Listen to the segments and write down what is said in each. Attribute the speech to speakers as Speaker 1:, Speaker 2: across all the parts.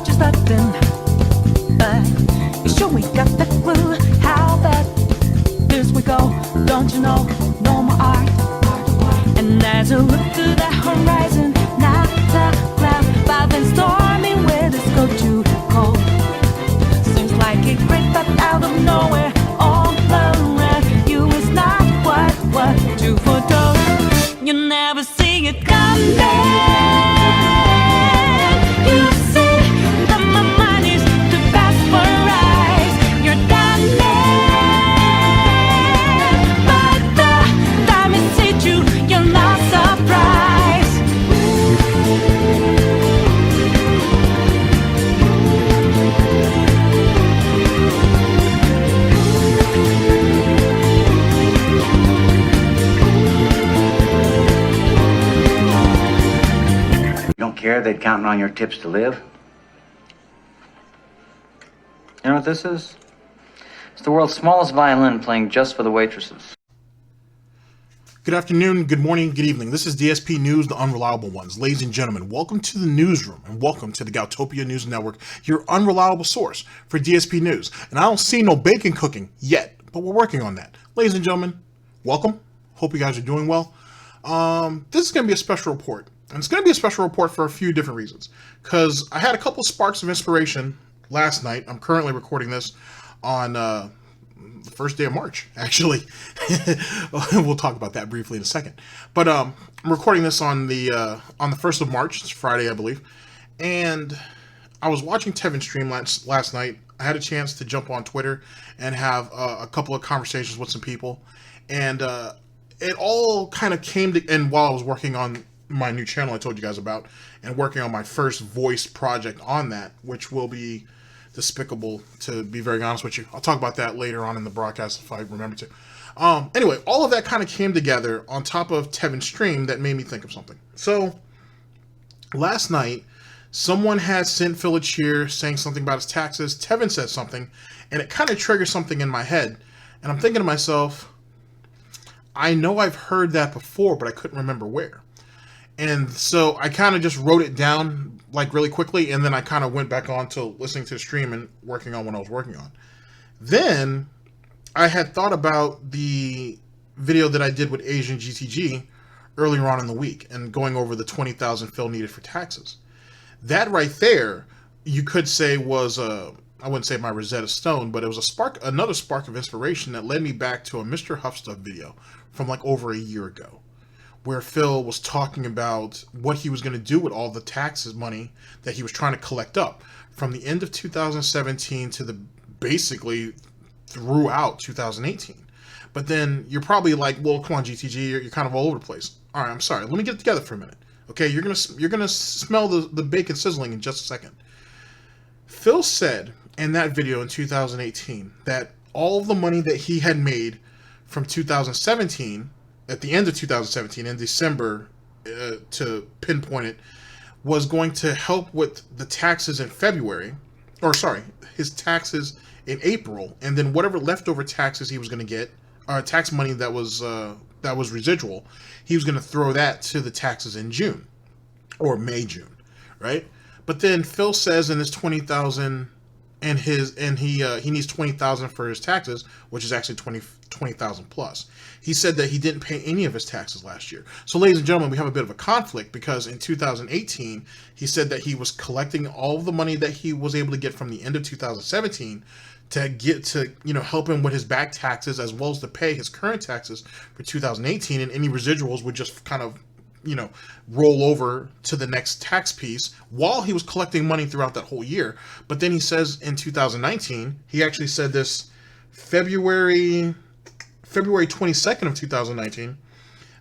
Speaker 1: just nothing. But you sure we got that clue? How bad this we go? Don't you know? No more art. And as I look to the horizon, not a cloud, but then stormy weather's go too cold. Seems like it crept up out of nowhere, all around you is not what to foretold. You never see it coming. You see that my mind is too fast for eyes. You're done, but the time it hit you, you're not surprised.
Speaker 2: You don't care they'd counting on your tips to live?
Speaker 3: You know what this is? It's the world's smallest violin playing just for the waitresses.
Speaker 4: Good afternoon, good morning, good evening. This is Dspnews, the unreliable ones. Ladies and gentlemen, welcome to the newsroom and welcome to the Galtopia News Network, your unreliable source for DSP News. And I don't see no bacon cooking yet, but we're working on that. Ladies and gentlemen, welcome. Hope you guys are doing well. This is going to be a special report. And it's going to be a special report for a few different reasons. Because I had a couple sparks of inspiration last night. I'm currently recording this on the first day of March, actually. We'll talk about that briefly in a second. But I'm recording this on the 1st of March. It's Friday, I believe. And I was watching Tevin stream last night. I had a chance to jump on Twitter and have a couple of conversations with some people. And it all kind of came to... And while I was working on my new channel I told you guys about, and working on my first voice project on that, which will be despicable, to be very honest with you. I'll talk about that later on in the broadcast if I remember to. Anyway, all of that kind of came together on top of Tevin's stream that made me think of something. So, last night, someone had sent Phil a cheer saying something about his taxes. Tevin said something, and it kind of triggered something in my head. And I'm thinking to myself, I know I've heard that before, but I couldn't remember where. And so I kind of just wrote it down like really quickly, and then I kind of went back on to listening to the stream and working on what I was working on. Then I had thought about the video that I did with Asian GTG earlier on in the week and going over the 20,000 Phil needed for taxes. That right there, you could say was I wouldn't say my Rosetta Stone, but it was another spark of inspiration that led me back to a Mr. Huff Stuff video from like over a year ago, where Phil was talking about what he was going to do with all the taxes money that he was trying to collect up from the end of 2017 to the basically throughout 2018. But then you're probably like, well, come on, GTG, you're kind of all over the place. All right, I'm sorry. Let me get it together for a minute. Okay, you're gonna smell the bacon sizzling in just a second. Phil said in that video in 2018 that all of the money that he had made from 2017, at the end of 2017, in December, to pinpoint it, was going to help with the taxes in February, or sorry, his taxes in April, and then whatever leftover taxes he was going to get, tax money that was residual, he was going to throw that to the taxes in June, or May, June, right? But then Phil says in his 20,000, and he needs 20,000 for his taxes, which is actually 20,000 plus. He said that he didn't pay any of his taxes last year. So, ladies and gentlemen, we have a bit of a conflict, because in 2018, he said that he was collecting all of the money that he was able to get from the end of 2017 to get to, help him with his back taxes, as well as to pay his current taxes for 2018, and any residuals would just kind of, roll over to the next tax piece while he was collecting money throughout that whole year. But then he says in 2019, he actually said this February 22nd of 2019,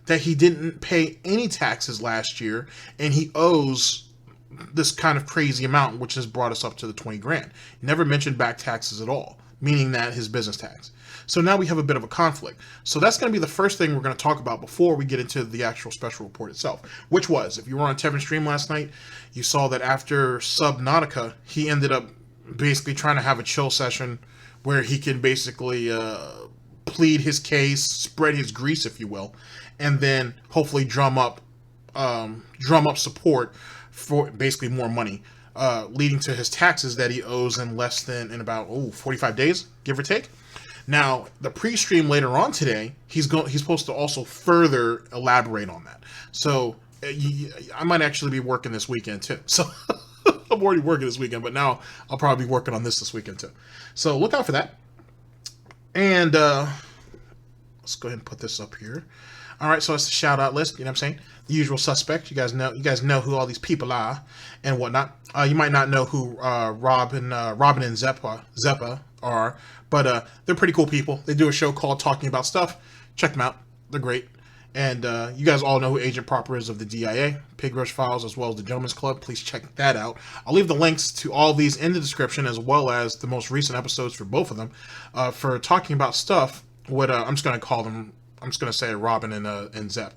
Speaker 4: that he didn't pay any taxes last year, and he owes this kind of crazy amount, which has brought us up to the 20 grand. Never mentioned back taxes at all, meaning that his business tax. So now we have a bit of a conflict. So that's going to be the first thing we're going to talk about before we get into the actual special report itself, which was, if you were on Tevin's stream last night, you saw that after Subnautica, he ended up basically trying to have a chill session where he can basically plead his case, spread his grease, if you will, and then hopefully drum up support for basically more money leading to his taxes that he owes in about 45 days, give or take. Now, the pre-stream later on today, he's supposed to also further elaborate on that. So I might actually be working this weekend too. So I'm already working this weekend, but now I'll probably be working on this weekend too. So look out for that. And let's go ahead and put this up here. All right, so it's the shout out list. You know what I'm saying? The usual suspect. You guys know who all these people are and whatnot. You might not know who Robin and Zephyr are, but they're pretty cool people. They do a show called Talking About Stuff. Check them out. They're great. And you guys all know who Agent Proper is of the DIA, Pig Rush Files, as well as the Gentleman's Club. Please check that out. I'll leave the links to all these in the description, as well as the most recent episodes for both of them. For Talking About Stuff, what I'm just going to call them, I'm just going to say Robin and Zep.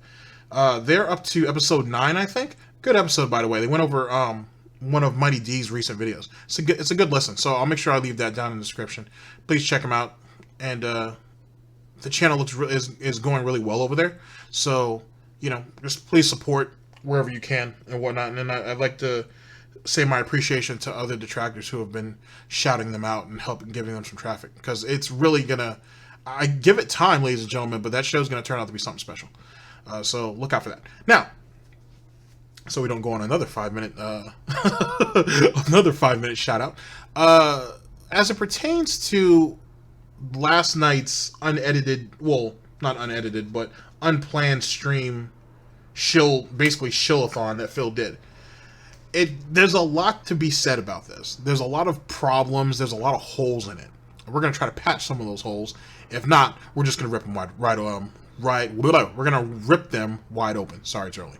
Speaker 4: They're up to episode 9, I think. Good episode, by the way. They went over one of Mighty D's recent videos. It's a good listen, so I'll make sure I leave that down in the description. Please check them out. And the channel is going really well over there. So, you know, just please support wherever you can and whatnot. And then I'd like to say my appreciation to other detractors who have been shouting them out and giving them some traffic. Because it's really I give it time, ladies and gentlemen, but that show's going to turn out to be something special. So look out for that. Now, so we don't go on another 5-minute another 5-minute shout out. As it pertains to last night's not unedited, but unplanned stream basically shill-a-thon that Phil did. There's a lot to be said about this. There's a lot of problems. There's a lot of holes in it. We're going to try to patch some of those holes. If not, we're just going to rip them we're going to rip them wide open. Sorry, it's early.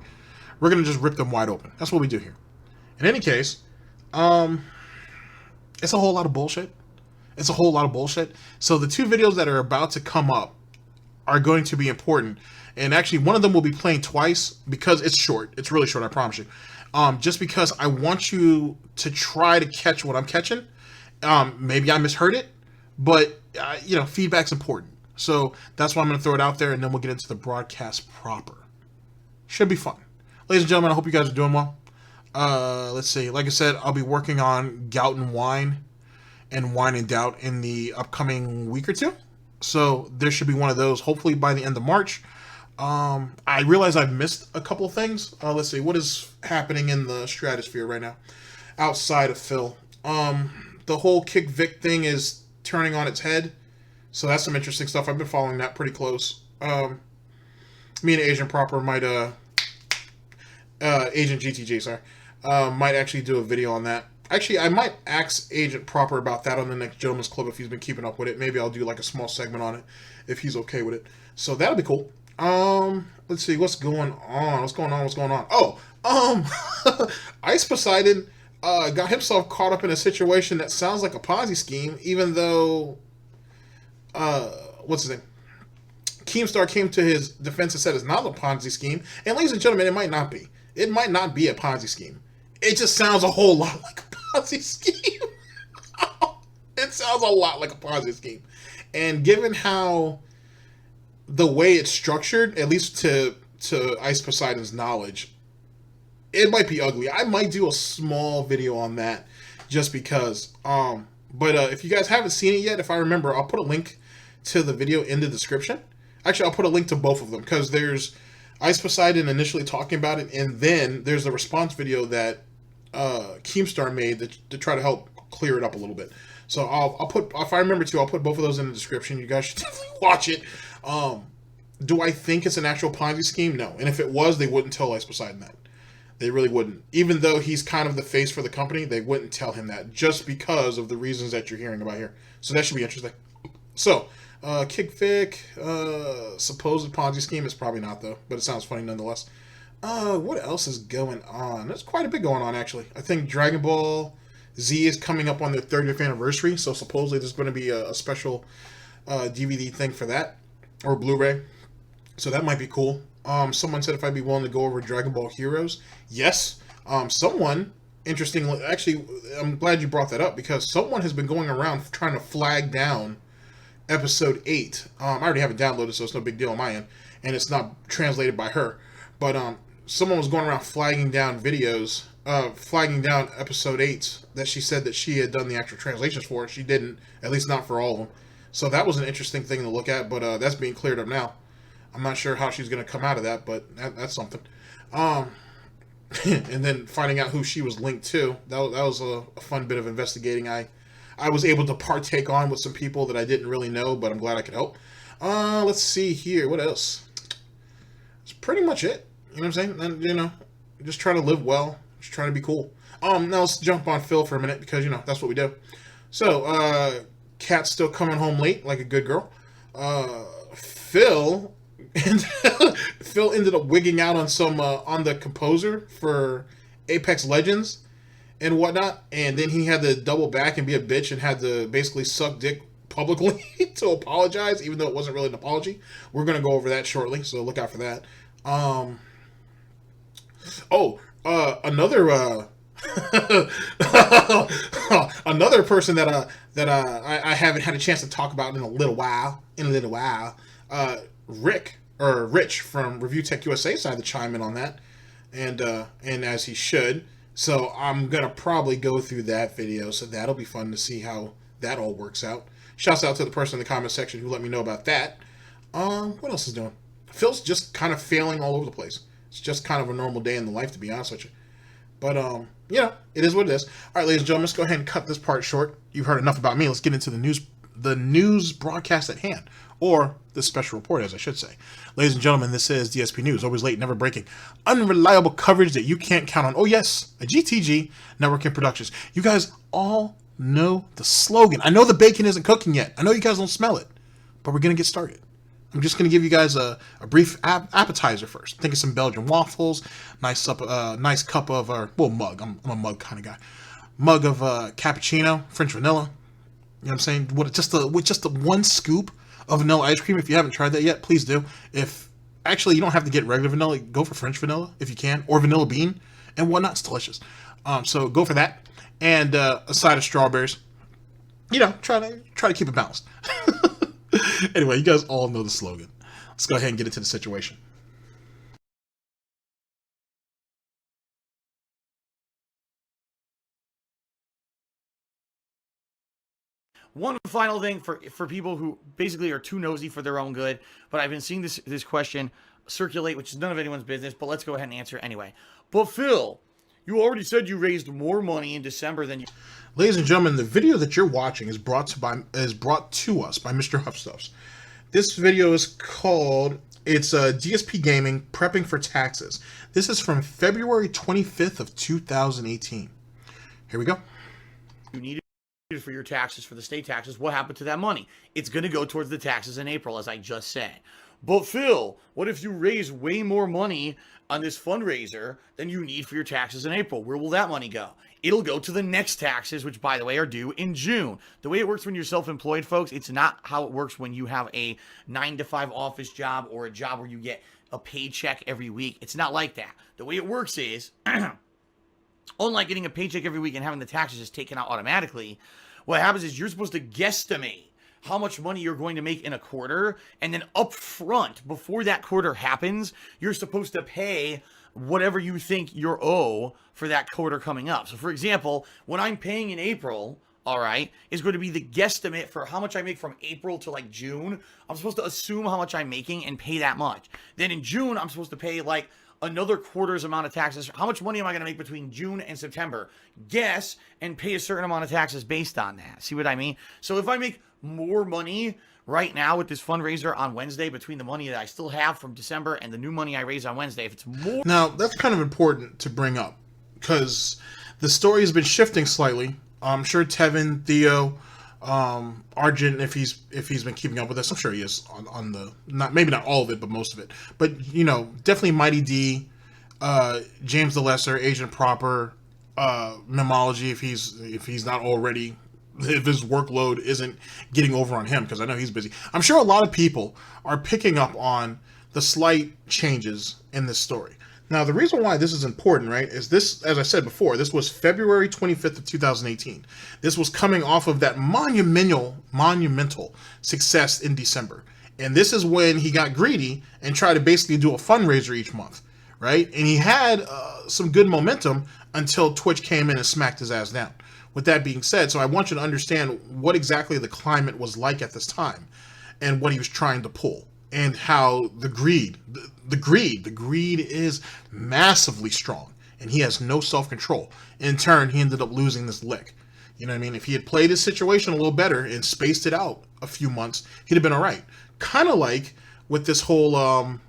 Speaker 4: We're going to just rip them wide open. That's what we do here. In any case, it's a whole lot of bullshit. It's a whole lot of bullshit. So the 2 videos that are about to come up are going to be important. And actually, one of them will be playing twice because it's short. It's really short, I promise you. Just because I want you to try to catch what I'm catching. Maybe I misheard it, but, feedback's important. So that's why I'm going to throw it out there, and then we'll get into the broadcast proper. Should be fun. Ladies and gentlemen, I hope you guys are doing well. Let's see. Like I said, I'll be working on Gout and Wine and Wine and Doubt in the upcoming week or 2. So there should be one of those, hopefully by the end of March. I realize I've missed a couple of things. Let's see. What is happening in the stratosphere right now outside of Phil? The whole Kick Vic thing is turning on its head. So that's some interesting stuff. I've been following that pretty close. Me and Agent Proper might, Agent GTG, sorry, might actually do a video on that. Actually, I might ask Agent Proper about that on the next Gentleman's Club if he's been keeping up with it. Maybe I'll do like a small segment on it if he's okay with it. So that'll be cool. Let's see, what's going on? Oh, Ice Poseidon got himself caught up in a situation that sounds like a Ponzi scheme, even though, what's his name? Keemstar came to his defense and said it's not a Ponzi scheme. And ladies and gentlemen, it might not be. It might not be a Ponzi scheme. It just sounds a whole lot like a Ponzi scheme. It sounds a lot like a Ponzi scheme. And given how the way it's structured, at least to Ice Poseidon's knowledge, it might be ugly. I might do a small video on that just because. But if you guys haven't seen it yet, if I remember, I'll put a link to the video in the description. Actually, I'll put a link to both of them because there's Ice Poseidon initially talking about it, and then there's a response video that Keemstar made to try to help clear it up a little bit. So I'll put, if I remember to, I'll put both of those in the description. You guys should definitely watch it. Do I think it's an actual Ponzi scheme? No. And if it was, they wouldn't tell Ice Poseidon that. They really wouldn't. Even though he's kind of the face for the company, they wouldn't tell him that just because of the reasons that you're hearing about here. So that should be interesting. So, Kickfic, supposed Ponzi scheme is probably not though, but it sounds funny nonetheless. What else is going on? There's quite a bit going on actually. I think Dragon Ball Z is coming up on their 30th anniversary, so supposedly there's going to be a special DVD thing for that, or Blu-ray. So that might be cool. Someone said if I'd be willing to go over Dragon Ball Heroes. Yes. Someone, interestingly, actually, I'm glad you brought that up because someone has been going around trying to flag down episode 8. I already have it downloaded, so it's no big deal on my end, and it's not translated by her. But someone was going around flagging down videos flagging down episode 8 that she said that she had done the actual translations for. She didn't, at least not for all of them. So that was an interesting thing to look at, but that's being cleared up now. I'm not sure how she's going to come out of that, but that's something. And then finding out who she was linked to, that was a fun bit of investigating I was able to partake on with some people that I didn't really know, but I'm glad I could help. Let's see here. What else? That's pretty much it. You know what I'm saying? And, you know, just trying to live well. Just trying to be cool. Now let's jump on Phil for a minute because, you know, that's what we do. So, Kat's still coming home late like a good girl. Phil ended up wigging out on some on the composer for Apex Legends and whatnot, and then he had to double back and be a bitch and had to basically suck dick publicly to apologize, even though it wasn't really an apology. We're gonna go over that shortly, so look out for that. Another person that I haven't had a chance to talk about in a little while. Rich from Review Tech USA decided to chime in on that, and as he should. So I'm gonna probably go through that video, so that'll be fun to see how that all works out. Shouts out to the person in the comment section who let me know about that. What else is doing? Phil's just kind of failing all over the place. It's just kind of a normal day in the life, to be honest with you. But you know, it is what it is. All right, ladies and gentlemen, let's go ahead and cut this part short. You've heard enough about me. Let's get into the news broadcast at hand, or the special report, as I should say. Ladies and gentlemen, this is DSP News, always late, never breaking, unreliable coverage that you can't count on. Oh yes, a GTG Network Productions. You guys all know the slogan. I know the bacon isn't cooking yet. I know you guys don't smell it, but we're gonna get started. I'm just going to give you guys a brief appetizer first. Think of some Belgian waffles, nice cup of, mug. I'm a mug kind of guy. Mug of cappuccino, French vanilla. You know what I'm saying? With just a one scoop of vanilla ice cream. If you haven't tried that yet, please do. Actually, you don't have to get regular vanilla. Go for French vanilla if you can, or vanilla bean and whatnot. It's delicious. So go for that, and a side of strawberries. You know, try to keep it balanced. Anyway, you guys all know the slogan. Let's go ahead and get into the situation.
Speaker 5: One final thing for people who basically are too nosy for their own good, but I've been seeing this question circulate, which is none of anyone's business, but let's go ahead and answer it anyway. But Phil, you already said you raised more money in December than you...
Speaker 4: Ladies and gentlemen, the video that you're watching is brought to us by Mr. Huffstuffs. This video is called, it's Dspgaming Prepping for Taxes. This is from February 25th of 2018. Here we go.
Speaker 5: You needed for your taxes, for the state taxes. What happened to that money? It's going to go towards the taxes in April, as I just said. But Phil, what if you raise way more money on this fundraiser than you need for your taxes in April? Where will that money go? It'll go to the next taxes, which, by the way, are due in June. The way it works when you're self-employed, folks, it's not how it works when you have a 9-to-5 office job or a job where you get a paycheck every week. It's not like that. The way it works is, unlike getting a paycheck every week and having the taxes just taken out automatically, what happens is you're supposed to guesstimate how much money you're going to make in a quarter, and then up front, before that quarter happens, you're supposed to pay whatever you think you're owed for that quarter coming up. So for example, what I'm paying in April, all right, is going to be the guesstimate for how much I make from April to like June. I'm supposed to assume how much I'm making and pay that much. Then in June, I'm supposed to pay like another quarter's amount of taxes. How much money am I going to make between June and September? Guess and pay a certain amount of taxes based on that. See what I mean? So if I make more money right now with this fundraiser on Wednesday, between the money that I still have from December and the new money I raise on Wednesday, if it's more...
Speaker 4: Now, that's kind of important to bring up, because the story has been shifting slightly. I'm sure Tevin, Theo, Argent, if he's been keeping up with us, I'm sure he is on the, maybe not all of it, but most of it. But, you know, definitely Mighty D, James the Lesser, Agent Proper, Memology, if he's not already... if his workload isn't getting over on him, because I know he's busy. I'm sure a lot of people are picking up on the slight changes in this story. Now, the reason why this is important, right, is this, as I said before, this was February 25th of 2018. This was coming off of that monumental success in December. And this is when he got greedy and tried to basically do a fundraiser each month, right? And he had some good momentum until Twitch came in and smacked his ass down. With that being said, so I want you to understand what exactly the climate was like at this time and what he was trying to pull and how the greed is massively strong and he has no self-control. In turn, he ended up losing this lick. You know what I mean? If he had played his situation a little better and spaced it out a few months, he'd have been all right. Kind of like with this whole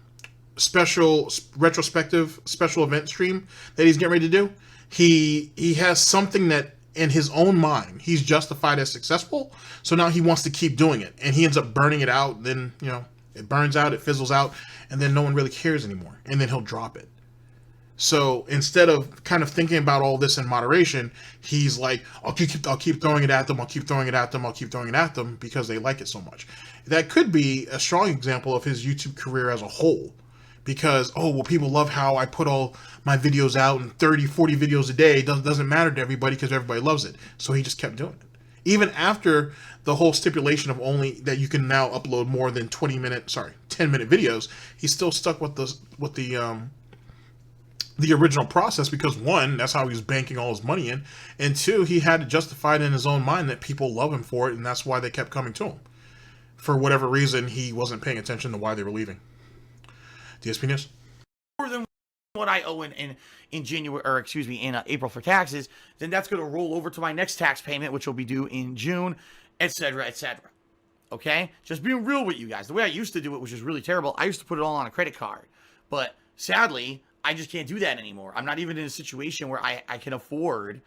Speaker 4: retrospective special event stream that he's getting ready to do. He has something that in his own mind he's justified as successful, so now he wants to keep doing it, and he ends up burning it out. Then it burns out, it fizzles out, and then no one really cares anymore, and then he'll drop it. So instead of kind of thinking about all this in moderation, he's like, I'll keep throwing it at them, I'll keep throwing it at them, I'll keep throwing it at them because they like it so much. That could be a strong example of his YouTube career as a whole. Because, people love how I put all my videos out in 30, 40 videos a day. It doesn't matter to everybody because everybody loves it. So he just kept doing it. Even after the whole stipulation of only that you can now upload more than 10-minute videos, he's still stuck with the original process because, one, that's how he was banking all his money in, and two, he had to justify it in his own mind that people love him for it, and that's why they kept coming to him. For whatever reason, he wasn't paying attention to why they were leaving. Dspnews.
Speaker 5: More than what I owe in January, or excuse me, in April for taxes, then that's going to roll over to my next tax payment, which will be due in June, etc., etc. Okay? Just being real with you guys. The way I used to do it, which is really terrible, I used to put it all on a credit card. But sadly, I just can't do that anymore. I'm not even in a situation where I can afford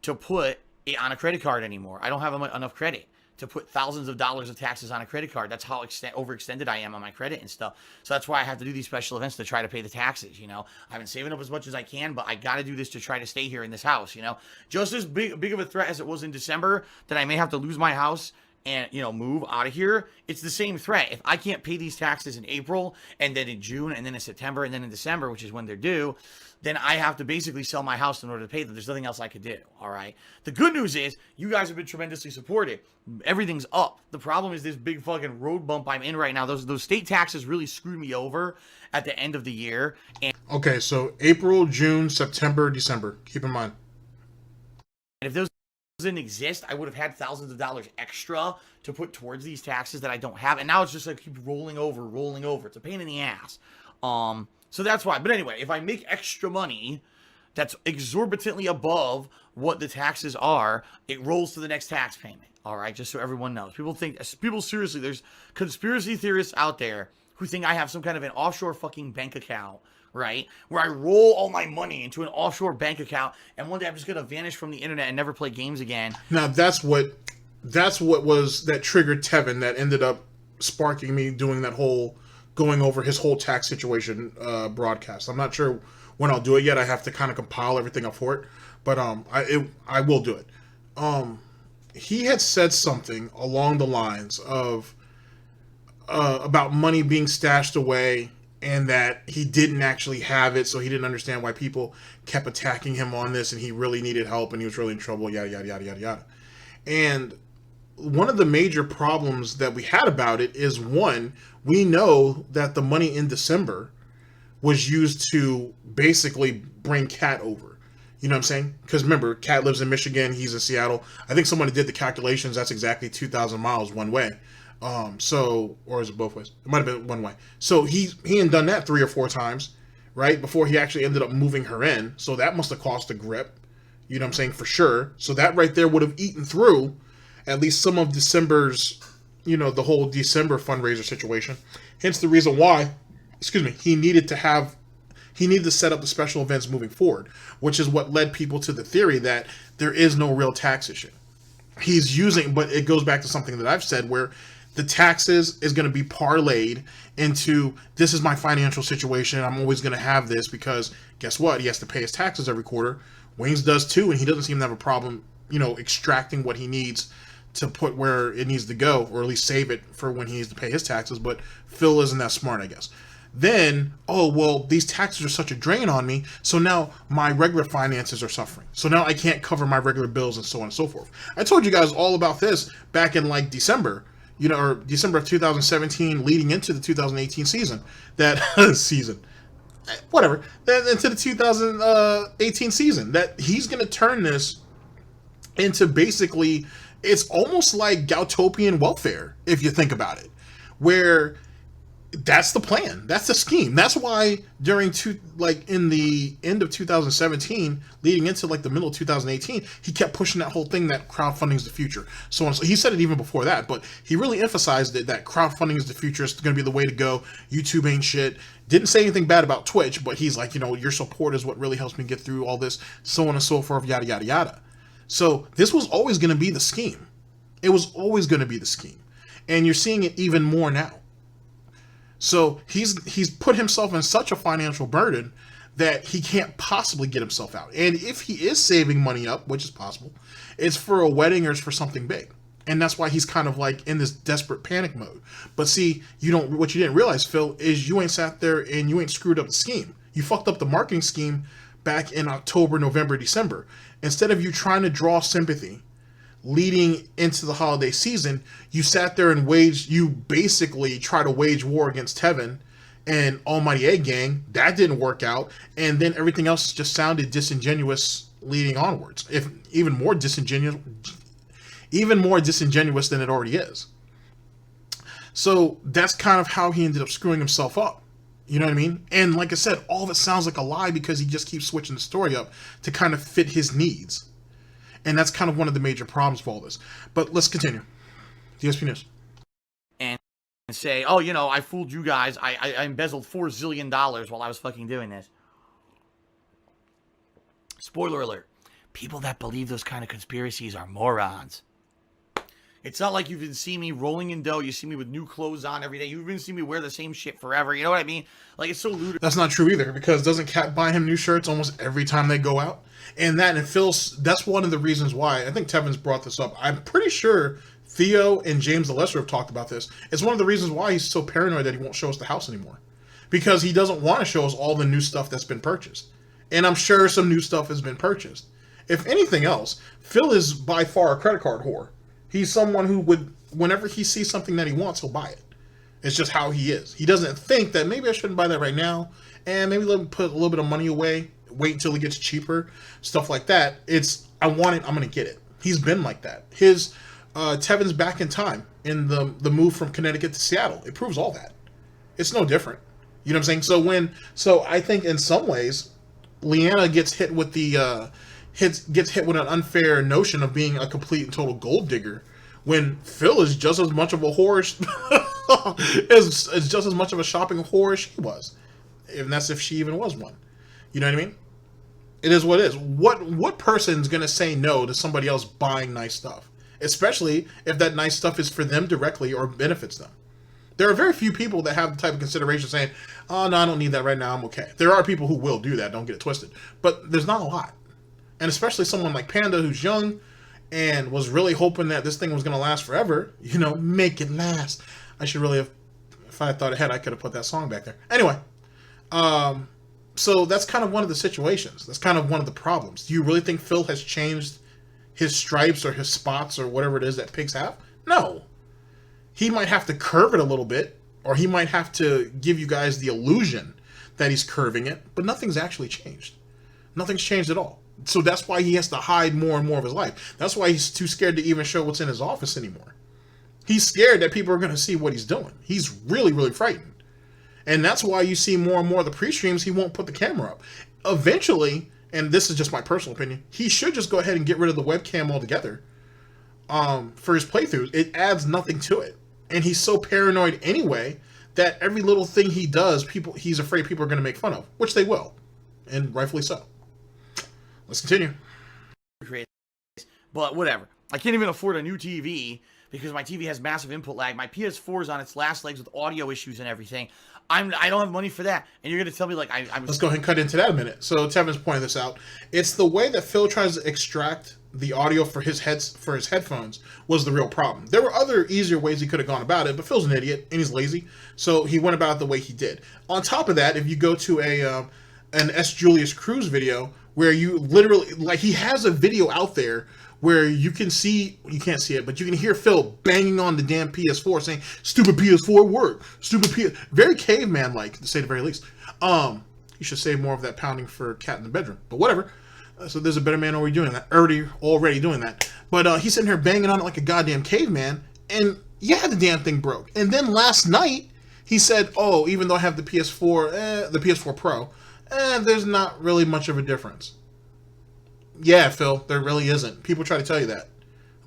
Speaker 5: to put it on a credit card anymore. I don't have enough credit to put thousands of dollars of taxes on a credit card. That's how overextended I am on my credit and stuff. So that's why I have to do these special events to try to pay the taxes, I've been saving up as much as I can, but I got to do this to try to stay here in this house, Just as big of a threat as it was in December that I may have to lose my house and, move out of here, it's the same threat. If I can't pay these taxes in April, and then in June, and then in September, and then in December, which is when they're due, then I have to basically sell my house in order to pay them. There's nothing else I could do, all right? The good news is, you guys have been tremendously supportive. Everything's up. The problem is this big fucking road bump I'm in right now. Those state taxes really screwed me over at the end of the year. And
Speaker 4: okay, so April, June, September, December. Keep in mind.
Speaker 5: if those didn't exist, I would have had thousands of dollars extra to put towards these taxes that I don't have. And now it's just like keep rolling over. It's a pain in the ass. So that's why. But anyway, if I make extra money that's exorbitantly above what the taxes are, it rolls to the next tax payment. All right, just so everyone knows. People seriously, there's conspiracy theorists out there who think I have some kind of an offshore fucking bank account, right? Where I roll all my money into an offshore bank account, and one day I'm just gonna vanish from the internet and never play games again.
Speaker 4: Now that's what triggered Tevin that ended up sparking me doing that whole going over his whole tax situation broadcast. I'm not sure when I'll do it yet. I have to kind of compile everything up for it, but I will do it. He had said something along the lines of about money being stashed away and that he didn't actually have it, so he didn't understand why people kept attacking him on this, and he really needed help and he was really in trouble, yada yada yada yada yada. And one of the major problems that we had about it is, one, we know that the money in December was used to basically bring Cat over. You know what I'm saying? Because remember, Cat lives in Michigan, he's in Seattle. I think someone did the calculations, that's exactly 2,000 miles one way. Or is it both ways? It might have been one way. So he had done that 3 or 4 times, right? Before he actually ended up moving her in. So that must have cost a grip. You know what I'm saying? For sure. So that right there would have eaten through at least some of December's, the whole December fundraiser situation. Hence the reason why, he needed to set up the special events moving forward, which is what led people to the theory that there is no real tax issue. But it goes back to something that I've said where the taxes is going to be parlayed into, this is my financial situation, I'm always going to have this, because guess what? He has to pay his taxes every quarter. Wayne's does too, and he doesn't seem to have a problem, extracting what he needs to put where it needs to go, or at least save it for when he needs to pay his taxes. But Phil isn't that smart, I guess. Then, these taxes are such a drain on me, so now my regular finances are suffering. So now I can't cover my regular bills and so on and so forth. I told you guys all about this back in December, or December of 2017 leading into the 2018 season. whatever, then into the 2018 season, that he's going to turn this into basically, it's almost like Gautopian welfare, if you think about it, where that's the plan, that's the scheme. That's why during in the end of 2017, leading into like the middle of 2018, he kept pushing that whole thing that crowdfunding is the future. So he said it even before that, but he really emphasized it, that crowdfunding is the future. It's going to be the way to go. YouTube ain't shit. Didn't say anything bad about Twitch, but he's like, your support is what really helps me get through all this, so on and so forth, yada yada yada. So this was always going to be the scheme. It was always going to be the scheme, and you're seeing it even more now. So he's put himself in such a financial burden that he can't possibly get himself out. And if he is saving money up, which is possible, it's for a wedding or it's for something big. And that's why he's kind of like in this desperate panic mode. But see, what you didn't realize, Phil, is you ain't sat there and you ain't screwed up the scheme. You fucked up the marketing scheme back in October, November, December. Instead of you trying to draw sympathy leading into the holiday season, you sat there and basically try to wage war against Tevin and Almighty Egg Gang. That didn't work out, and then everything else just sounded disingenuous leading onwards. If even more disingenuous than it already is. So that's kind of how he ended up screwing himself up. You know what I mean? And like I said, all of it sounds like a lie because he just keeps switching the story up to kind of fit his needs. And that's kind of one of the major problems for all this. But let's continue. DSP News.
Speaker 5: And say, oh, I fooled you guys. I embezzled $4 zillion while I was fucking doing this. Spoiler alert. People that believe those kind of conspiracies are morons. It's not like you've been seeing me rolling in dough. You see me with new clothes on every day. You've been seeing me wear the same shit forever. You know what I mean? Like, it's so ludicrous.
Speaker 4: That's not true either, because doesn't Kat buy him new shirts almost every time they go out? And Phil's, that's one of the reasons why, I think Tevin's brought this up. I'm pretty sure Theo and James the Lesser have talked about this. It's one of the reasons why he's so paranoid that he won't show us the house anymore. Because he doesn't want to show us all the new stuff that's been purchased. And I'm sure some new stuff has been purchased. If anything else, Phil is by far a credit card whore. He's someone who would, whenever he sees something that he wants, he'll buy it. It's just how he is. He doesn't think that maybe I shouldn't buy that right now, and maybe let me put a little bit of money away, wait until it gets cheaper, stuff like that. It's, I want it, I'm going to get it. He's been like that. His, Tevin's back in time in the move from Connecticut to Seattle. It proves all that. It's no different. You know what I'm saying? So I think in some ways, Leanna gets hit with the, gets hit with an unfair notion of being a complete and total gold digger, when Phil is just as much of a whore is just as much of a shopping whore as she was, and that's if she even was one. You know what I mean? It is what it is. What person's gonna say no to somebody else buying nice stuff, especially if that nice stuff is for them directly or benefits them? There are very few people that have the type of consideration saying, "Oh no, I don't need that right now. I'm okay." There are people who will do that. Don't get it twisted, but there's not a lot. And especially someone like Panda, who's young and was really hoping that this thing was going to last forever. Make it last. I should really have, if I had thought ahead, I could have put that song back there. Anyway, so that's kind of one of the situations. That's kind of one of the problems. Do you really think Phil has changed his stripes or his spots or whatever it is that pigs have? No. He might have to curve it a little bit, or he might have to give you guys the illusion that he's curving it, but nothing's actually changed. Nothing's changed at all. So that's why he has to hide more and more of his life. That's why he's too scared to even show what's in his office anymore. He's scared that people are going to see what he's doing. He's really, really frightened. And that's why you see more and more of the pre-streams, he won't put the camera up. Eventually, and this is just my personal opinion, he should just go ahead and get rid of the webcam altogether for his playthroughs. It adds nothing to it. And he's so paranoid anyway that every little thing he does, he's afraid people are going to make fun of, which they will. And rightfully so. Let's continue.
Speaker 5: But whatever. I can't even afford a new TV because my TV has massive input lag. My PS4 is on its last legs with audio issues and everything. I don't have money for that. And you're going to tell me like I'm...
Speaker 4: Let's go ahead and cut into that a minute. So Tevin's pointing this out. It's the way that Phil tries to extract the audio for his headphones was the real problem. There were other easier ways he could have gone about it, but Phil's an idiot and he's lazy. So he went about it the way he did. On top of that, if you go to an S. Julius Cruz video, where you literally, like, he has a video out there where you can't see it, but you can hear Phil banging on the damn PS4 saying, "Stupid PS4 work, stupid PS," very caveman-like, to say the very least. You should save more of that pounding for a cat in the bedroom. But whatever. So there's a better man already doing that. Already doing that. But he's sitting here banging on it like a goddamn caveman. And yeah, the damn thing broke. And then last night, he said, oh, even though I have the PS4 Pro, there's not really much of a difference. Yeah, Phil, there really isn't. People try to tell you that.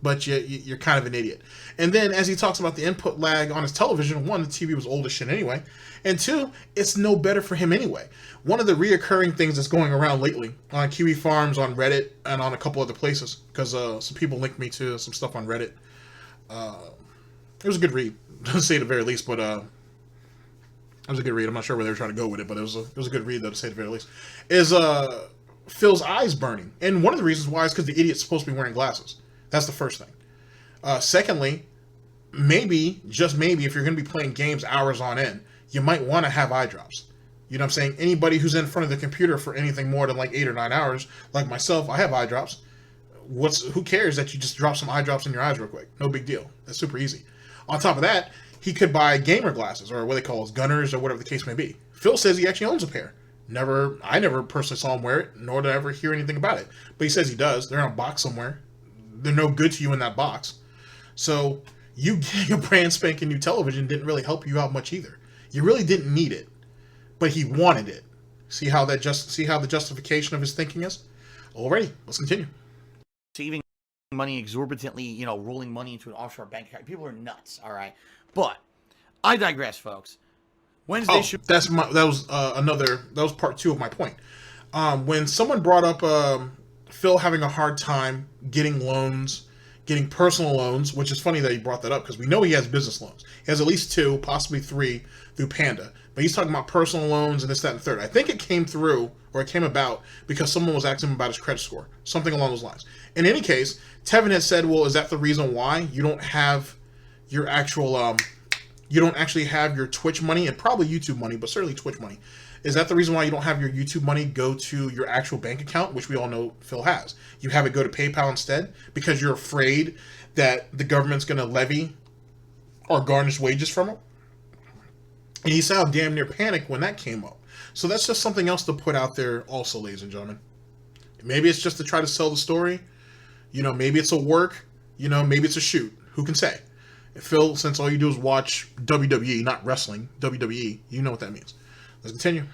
Speaker 4: But you're kind of an idiot. And then as he talks about the input lag on his television, one, the TV was old as shit anyway. And two, it's no better for him anyway. One of the reoccurring things that's going around lately on Kiwi Farms, on Reddit, and on a couple other places, because some people linked me to some stuff on Reddit. It was a good read, to say the very least, but it was a good read. I'm not sure where they were trying to go with it, but it was a good read, though, to say the very least. Is Phil's eyes burning. And one of the reasons why is because the idiot's supposed to be wearing glasses. That's the first thing. Secondly, maybe, just maybe, if you're going to be playing games hours on end, you might want to have eye drops. You know what I'm saying? Anybody who's in front of the computer for anything more than like 8 or 9 hours, like myself, I have eye drops. Who cares that you just drop some eye drops in your eyes real quick? No big deal. That's super easy. On top of that, he could buy gamer glasses, or what they call gunners, or whatever the case may be. Phil says he actually owns a pair. I never personally saw him wear it, nor did I ever hear anything about it. But he says he does. They're in a box somewhere. They're no good to you in that box. So you getting a brand spanking new television didn't really help you out much either. You really didn't need it, but he wanted it. See how the justification of his thinking is? Alrighty, let's continue.
Speaker 5: Saving money exorbitantly, rolling money into an offshore bank account. People are nuts, all right? But I digress, folks. Wednesday that was part 2 of my point. When someone brought up Phil having a hard time getting loans, getting personal loans, which is funny that he brought that up because we know he has business loans. He has at least 2, possibly 3 through Panda. But he's talking about personal loans and this, that, and the third. I think it came about because someone was asking him about his credit score. Something along those lines. In any case, Tevin has said, well, is that the reason why you don't have your actual, you don't actually have your Twitch money, and probably YouTube money, but certainly Twitch money. Is that the reason why you don't have your YouTube money go to your actual bank account, which we all know Phil has? You have it go to PayPal instead because you're afraid that the government's going to levy or garnish wages from it? And he sounded damn near panicked when that came up. So that's just something else to put out there also, ladies and gentlemen. Maybe it's just to try to sell the story. Maybe it's a work. Maybe it's a shoot. Who can say? Phil, since all you do is watch WWE, not wrestling, WWE, you know what that means. Let's continue.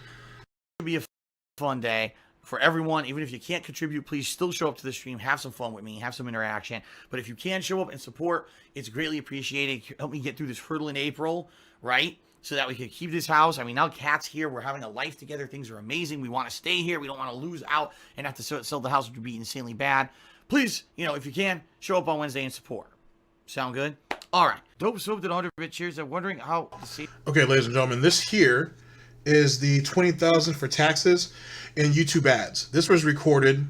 Speaker 5: It'll be a fun day for everyone. Even if you can't contribute, please still show up to the stream. Have some fun with me. Have some interaction. But if you can show up and support, it's greatly appreciated. Help me get through this hurdle in April, right? So that we can keep this house. I mean, now Kat's here. We're having a life together. Things are amazing. We want to stay here. We don't want to lose out and have to sell the house, which would be insanely bad. Please, if you can, show up on Wednesday and support. Sound good? All right. Dope Soap did 100-bit cheers. I'm wondering how to see.
Speaker 4: Okay, ladies and gentlemen, this here is the $20,000 for taxes and YouTube ads. This was recorded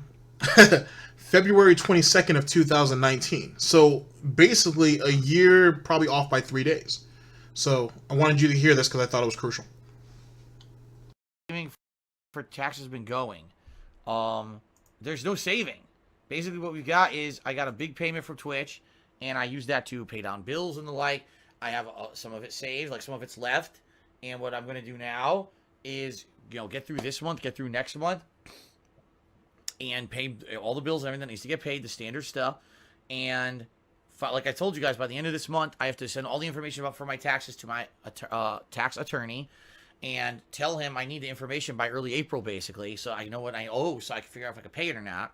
Speaker 4: February 22nd of 2019. So basically a year, probably off by 3 days. So I wanted you to hear this because I thought it was crucial.
Speaker 5: For taxes been going. There's no saving. Basically what we've got is I got a big payment from Twitch, and I use that to pay down bills and the like. I have some of it saved, like some of it's left. And what I'm going to do now is, get through this month, get through next month, and pay all the bills and everything that needs to get paid, the standard stuff. And like I told you guys, by the end of this month, I have to send all the information for my taxes to my tax attorney and tell him I need the information by early April, basically, so I know what I owe, so I can figure out if I can pay it or not.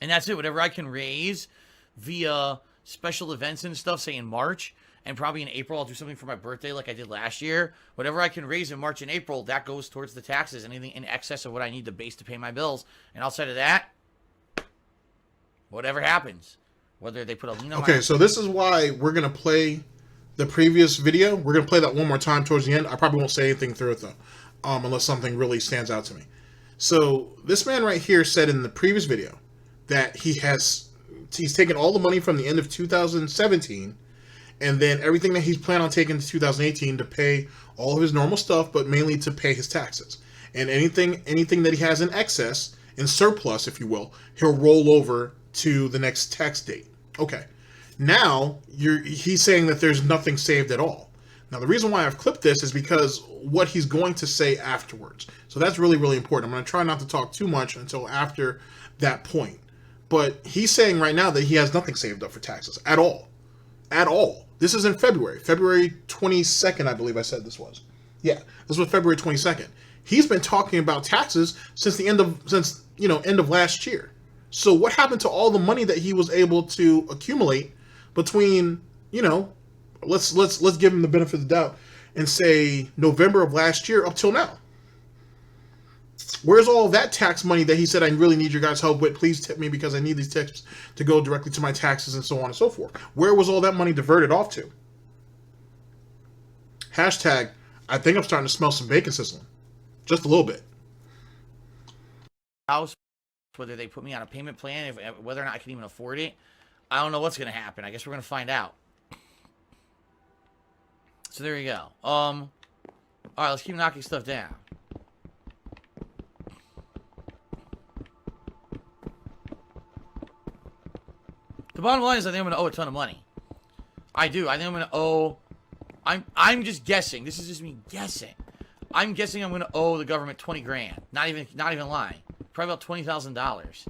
Speaker 5: And that's it. Whatever I can raise via special events and stuff, say in March, and probably in April, I'll do something for my birthday like I did last year. Whatever I can raise in March and April, that goes towards the taxes. Anything in excess of what I need the base to pay my bills. And outside of that, whatever happens. Whether they put a lien on
Speaker 4: Okay, so this is why we're going to play the previous video. We're going to play that one more time towards the end. I probably won't say anything through it, though, unless something really stands out to me. So this man right here said in the previous video that he's taken all the money from the end of 2017 and then everything that he's planning on taking to 2018 to pay all of his normal stuff, but mainly to pay his taxes. And anything that he has in excess, in surplus, if you will, he'll roll over to the next tax date. Okay. Now, he's saying that there's nothing saved at all. Now, the reason why I've clipped this is because what he's going to say afterwards. So that's really, really important. I'm going to try not to talk too much until after that point. But he's saying right now that he has nothing saved up for taxes at all. At all. This is in February. February 22nd, I believe I said this was. Yeah, this was February 22nd. He's been talking about taxes since the end of last year. So what happened to all the money that he was able to accumulate between, let's give him the benefit of the doubt and say November of last year up till now? Where's all that tax money that he said, I really need your guys' help with? Please tip me because I need these tips to go directly to my taxes and so on and so forth. Where was all that money diverted off to? Hashtag, I think I'm starting to smell some bacon sizzling. Just a little bit.
Speaker 5: House, whether they put me on a payment plan, whether or not I can even afford it, I don't know what's going to happen. I guess we're going to find out. So there you go. All right, let's keep knocking stuff down. The bottom line is I think I'm going to owe a ton of money. I do. I think I'm going to owe... I'm just guessing. This is just me guessing. I'm guessing I'm going to owe the government 20 grand. Not even lying. Probably about $20,000.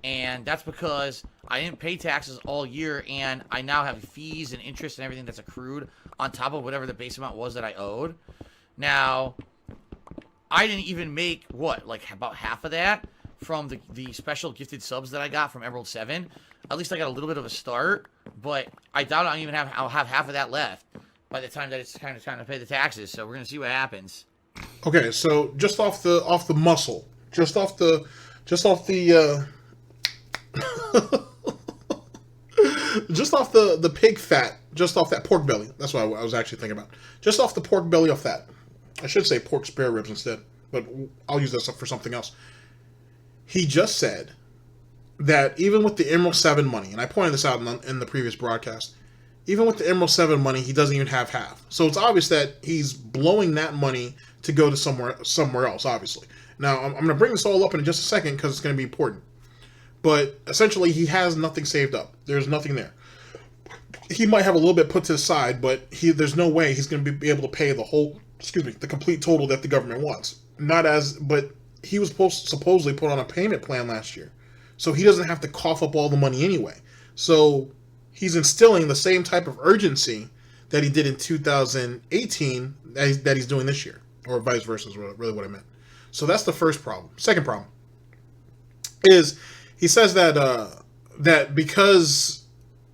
Speaker 5: And that's because I didn't pay taxes all year, and I now have fees and interest and everything that's accrued on top of whatever the base amount was that I owed. Now, I didn't even make, about half of that from the special gifted subs that I got from Emerald 7. At least I got a little bit of a start, but I doubt I'll have half of that left by the time that it's kind of time to pay the taxes. So we're going to see what happens.
Speaker 4: Okay, so just off the muscle, just off the pig fat, just off that pork belly. That's what I was actually thinking about. Just off the pork belly off that. I should say pork spare ribs instead, but I'll use that for something else. He just said that even with the Emerald 7 money, and I pointed this out in the previous broadcast, even with the Emerald 7 money, he doesn't even have half. So it's obvious that he's blowing that money to go to somewhere else, obviously. Now, I'm going to bring this all up in just a second because it's going to be important. But essentially, he has nothing saved up. There's nothing there. He might have a little bit put to the side, but there's no way he's going to be able to pay the complete total that the government wants. But he was supposedly put on a payment plan last year. So he doesn't have to cough up all the money anyway. So he's instilling the same type of urgency that he did in 2018 that he's doing this year. Or vice versa is really what I meant. So that's the first problem. Second problem is he says that because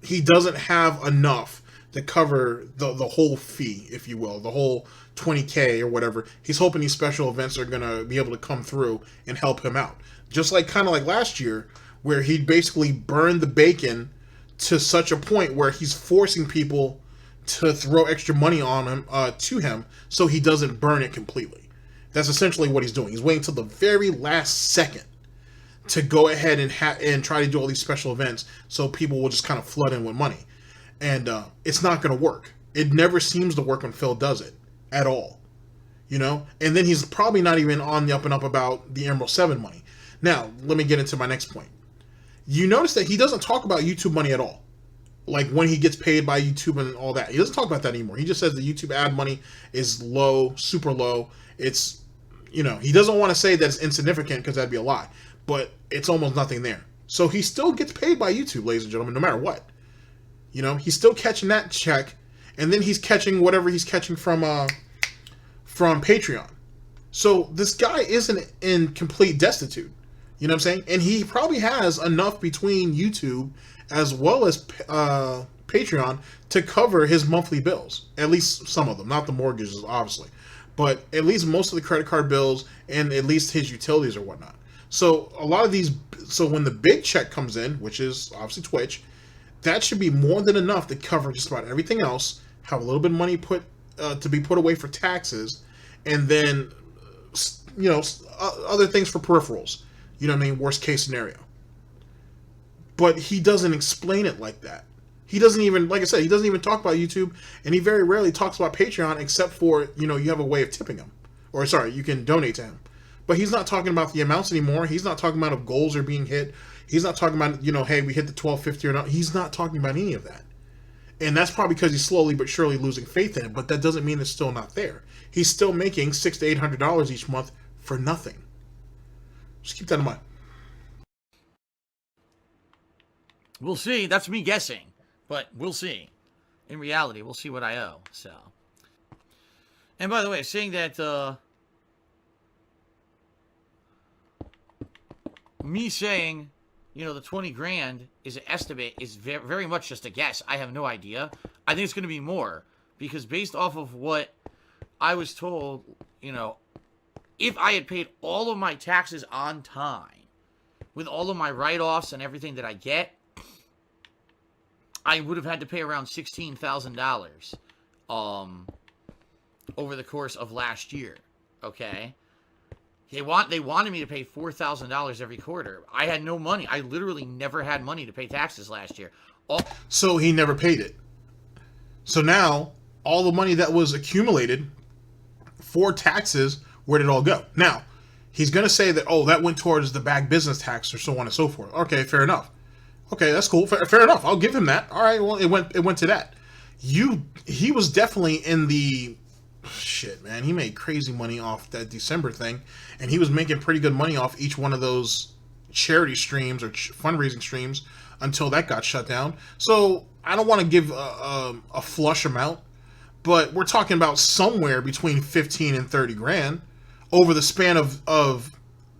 Speaker 4: he doesn't have enough to cover the whole fee, if you will, the whole $20K or whatever, he's hoping these special events are going to be able to come through and help him out. Just kind of like last year, where he basically burned the bacon to such a point where he's forcing people to throw extra money on him to him so he doesn't burn it completely. That's essentially what he's doing. He's waiting till the very last second to go ahead and try to do all these special events so people will just kind of flood in with money. And it's not going to work. It never seems to work when Phil does it at all. And then he's probably not even on the up and up about the Emerald 7 money. Now, let me get into my next point. You notice that he doesn't talk about YouTube money at all. Like when he gets paid by YouTube and all that. He doesn't talk about that anymore. He just says the YouTube ad money is low, super low. It's, he doesn't want to say that it's insignificant because that'd be a lie. But it's almost nothing there. So he still gets paid by YouTube, ladies and gentlemen, no matter what. He's still catching that check. And then he's catching whatever he's catching from Patreon. So this guy isn't in complete destitute. You know what I'm saying? And he probably has enough between YouTube as well as Patreon to cover his monthly bills. At least some of them. Not the mortgages, obviously. But at least most of the credit card bills and at least his utilities or whatnot. So a lot of these... So when the big check comes in, which is obviously Twitch, that should be more than enough to cover just about everything else. Have a little bit of money to be put away for taxes. And then, other things for peripherals. You know what I mean? Worst case scenario. But he doesn't explain it like that. He doesn't even, like I said, he doesn't even talk about YouTube, and he very rarely talks about Patreon except for, you have a way of tipping him. Or, sorry, you can donate to him. But he's not talking about the amounts anymore. He's not talking about if goals are being hit. He's not talking about, hey, we hit the $12.50 or not. He's not talking about any of that. And that's probably because he's slowly but surely losing faith in it, but that doesn't mean it's still not there. He's still making $600 to $800 each month for nothing. Just keep that in mind.
Speaker 5: We'll see. That's me guessing, but we'll see. In reality, we'll see what I owe. So, and by the way, saying that me saying, you know, the 20 grand is an estimate is very much just a guess. I have no idea. I think it's going to be more because based off of what I was told, you know, if I had paid all of my taxes on time with all of my write-offs and everything that I get, I would have had to pay around $16,000 over the course of last year. Okay? They wanted me to pay $4,000 every quarter. I had no money. I literally never had money to pay taxes last year.
Speaker 4: So he never paid it. So now all the money that was accumulated for taxes, where did it all go? Now, he's going to say that, oh, that went towards the back business tax or so on and so forth. Okay, fair enough. Okay, that's cool. Fair enough. I'll give him that. All right, well, it went to that. He was definitely in the shit, man. He made crazy money off that December thing, and he was making pretty good money off each one of those charity streams or fundraising streams until that got shut down. So I don't want to give a flush amount, but we're talking about somewhere between 15 and 30 grand over the span of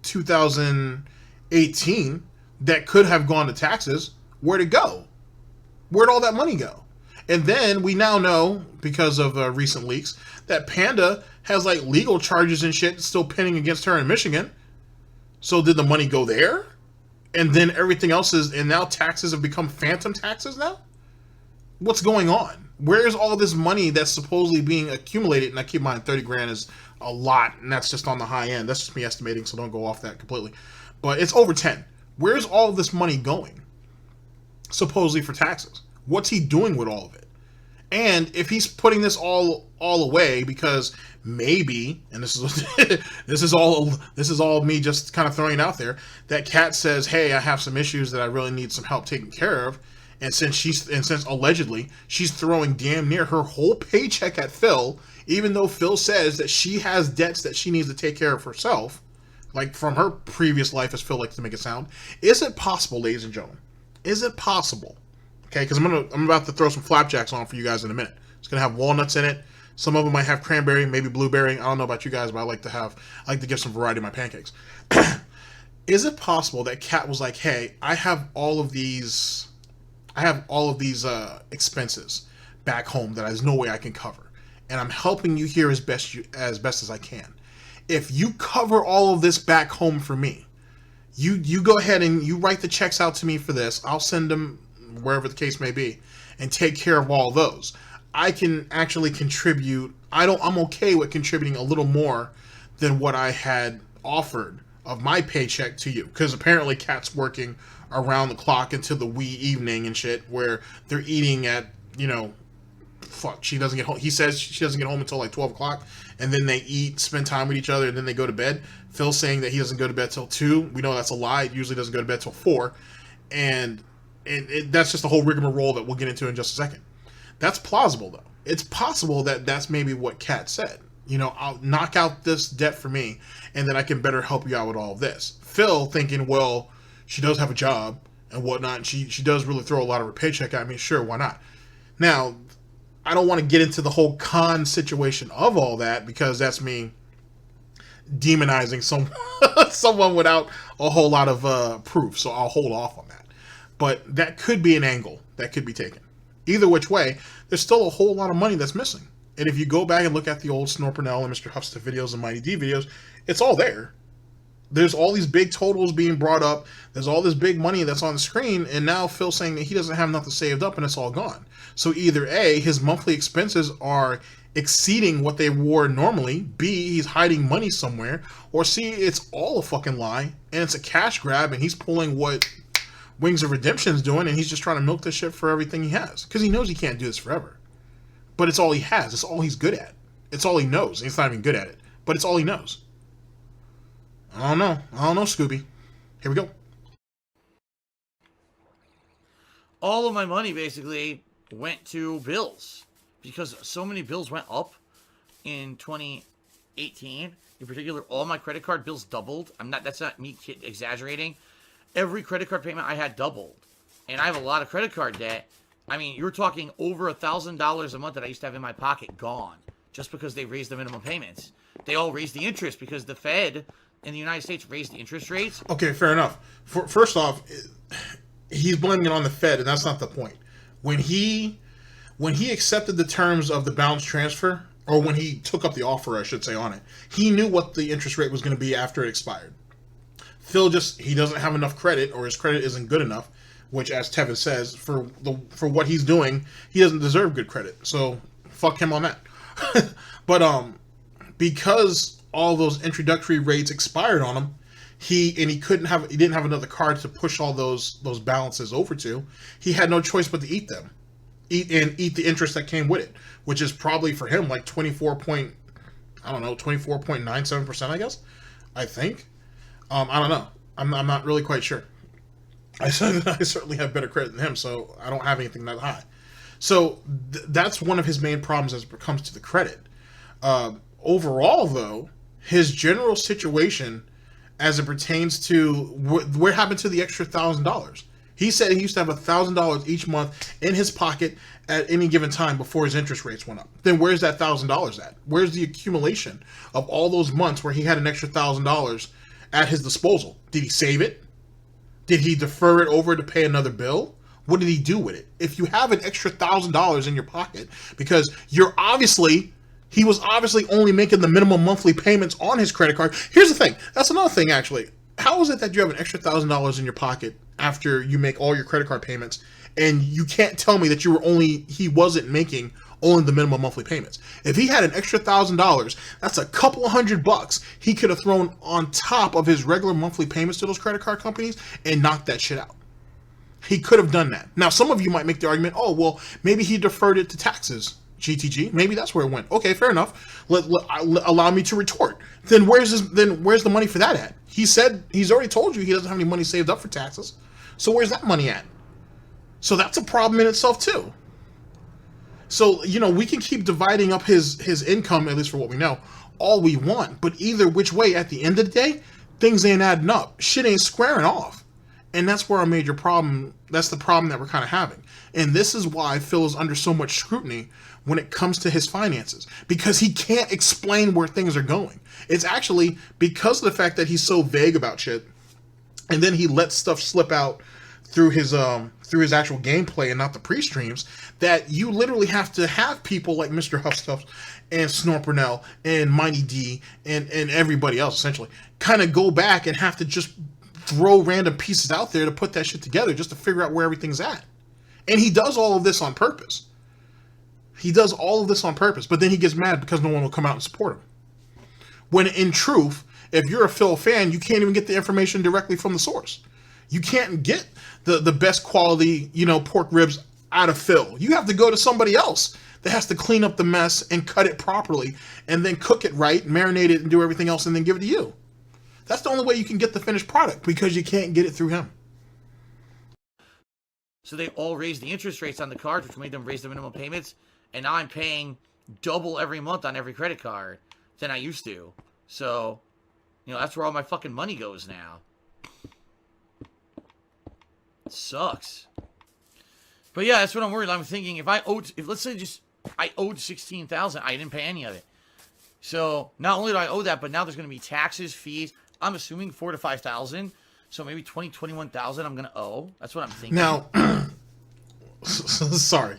Speaker 4: 2018 that could have gone to taxes. Where'd it go? Where'd all that money go? And then we now know, because of recent leaks, that Panda has like legal charges and shit still pending against her in Michigan. So did the money go there? And then everything else and now taxes have become phantom taxes now? What's going on? Where's all this money that's supposedly being accumulated? And I keep in mind 30 grand is a lot, and that's just on the high end. That's just me estimating, so don't go off that completely. But it's over 10. Where's all this money going? Supposedly for taxes. What's he doing with all of it? And if he's putting this all away because maybe, and this is this is all me just kind of throwing it out there, that Kat says, "Hey, I have some issues that I really need some help taken care of," and since allegedly she's throwing damn near her whole paycheck at Phil, even though Phil says that she has debts that she needs to take care of herself, like from her previous life, as Phil likes to make it sound. Is it possible, ladies and gentlemen? Is it possible? Okay, because I'm about to throw some flapjacks on for you guys in a minute. It's gonna have walnuts in it. Some of them might have cranberry, maybe blueberry. I don't know about you guys, but I like to give some variety in my pancakes. Is it possible that Kat was like, "Hey, I have all of these expenses back home that there's no way I can cover, and I'm helping you here as best as I can. If you cover all of this back home for me, you go ahead and you write the checks out to me for this. I'll send them wherever the case may be, and take care of all those. I can actually contribute. I'm okay with contributing a little more than what I had offered of my paycheck to you, because apparently Kat's working around the clock until the wee evening and shit, where they're eating at, she doesn't get home. He says she doesn't get home until like 12 o'clock, and then they eat, spend time with each other, and then they go to bed. Phil's saying that he doesn't go to bed till 2. We know that's a lie. It usually doesn't go to bed till 4, and that's just a whole rigmarole that we'll get into in just a second. That's plausible, though. It's possible that that's maybe what Kat said. I'll knock out this debt for me, and then I can better help you out with all of this. Phil thinking, well, she does have a job and whatnot, and she does really throw a lot of her paycheck at me. Sure, why not? Now, I don't want to get into the whole con situation of all that, because that's me demonizing someone without a whole lot of proof, so I'll hold off on that. But that could be an angle that could be taken. Either which way, there's still a whole lot of money that's missing. And if you go back and look at the old Snort and Mr. Huffstuff videos and Mighty D videos, it's all there. There's all these big totals being brought up. There's all this big money that's on the screen, and now Phil's saying that he doesn't have nothing saved up and it's all gone. So either A, his monthly expenses are exceeding what they were normally, B, he's hiding money somewhere, or C, it's all a fucking lie, and it's a cash grab, and he's pulling what Wings of Redemption's doing, and he's just trying to milk this shit for everything he has. Because he knows he can't do this forever. But it's all he has. It's all he's good at. It's all he knows. He's not even good at it. But it's all he knows. I don't know, Scooby. Here we go.
Speaker 5: All of my money, basically, went to bills because so many bills went up in 2018. In particular, all my credit card bills doubled. That's not me exaggerating. Every credit card payment I had doubled. And I have a lot of credit card debt. I mean, you're talking over $1,000 a month that I used to have in my pocket gone just because they raised the minimum payments. They all raised the interest because the Fed in the United States raised the interest rates.
Speaker 4: Okay, fair enough. First off, he's blaming it on the Fed, and that's not the point. When he accepted the terms of the balance transfer, or when he took up the offer, I should say, on it, he knew what the interest rate was going to be after it expired. Phil he doesn't have enough credit, or his credit isn't good enough, which, as Tevin says, for what he's doing, he doesn't deserve good credit. So fuck him on that. But because all those introductory rates expired on him, he didn't have another card to push all those balances over to. He had no choice but to eat them, eat the interest that came with it, which is probably for him like 24.97%, I guess. I think. I don't know. I'm not really quite sure. I certainly have better credit than him, so I don't have anything that high. So that's one of his main problems as it comes to the credit. Overall, though, his general situation as it pertains to what happened to the extra $1,000. He said he used to have $1,000 each month in his pocket at any given time before his interest rates went up. Then where's that $1,000 at? Where's the accumulation of all those months where he had an extra $1,000 at his disposal? Did he save it? Did he defer it over to pay another bill? What did he do with it? If you have an extra $1,000 in your pocket, because he was obviously only making the minimum monthly payments on his credit card. Here's the thing. That's another thing, actually. How is it that you have an extra $1,000 in your pocket after you make all your credit card payments, and you can't tell me that he wasn't making only the minimum monthly payments? If he had an extra $1,000, that's a couple of $100 he could have thrown on top of his regular monthly payments to those credit card companies and knocked that shit out. He could have done that. Now, some of you might make the argument, oh, well, maybe he deferred it to taxes, GTG. Maybe that's where it went. Okay, fair enough. Allow me to retort. Then where's the money for that at? He said he's already told you he doesn't have any money saved up for taxes. So where's that money at? So that's a problem in itself too. So, we can keep dividing up his income, at least for what we know, all we want. But either which way, at the end of the day, things ain't adding up. Shit ain't squaring off. And that's where our major problem, that's the problem that we're kind of having. And this is why Phil is under so much scrutiny when it comes to his finances, because he can't explain where things are going. It's actually because of the fact that he's so vague about shit, and then he lets stuff slip out through his actual gameplay and not the pre-streams, that you literally have to have people like Mr. Huffstuff and Snort and Mighty D and everybody else essentially kind of go back and have to just throw random pieces out there to put that shit together just to figure out where everything's at. And he does all of this on purpose. But then he gets mad because no one will come out and support him. When in truth, if you're a Phil fan, you can't even get the information directly from the source. You can't get the best quality, pork ribs out of Phil. You have to go to somebody else that has to clean up the mess and cut it properly and then cook it right, marinate it and do everything else and then give it to you. That's the only way you can get the finished product, because you can't get it through him.
Speaker 5: So they all raised the interest rates on the cards, which made them raise the minimum payments. And now I'm paying double every month on every credit card than I used to. So, that's where all my fucking money goes now. It sucks. But yeah, that's what I'm worried. I'm thinking if let's say I owed $16,000, I didn't pay any of it. So not only do I owe that, but now there's going to be taxes, fees. I'm assuming $4,000 to $5,000. So maybe $20,000, $21,000 I'm going to owe. That's what I'm thinking.
Speaker 4: Now, sorry,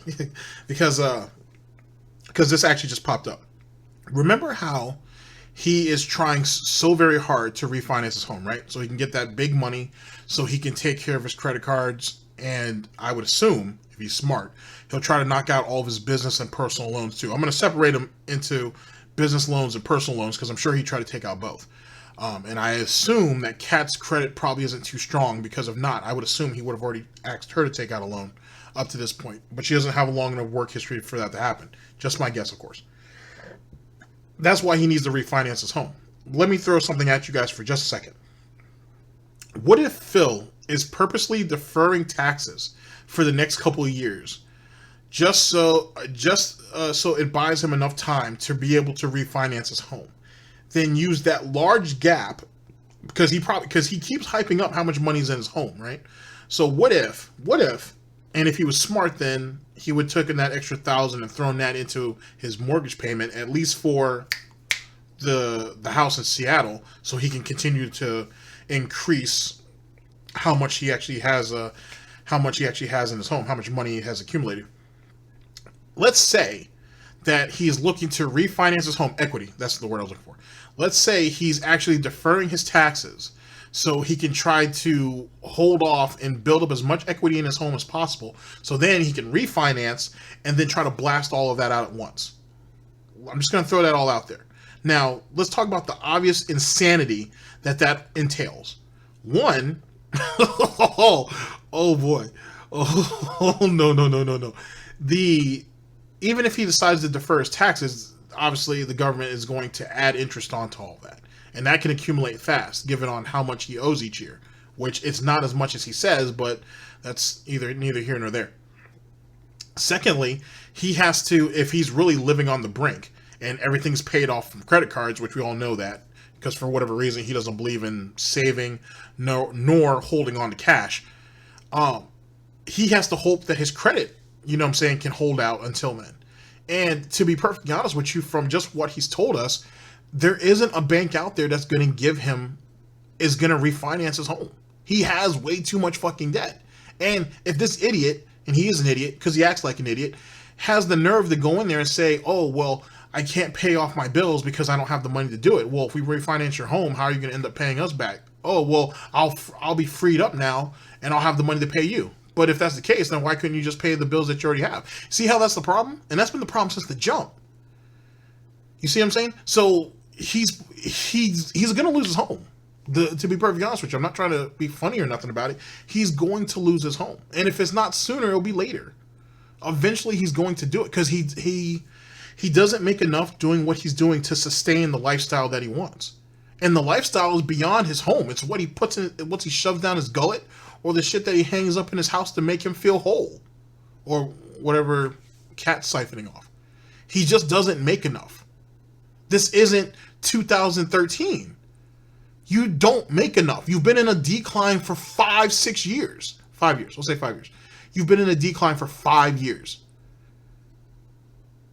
Speaker 4: because this actually just popped up. Remember how he is trying so very hard to refinance his home, right? So he can get that big money so he can take care of his credit cards. And I would assume, if he's smart, he'll try to knock out all of his business and personal loans too. I'm going to separate them into business loans and personal loans because I'm sure he'd try to take out both. And I assume that Kat's credit probably isn't too strong, because if not, I would assume he would have already asked her to take out a loan up to this point. But she doesn't have a long enough work history for that to happen. Just my guess, of course. That's why he needs to refinance his home. Let me throw something at you guys for just a second. What if Phil is purposely deferring taxes for the next couple of years so it buys him enough time to be able to refinance his home. Then use that large gap, because he keeps hyping up how much money's in his home, right? So what if, and if he was smart, then he would taken that extra $1,000 and thrown that into his mortgage payment, at least for the house in Seattle, so he can continue to increase how much he actually has in his home, how much money he has accumulated. Let's say that he's looking to refinance his home equity. That's the word I was looking for. Let's say he's actually deferring his taxes so he can try to hold off and build up as much equity in his home as possible, so then he can refinance and then try to blast all of that out at once. I'm just going to throw that all out there. Now, let's talk about the obvious insanity that entails. One, oh boy. Oh, no. Even if he decides to defer his taxes, obviously the government is going to add interest onto all that. And that can accumulate fast, given on how much he owes each year. Which it's not as much as he says, but that's neither here nor there. Secondly, he has to, if he's really living on the brink, and everything's paid off from credit cards, which we all know that, because for whatever reason he doesn't believe in saving nor holding on to cash. He has to hope that his credit, can hold out until then. And to be perfectly honest with you, from just what he's told us, there isn't a bank out there that's going to refinance his home. He has way too much fucking debt. And if this idiot, and he is an idiot because he acts like an idiot, has the nerve to go in there and say, oh, well, I can't pay off my bills because I don't have the money to do it. Well, if we refinance your home, how are you going to end up paying us back? Oh, well, I'll be freed up now and I'll have the money to pay you. But if that's the case, then why couldn't you just pay the bills that you already have? See how that's the problem? And that's been the problem since the jump. You see what I'm saying? So he's going to lose his home. To be perfectly honest with you, I'm not trying to be funny or nothing about it. He's going to lose his home. And if it's not sooner, it'll be later. Eventually he's going to do it because he doesn't make enough doing what he's doing to sustain the lifestyle that he wants. And the lifestyle is beyond his home. It's what he puts in, what he shoves down his gullet, or the shit that he hangs up in his house to make him feel whole, or whatever cat's siphoning off. He just doesn't make enough. This isn't 2013. You don't make enough. You've been in a decline for 5-6 years. 5 years. We'll say 5 years. You've been in a decline for 5 years.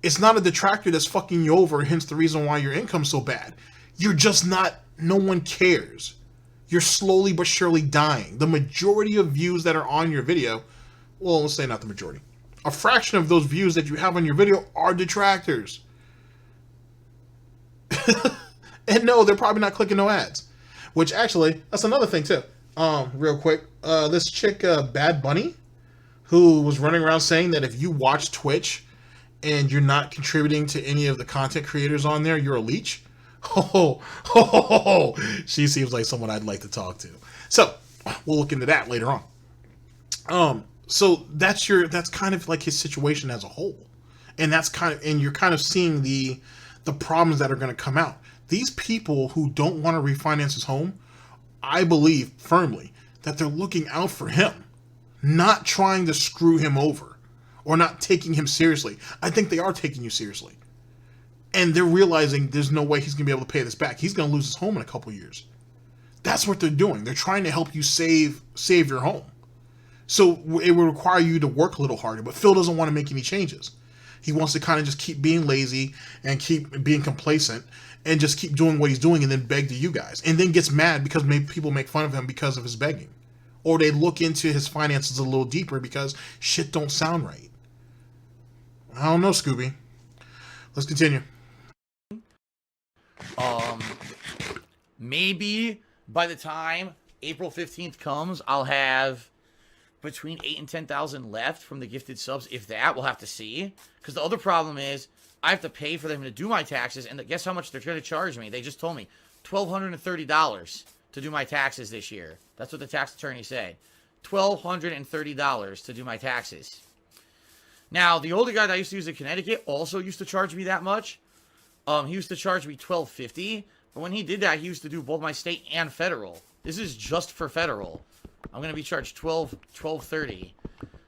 Speaker 4: It's not a detractor that's fucking you over, hence the reason why your income's so bad. You're just not, no one cares. You're slowly but surely dying. The majority of views that are on your video, well, let's say not the majority, a fraction of those views that you have on your video are detractors. And no, they're probably not clicking no ads. Which actually, that's another thing too. Real quick, this chick, Bad Bunny, who was running around saying that if you watch Twitch and you're not contributing to any of the content creators on there, you're a leech. She seems like someone I'd like to talk to. So we'll look into that later on. So that's kind of like his situation as a whole, and you're kind of seeing the problems that are going to come out. These people who don't want to refinance his home, I believe firmly that they're looking out for him, not trying to screw him over or not taking him seriously. I think they are taking you seriously. And they're realizing there's no way he's going to be able to pay this back. He's going to lose his home in a couple years. That's what they're doing. They're trying to help you save your home. So it will require you to work a little harder. But Phil doesn't want to make any changes. He wants to kind of just keep being lazy and keep being complacent and just keep doing what he's doing and then beg to you guys. And then gets mad because maybe people make fun of him because of his begging. Or they look into his finances a little deeper because shit don't sound right. I don't know, Scooby. Let's continue.
Speaker 5: Maybe by the time April 15th comes, I'll have between 8 and 10,000 left from the gifted subs. If that, we'll have to see. Because the other problem is I have to pay for them to do my taxes, and guess how much they're going to charge me? They just told me $1,230 to do my taxes this year. That's what the tax attorney said. $1,230 to do my taxes. Now, the older guy that I used to use in Connecticut also used to charge me that much. He used to charge me $1,250, but when he did that, he used to do both my state and federal. This is just for federal. I'm going to be charged $1,230.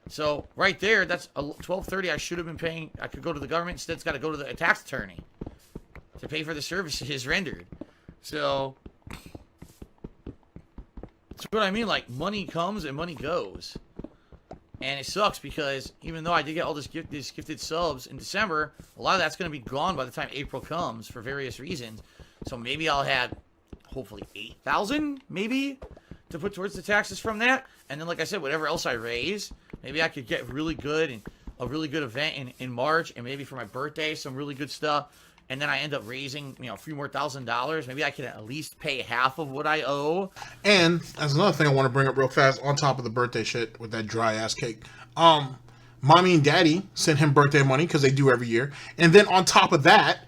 Speaker 5: So right there, that's $12.30 I should have been paying. I could go to the government. Instead, it's got to go to the tax attorney to pay for the services rendered. So that's what I mean. Like, money comes and money goes. And it sucks because even though I did get all these gifted subs in December, a lot of that's going to be gone by the time April comes for various reasons. So maybe I'll have, hopefully, 8,000, maybe, to put towards the taxes from that. And then, like I said, whatever else I raise, maybe I could get really good and a really good event in March, and maybe for my birthday, some really good stuff. And then I end up raising, a few more $1,000. Maybe I can at least pay half of what I owe.
Speaker 4: And as another thing I want to bring up real fast, on top of the birthday shit with that dry ass cake, mommy and daddy sent him birthday money because they do every year. And then on top of that,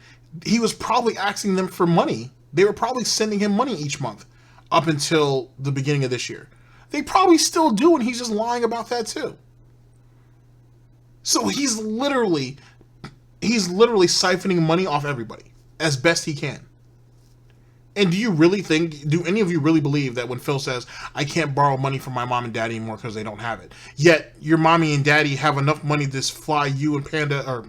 Speaker 4: he was probably asking them for money. They were probably sending him money each month up until the beginning of this year. They probably still do, and he's just lying about that too. So he's literally siphoning money off everybody as best he can. And do any of you really believe that when Phil says, I can't borrow money from my mom and daddy anymore because they don't have it, yet your mommy and daddy have enough money to fly you and to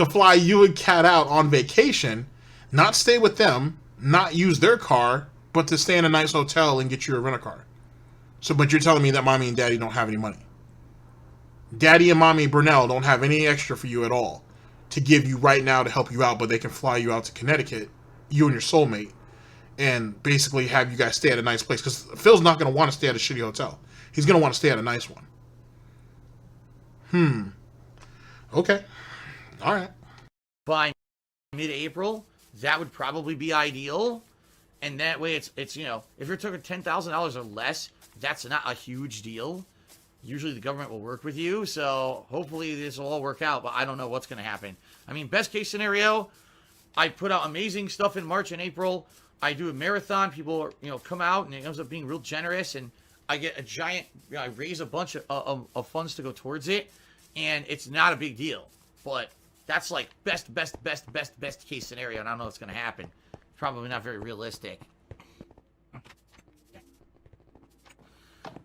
Speaker 4: fly you and Cat out on vacation, not stay with them, not use their car, but to stay in a nice hotel and get you a rent-a-car. But you're telling me that mommy and daddy don't have any money. Daddy and mommy Burnell don't have any extra for you at all to give you right now to help you out, but they can fly you out to Connecticut, you and your soulmate, and basically have you guys stay at a nice place. Because Phil's not going to want to stay at a shitty hotel. He's going to want to stay at a nice one. Okay. All right.
Speaker 5: By mid-April, that would probably be ideal. And that way it's if you're talking $10,000 or less, that's not a huge deal. Usually the government will work with you, so hopefully this will all work out, but I don't know what's going to happen. I mean, best case scenario, I put out amazing stuff in March and April. I do a marathon. People, come out, and it ends up being real generous, and I get a giant, I raise a bunch of funds to go towards it, and it's not a big deal. But that's like best case scenario, and I don't know what's going to happen. Probably not very realistic.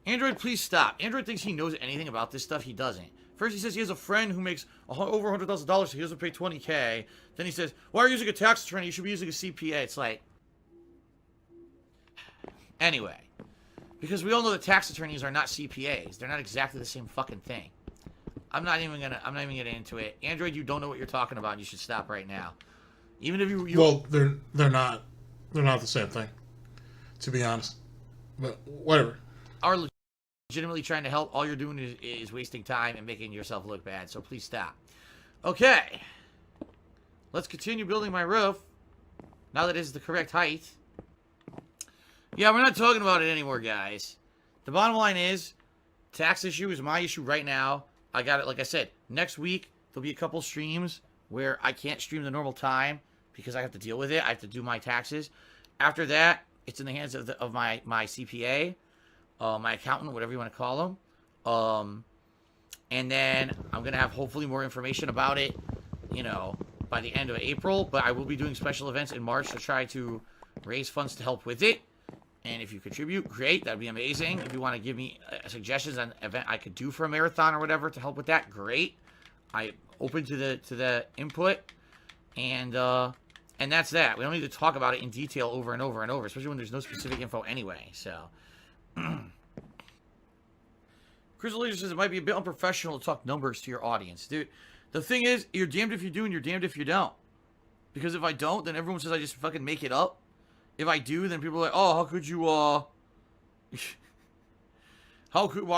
Speaker 5: Android, please stop. Android thinks he knows anything about this stuff. He doesn't. First, he says he has a friend who makes over $100,000, so he doesn't pay $20K. Then he says, why are you using a tax attorney? You should be using a CPA. It's like... Anyway. Because we all know that tax attorneys are not CPAs. They're not exactly the same fucking thing. I'm not even gonna get into it. Android, you don't know what you're talking about. You should stop right now. Even if you...
Speaker 4: Well, they're not the same thing, to be honest. But whatever.
Speaker 5: Are legitimately trying to help. All you're doing is wasting time and making yourself look bad. So please stop. Okay. Let's continue building my roof. Now that it's the correct height. Yeah, we're not talking about it anymore, guys. The bottom line is, tax issue is my issue right now. I got it, like I said, next week there'll be a couple streams where I can't stream the normal time because I have to deal with it. I have to do my taxes. After that, it's in the hands of my CPA. My accountant, whatever you want to call them. And then I'm going to have hopefully more information about it, by the end of April. But I will be doing special events in March to try to raise funds to help with it. And if you contribute, great. That'd be amazing. If you want to give me suggestions on an event I could do for a marathon or whatever to help with that, great. I'm open to the input. And that's that. We don't need to talk about it in detail over and over and over, especially when there's no specific info anyway. So... Crystal Leader says it might be a bit unprofessional to talk numbers to your audience. Dude, the thing is, you're damned if you do and you're damned if you don't. Because if I don't, then everyone says I just fucking make it up. If I do, then people are like, oh, how could you, why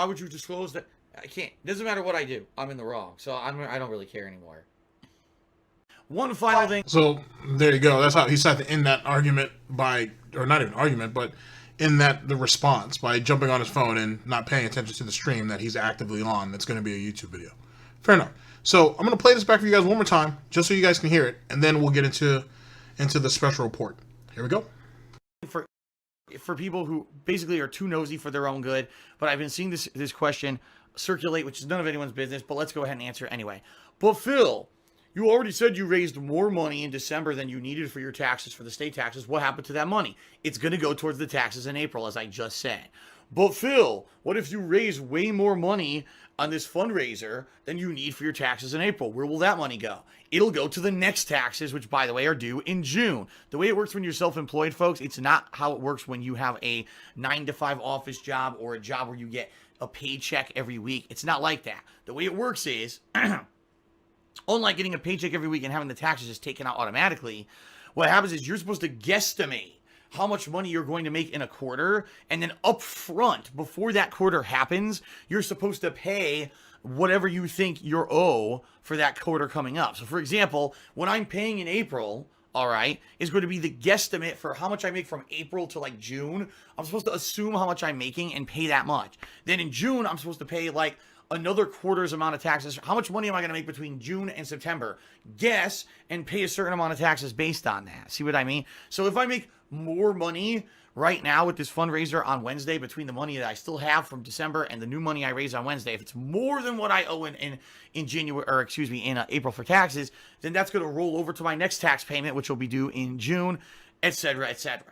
Speaker 5: would you disclose that? I can't. It doesn't matter what I do. I'm in the wrong. So I don't really care anymore. One final thing.
Speaker 4: So, there you go. That's how he decided to end that argument or not even argument, but in the response by jumping on his phone and not paying attention to the stream that he's actively on. That's going to be a YouTube video. Fair enough. So I'm going to play this back for you guys one more time, just so you guys can hear it, and then we'll get into the special report. Here we go.
Speaker 5: For people who basically are too nosy for their own good, but I've been seeing this question circulate, which is none of anyone's business, but let's go ahead and answer it anyway. But Phil, you already said you raised more money in December than you needed for your taxes, for the state taxes. What happened to that money? It's going to go towards the taxes in April, as I just said. But Phil, what if you raise way more money on this fundraiser than you need for your taxes in April? Where will that money go? It'll go to the next taxes, which, by the way, are due in June. The way it works when you're self-employed, folks, it's not how it works when you have a 9-to-5 office job or a job where you get a paycheck every week. It's not like that. The way it works is, unlike getting a paycheck every week and having the taxes just taken out automatically, what happens is you're supposed to guesstimate how much money you're going to make in a quarter, and then up front, before that quarter happens, you're supposed to pay whatever you think you're owed for that quarter coming up. So for example, what I'm paying in April, all right, is going to be the guesstimate for how much I make from April to like June. I'm supposed to assume how much I'm making and pay that much. Then in June, I'm supposed to pay like another quarter's amount of taxes. How much money am I going to make between June and September? Guess and pay a certain amount of taxes based on that. See what I mean? So if I make more money right now with this fundraiser on Wednesday, between the money that I still have from December and the new money I raise on Wednesday, if it's more than what I owe in January, or excuse me, in April for taxes, then that's going to roll over to my next tax payment, which will be due in June, etc., etc.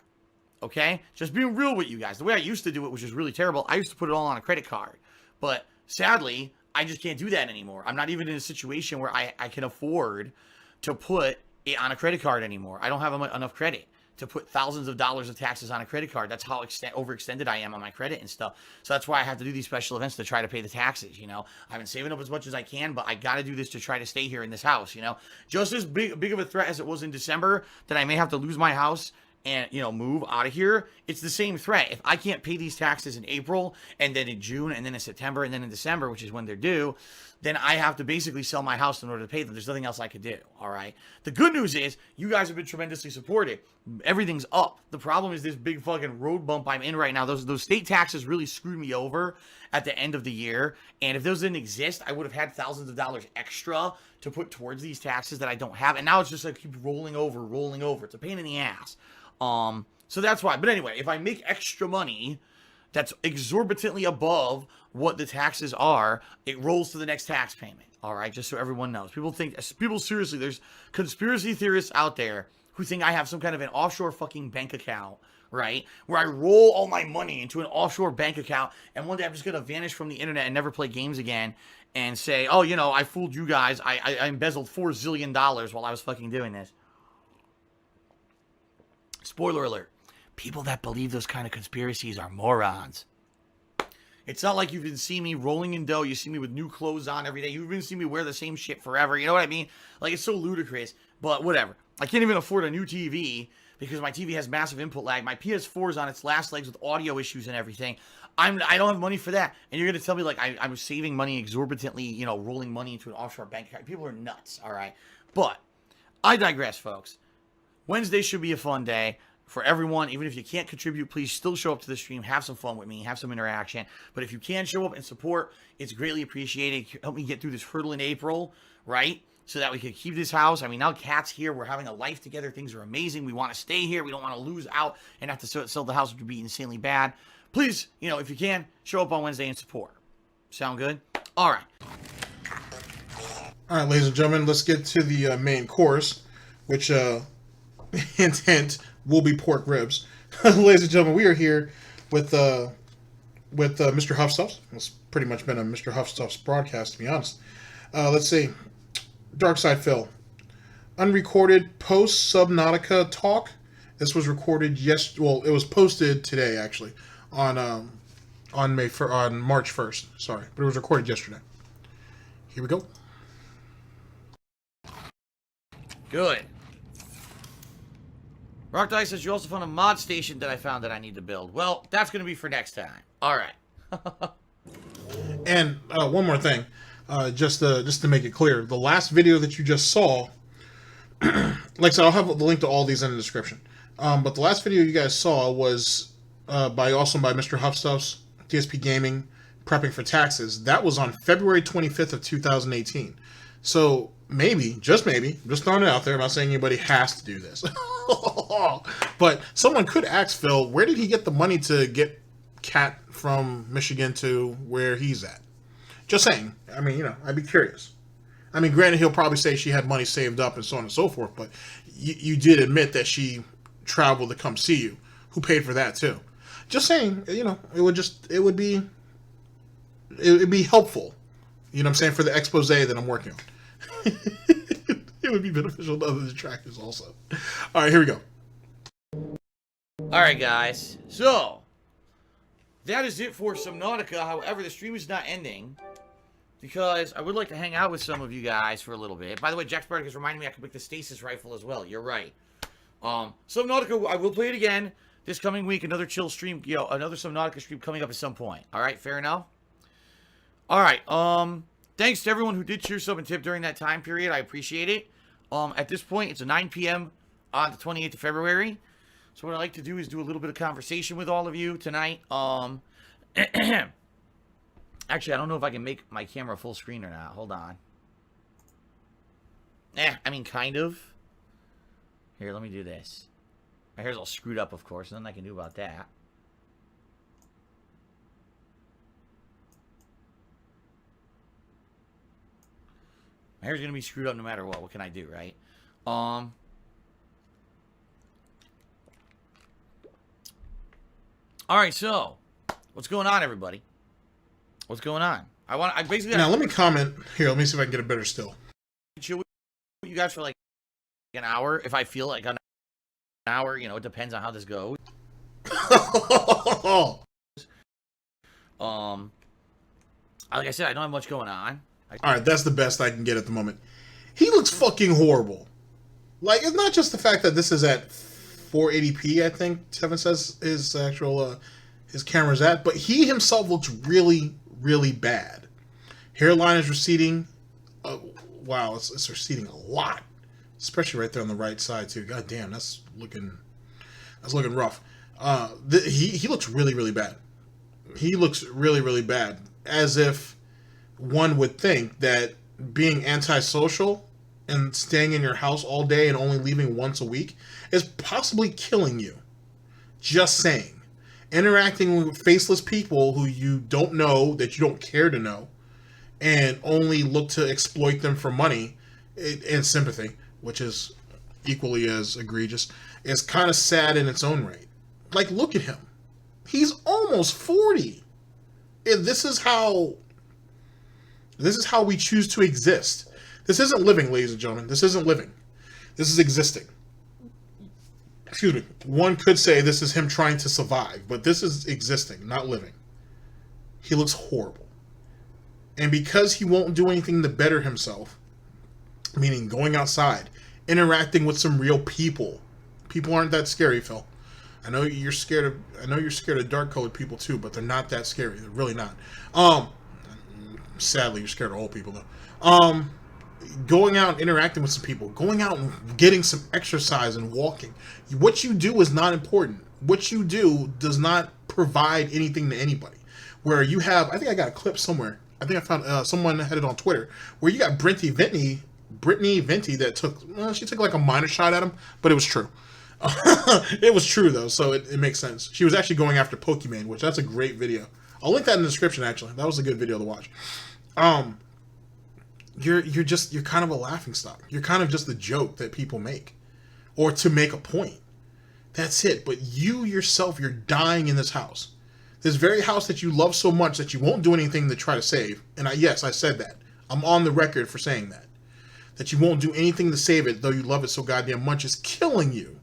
Speaker 5: Okay? Just being real with you guys. The way I used to do it, which is really terrible, I used to put it all on a credit card. But sadly, I just can't do that anymore. I'm not even in a situation where I can afford to put it on a credit card anymore. I don't have enough credit to put thousands of dollars of taxes on a credit card. That's how overextended I am on my credit and stuff. So that's why I have to do these special events to try to pay the taxes, you know. I've been saving up as much as I can, but I got to do this to try to stay here in this house, you know. Just as big of a threat as it was in December that I may have to lose my house and, you know, move out of here, it's the same threat. If I can't pay these taxes in April, and then in June, and then in September, and then in December, which is when they're due, then I have to basically sell my house in order to pay them. There's nothing else I could do, all right? The good news is, you guys have been tremendously supportive. Everything's up. The problem is this big fucking road bump I'm in right now. Those state taxes really screwed me over at the end of the year, and if those didn't exist, I would have had thousands of dollars extra to put towards these taxes that I don't have, and now it's just like keep rolling over. It's a pain in the ass. So that's why. But anyway, if I make extra money that's exorbitantly above what the taxes are, it rolls to the next tax payment. All right, just so everyone knows. People seriously, there's conspiracy theorists out there who think I have some kind of an offshore fucking bank account, right? Where I roll all my money into an offshore bank account, and one day I'm just gonna vanish from the internet and never play games again, and say, oh, you know, I fooled you guys. I embezzled $4 zillion while I was fucking doing this. Spoiler alert, people that believe those kind of conspiracies are morons. It's not like you can see me rolling in dough. You see me with new clothes on every day. You even see me wear the same shit forever. You know what I mean? Like, it's so ludicrous, but whatever. I can't even afford a new TV because my TV has massive input lag. My PS4 is on its last legs with audio issues and everything. I don't have money for that. And you're going to tell me, like, I was saving money exorbitantly, you know, rolling money into an offshore bank account. People are nuts, all right? But I digress, folks. Wednesday should be a fun day for everyone. Even if you can't contribute, please still show up to the stream, have some fun with me, have some interaction. But if you can show up and support, it's greatly appreciated. Help me get through this hurdle in April, right? So that we can keep this house. I mean, now Kat's here. We're having a life together. Things are amazing. We want to stay here. We don't want to lose out and have to sell the house, which would be insanely bad. Please, you know, if you can, show up on Wednesday and support. Sound good? All right.
Speaker 4: All right, ladies and gentlemen, let's get to the main course, which, hint, hint, will be pork ribs. Ladies and gentlemen, we are here with Mr. Huffstuff. It's pretty much been a Mr. Huffstuff's broadcast, to be honest. Let's see. Darkside Phil. Unrecorded post-Subnautica talk. This was recorded it was posted today, actually, on March 1st. Sorry, but it was recorded yesterday. Here we go.
Speaker 5: Good. Rock Dice says you also found a mod station that I found that I need to build. Well, that's going to be for next time. All right.
Speaker 4: And one more thing, just to make it clear, the last video that you just saw, like I said, I'll have the link to all these in the description. But the last video you guys saw was by Mr. Huffstuff's Dspgaming prepping for taxes. That was on February 25th of 2018. So maybe, just throwing it out there. I'm not saying anybody has to do this. But someone could ask Phil, where did he get the money to get Kat from Michigan to where he's at? Just saying. I mean, you know, I'd be curious. I mean, granted, he'll probably say she had money saved up and so on and so forth, but you did admit that she traveled to come see you. Who paid for that, too? Just saying, you know, it would be helpful. You know what I'm saying, for the expose that I'm working on. It would be beneficial to other detractors also. All right, here we go.
Speaker 5: All right, guys. So, that is it for Subnautica. However, the stream is not ending because I would like to hang out with some of you guys for a little bit. By the way, Jack Spartacus reminded me I could pick the stasis rifle as well. You're right. Subnautica, I will play it again this coming week. Another chill stream, you know, another Subnautica stream coming up at some point. All right, fair enough? All right, thanks to everyone who did cheer, sub, and tip during that time period. I appreciate it. At this point, it's a 9 p.m. on the 28th of February. So what I like to do is do a little bit of conversation with all of you tonight. Actually, I don't know if I can make my camera full screen or not. Hold on. I mean, kind of. Here, let me do this. My hair's all screwed up, of course. Nothing I can do about that. My hair's gonna be screwed up no matter what. What can I do, right? Alright, so what's going on, everybody? What's going on? I basically
Speaker 4: now let me comment here. Let me see if I can get it better still.
Speaker 5: Chill with you guys for like an hour. If I feel like an hour, you know, it depends on how this goes. Like I said, I don't have much going on.
Speaker 4: All right, that's the best I can get at the moment. He looks fucking horrible. Like, it's not just the fact that this is at 480p, I think Seven says his actual his camera's at, but he himself looks really, really bad. Hairline is receding. Wow, it's receding a lot, especially right there on the right side too. God damn, that's looking rough. He looks really, really bad. He looks really, really bad, as if one would think that being antisocial and staying in your house all day and only leaving once a week is possibly killing you. Just saying. Interacting with faceless people who you don't know, that you don't care to know, and only look to exploit them for money and sympathy, which is equally as egregious, is kind of sad in its own right. Like, look at him. He's almost 40. And this is how we choose to exist. This isn't living, ladies and gentlemen. This isn't living. This is existing. Excuse me. One could say this is him trying to survive, but this is existing, not living. He looks horrible. And because he won't do anything to better himself, meaning going outside, interacting with some real people. People aren't that scary, Phil. I know you're scared of dark-colored people too, but they're not that scary. They're really not. Sadly, you're scared of old people though. Going out and interacting with some people, going out and getting some exercise and walking. What you do is not important. What you do does not provide anything to anybody. Where you have, I think I got a clip somewhere. I think I found someone had it on Twitter where you got Brittany Venti that took, she took like a minor shot at him, but it was true. It was true though, so it makes sense. She was actually going after Pokemon, which that's a great video. I'll link that in the description. Actually, that was a good video to watch. You're kind of a laughingstock. You're kind of just a joke that people make, or to make a point. That's it. But you yourself, you're dying in this house, this very house that you love so much that you won't do anything to try to save. And yes, I said that. I'm on the record for saying that you won't do anything to save it, though you love it so goddamn much. Is killing you.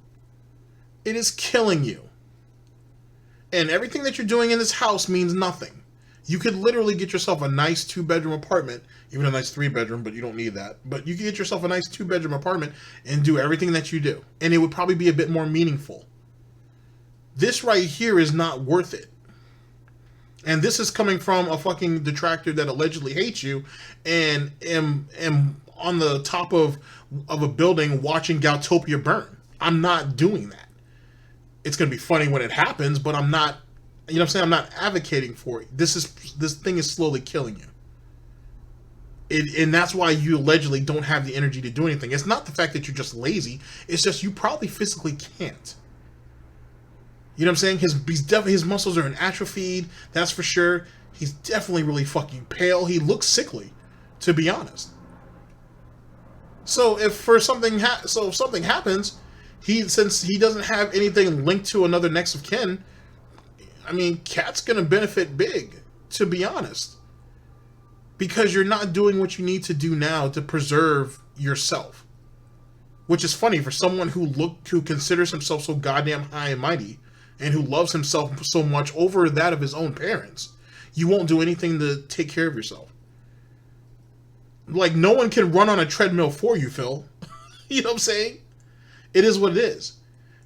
Speaker 4: It is killing you. And everything that you're doing in this house means nothing. You could literally get yourself a nice 2-bedroom apartment, even a nice 3-bedroom, but you don't need that. But you could get yourself a nice 2-bedroom apartment and do everything that you do. And it would probably be a bit more meaningful. This right here is not worth it. And this is coming from a fucking detractor that allegedly hates you and am on the top of a building watching Galtopia burn. I'm not doing that. It's going to be funny when it happens, but I'm not, you know what I'm saying? I'm not advocating for it. This thing is slowly killing you. And that's why you allegedly don't have the energy to do anything. It's not the fact that you're just lazy. It's just you probably physically can't. You know what I'm saying? His muscles are in atrophied, that's for sure. He's definitely really fucking pale. He looks sickly, to be honest. So if something happens, since he doesn't have anything linked to another next of kin, I mean, Cat's going to benefit big, to be honest. Because you're not doing what you need to do now to preserve yourself. Which is funny for someone who considers himself so goddamn high and mighty and who loves himself so much over that of his own parents. You won't do anything to take care of yourself. Like, no one can run on a treadmill for you, Phil. You know what I'm saying? It is what it is.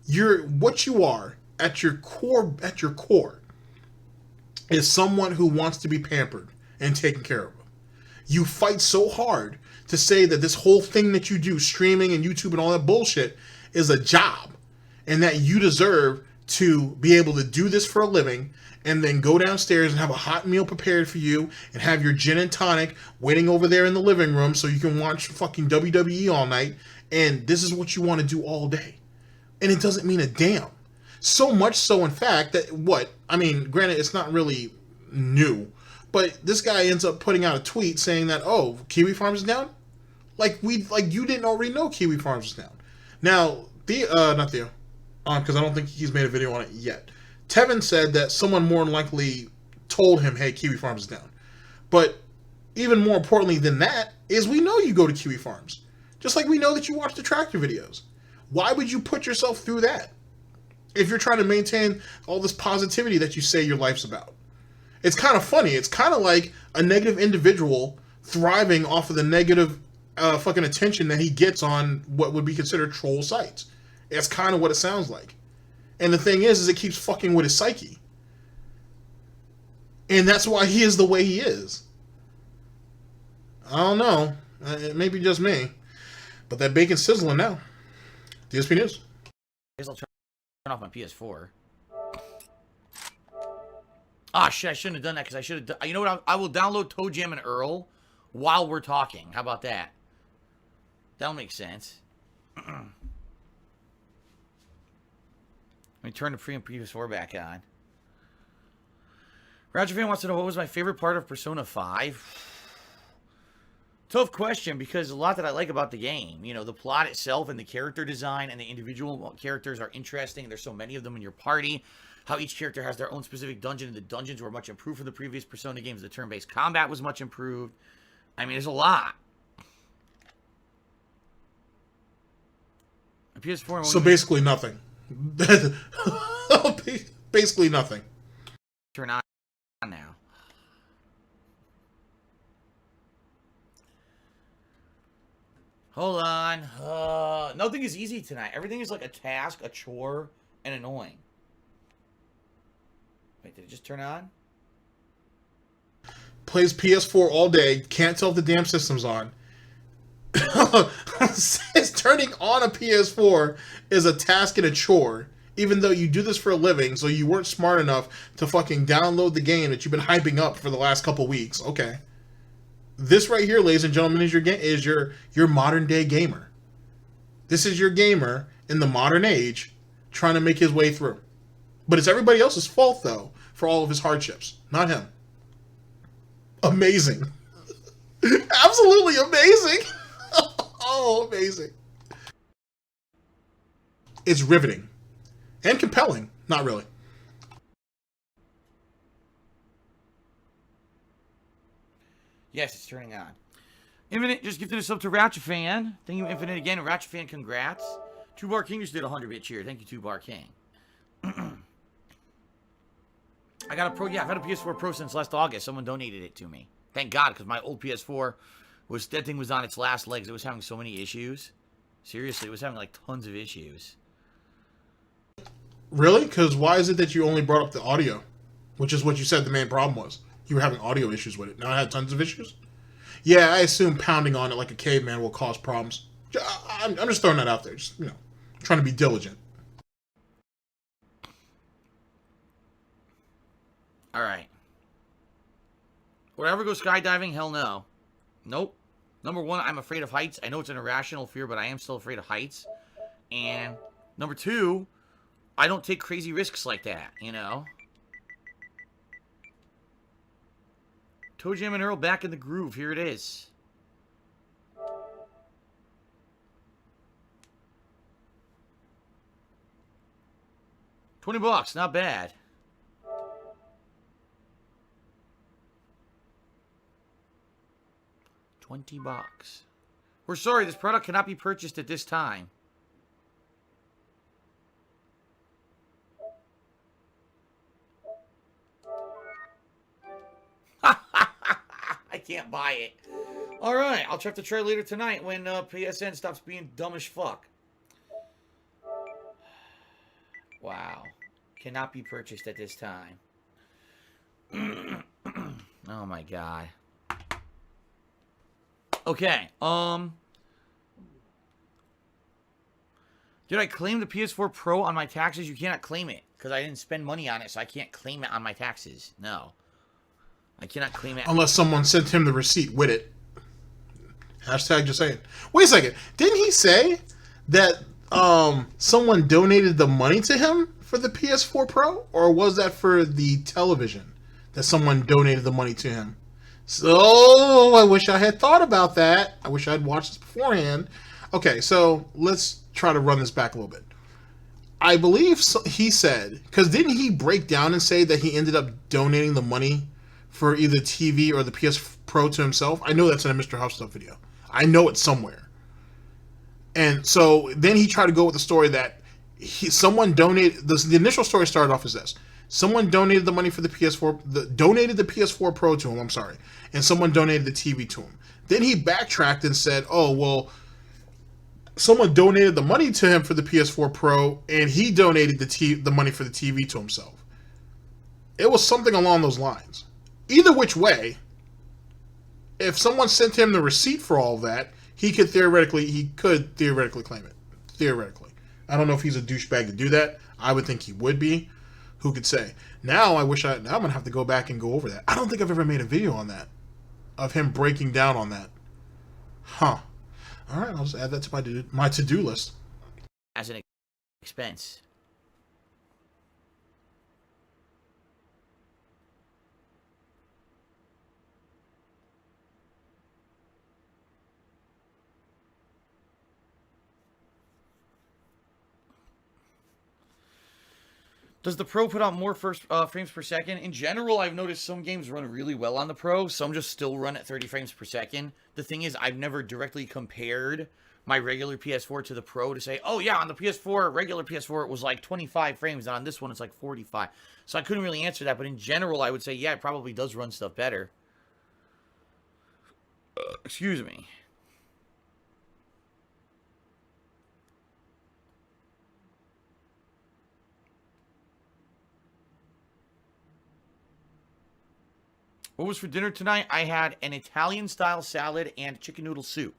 Speaker 4: You're what you are at your core. Is someone who wants to be pampered and taken care of. You fight so hard to say that this whole thing that you do, streaming and YouTube and all that bullshit, is a job, and that you deserve to be able to do this for a living, and then go downstairs and have a hot meal prepared for you, and have your gin and tonic waiting over there in the living room so you can watch fucking WWE all night, and this is what you want to do all day. And it doesn't mean a damn. So much so, in fact, that granted, it's not really new, but this guy ends up putting out a tweet saying that, oh, Kiwi Farms is down? Like you didn't already know Kiwi Farms was down. Now, not Theo, because I don't think he's made a video on it yet. Tevin said that someone more than likely told him, hey, Kiwi Farms is down. But even more importantly than that is we know you go to Kiwi Farms. Just like we know that you watch the tractor videos. Why would you put yourself through that if you're trying to maintain all this positivity that you say your life's about? It's kind of funny. It's kind of like a negative individual thriving off of the negative fucking attention that he gets on what would be considered troll sites. That's kind of what it sounds like. And the thing is it keeps fucking with his psyche. And that's why he is the way he is. I don't know. It may be just me. But that bacon's sizzling now. DSP News.
Speaker 5: I guess I'll turn off my PS4. Ah, shit, I shouldn't have done that because I should have. You know what? I will download Toe Jam and Earl while we're talking. How about that? That'll make sense. Let me turn the pre and PS4 back on. Roger Fan wants to know what was my favorite part of Persona 5. Tough question, because a lot that I like about the game. You know, the plot itself and the character design and the individual characters are interesting. There's so many of them in your party. How each character has their own specific dungeon, and the dungeons were much improved from the previous Persona games. The turn-based combat was much improved. I mean, there's a lot. A PS4.
Speaker 4: So basically nothing. Basically nothing.
Speaker 5: Turn on now. Hold on. Nothing is easy tonight. Everything is like a task, a chore, and annoying. Wait, did it just turn on?
Speaker 4: Plays PS4 all day. Can't tell if the damn system's on. Says turning on a PS4 is a task and a chore, even though you do this for a living, so you weren't smart enough to fucking download the game that you've been hyping up for the last couple weeks. Okay. This right here, ladies and gentlemen, is your modern day gamer. This is your gamer in the modern age trying to make his way through. But it's everybody else's fault, though, for all of his hardships. Not him. Amazing. Absolutely amazing. Oh, amazing. It's riveting. And compelling. Not really.
Speaker 5: Yes, it's turning on. Infinite just gifted us up to Ratchet Fan. Thank you, Infinite, again. Ratchet Fan, congrats. 2Bar King just did a 100-bit cheer. Thank you, 2Bar King. I got a Pro. Yeah, I've had a PS4 Pro since last August. Someone donated it to me. Thank God, because my old PS4 that thing was on its last legs. It was having so many issues. Seriously, it was having like tons of issues.
Speaker 4: Really? Because why is it that you only brought up the audio? Which is what you said the main problem was. You were having audio issues with it. Now it had tons of issues? Yeah, I assume pounding on it like a caveman will cause problems. I'm just throwing that out there. Just, trying to be diligent.
Speaker 5: All right. Would I ever go skydiving? Hell no. Nope. Number one, I'm afraid of heights. I know it's an irrational fear, but I am still afraid of heights. And number two, I don't take crazy risks like that, Toe Jam and Earl back in the groove. Here it is. $20, not bad. $20. We're sorry, this product cannot be purchased at this time. I can't buy it. Alright, I'll check the try later tonight when PSN stops being dumb as fuck. Wow. Cannot be purchased at this time. Oh my god. Okay, did I claim the PS4 Pro on my taxes? You cannot claim it, because I didn't spend money on it, so I can't claim it on my taxes. No. I cannot claim it.
Speaker 4: Unless someone sent him the receipt with it. Hashtag just saying. Wait a second. Didn't he say that someone donated the money to him for the PS4 Pro? Or was that for the television that someone donated the money to him? So, I wish I had thought about that. I wish I had watched this beforehand. Okay, so let's try to run this back a little bit. I believe he said, because didn't he break down and say that he ended up donating the money for either TV or the PS Pro to himself? I know that's in a Mr. House Stuff video. I know it's somewhere. And so then he tried to go with the story that someone donated. The initial story started off as this: someone donated the money for the PS4, donated the PS4 Pro to him. I'm sorry, and someone donated the TV to him. Then he backtracked and said, "Oh well, someone donated the money to him for the PS4 Pro, and he donated the money for the TV to himself." It was something along those lines. Either which way, if someone sent him the receipt for all that, he could theoretically claim it. Theoretically. I don't know if he's a douchebag to do that. I would think he would be. Who could say? Now I'm gonna have to go back and go over that. I don't think I've ever made a video on that. Of him breaking down on that. Huh. Alright, I'll just add that to my to-do list.
Speaker 5: As an expense. Does the Pro put out more frames per second? In general, I've noticed some games run really well on the Pro. Some just still run at 30 frames per second. The thing is, I've never directly compared my regular PS4 to the Pro to say, oh yeah, on the PS4, regular PS4, it was like 25 frames, and on this one, it's like 45. So I couldn't really answer that, but in general, I would say, yeah, it probably does run stuff better. Excuse me. What was for dinner tonight? I had an Italian-style salad and chicken noodle soup.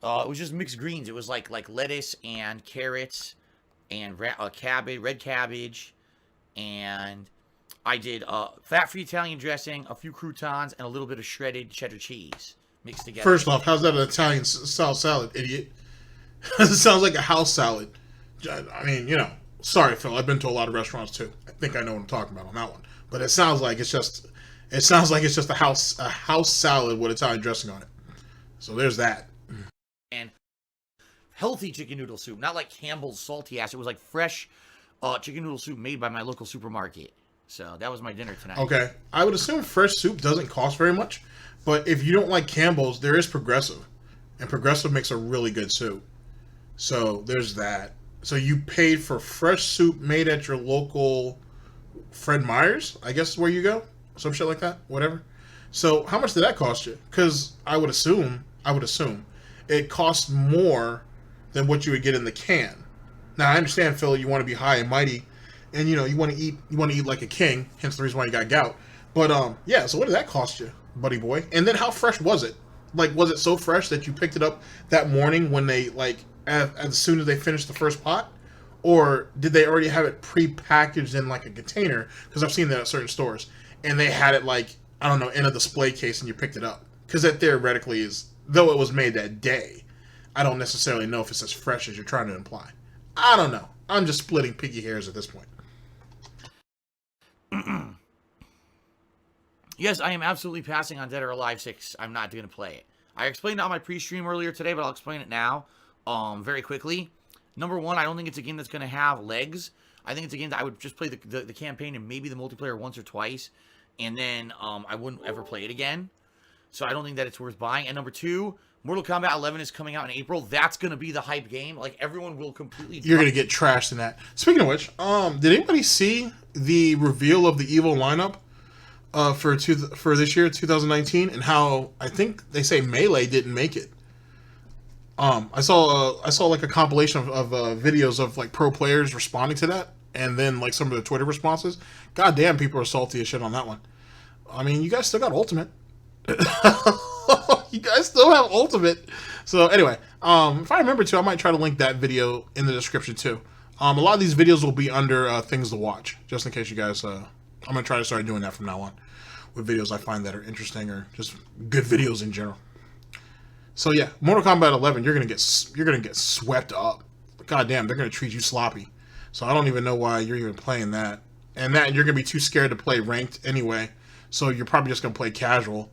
Speaker 5: It was just mixed greens. It was like lettuce and carrots and cabbage, red cabbage, and I did fat-free Italian dressing, a few croutons, and a little bit of shredded cheddar cheese mixed together.
Speaker 4: First off, how's that an Italian-style salad, idiot? It sounds like a house salad. I mean, you know, sorry, Phil. I've been to a lot of restaurants too. I think I know what I'm talking about on that one. But it sounds like it's just a house salad with Italian dressing on it. So there's that.
Speaker 5: And healthy chicken noodle soup, not like Campbell's salty ass. It was like fresh chicken noodle soup made by my local supermarket. So that was my dinner tonight.
Speaker 4: Okay. I would assume fresh soup doesn't cost very much. But if you don't like Campbell's, there is Progressive. And Progressive makes a really good soup. So there's that. So you paid for fresh soup made at your local Fred Meyer's, I guess is where you go. Some shit like that. Whatever. So how much did that cost you? Because I would assume it costs more than what you would get in the can. Now I understand, Phil, you want to be high and mighty, and you know you want to eat like a king. Hence the reason why you got gout. But yeah. So what did that cost you, buddy boy? And then how fresh was it? Like, was it so fresh that you picked it up that morning when they as soon as they finished the first pot? Or did they already have it pre-packaged in like a container? Because I've seen that at certain stores. And they had it like, I don't know, in a display case and you picked it up. Because that theoretically is, though it was made that day, I don't necessarily know if it's as fresh as you're trying to imply. I don't know. I'm just splitting piggy hairs at this point.
Speaker 5: Yes, I am absolutely passing on Dead or Alive 6. I'm not going to play it. I explained it on my pre-stream earlier today, but I'll explain it now very quickly. Number one, I don't think it's a game that's going to have legs. I think it's a game that I would just play the campaign and maybe the multiplayer once or twice, and then I wouldn't ever play it again. So I don't think that it's worth buying. And number two, Mortal Kombat 11 is coming out in April. That's going to be the hype game. Like, everyone will completely...
Speaker 4: You're going to get trashed in that. Speaking of which, did anybody see the reveal of the EVO lineup for this year, 2019, and how I think they say Melee didn't make it? I saw like a compilation of videos of like pro players responding to that, and then like some of the Twitter responses. God damn, people are salty as shit on that one. I mean, you guys still got Ultimate. You guys still have Ultimate. So anyway, if I remember to, I might try to link that video in the description too. A lot of these videos will be under things to watch, just in case you guys. I'm gonna try to start doing that from now on, with videos I find that are interesting or just good videos in general. So yeah, Mortal Kombat 11, you're gonna get swept up. God damn, they're gonna treat you sloppy. So I don't even know why you're even playing that. And that you're gonna be too scared to play ranked anyway. So you're probably just gonna play casual.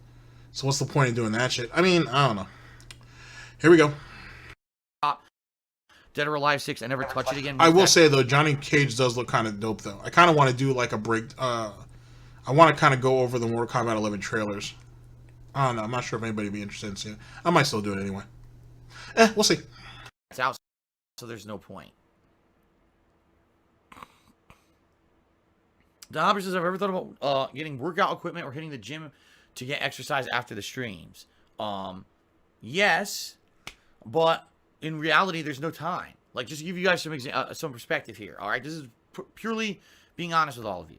Speaker 4: So what's the point of doing that shit? I mean, I don't know. Here we go.
Speaker 5: Dead or Alive 6, I never touch it again.
Speaker 4: I will say though, Johnny Cage does look kind of dope though. I kind of want to do like a break. I want to kind of go over the Mortal Kombat 11 trailers. I don't know. I'm not sure if anybody would be interested in seeing it. I might still do it anyway. We'll see.
Speaker 5: It's out, so there's no point. The Hopper says, I've ever thought about getting workout equipment or hitting the gym to get exercise after the streams. Yes, but in reality, there's no time. Like, just to give you guys some perspective here, all right? This is purely being honest with all of you.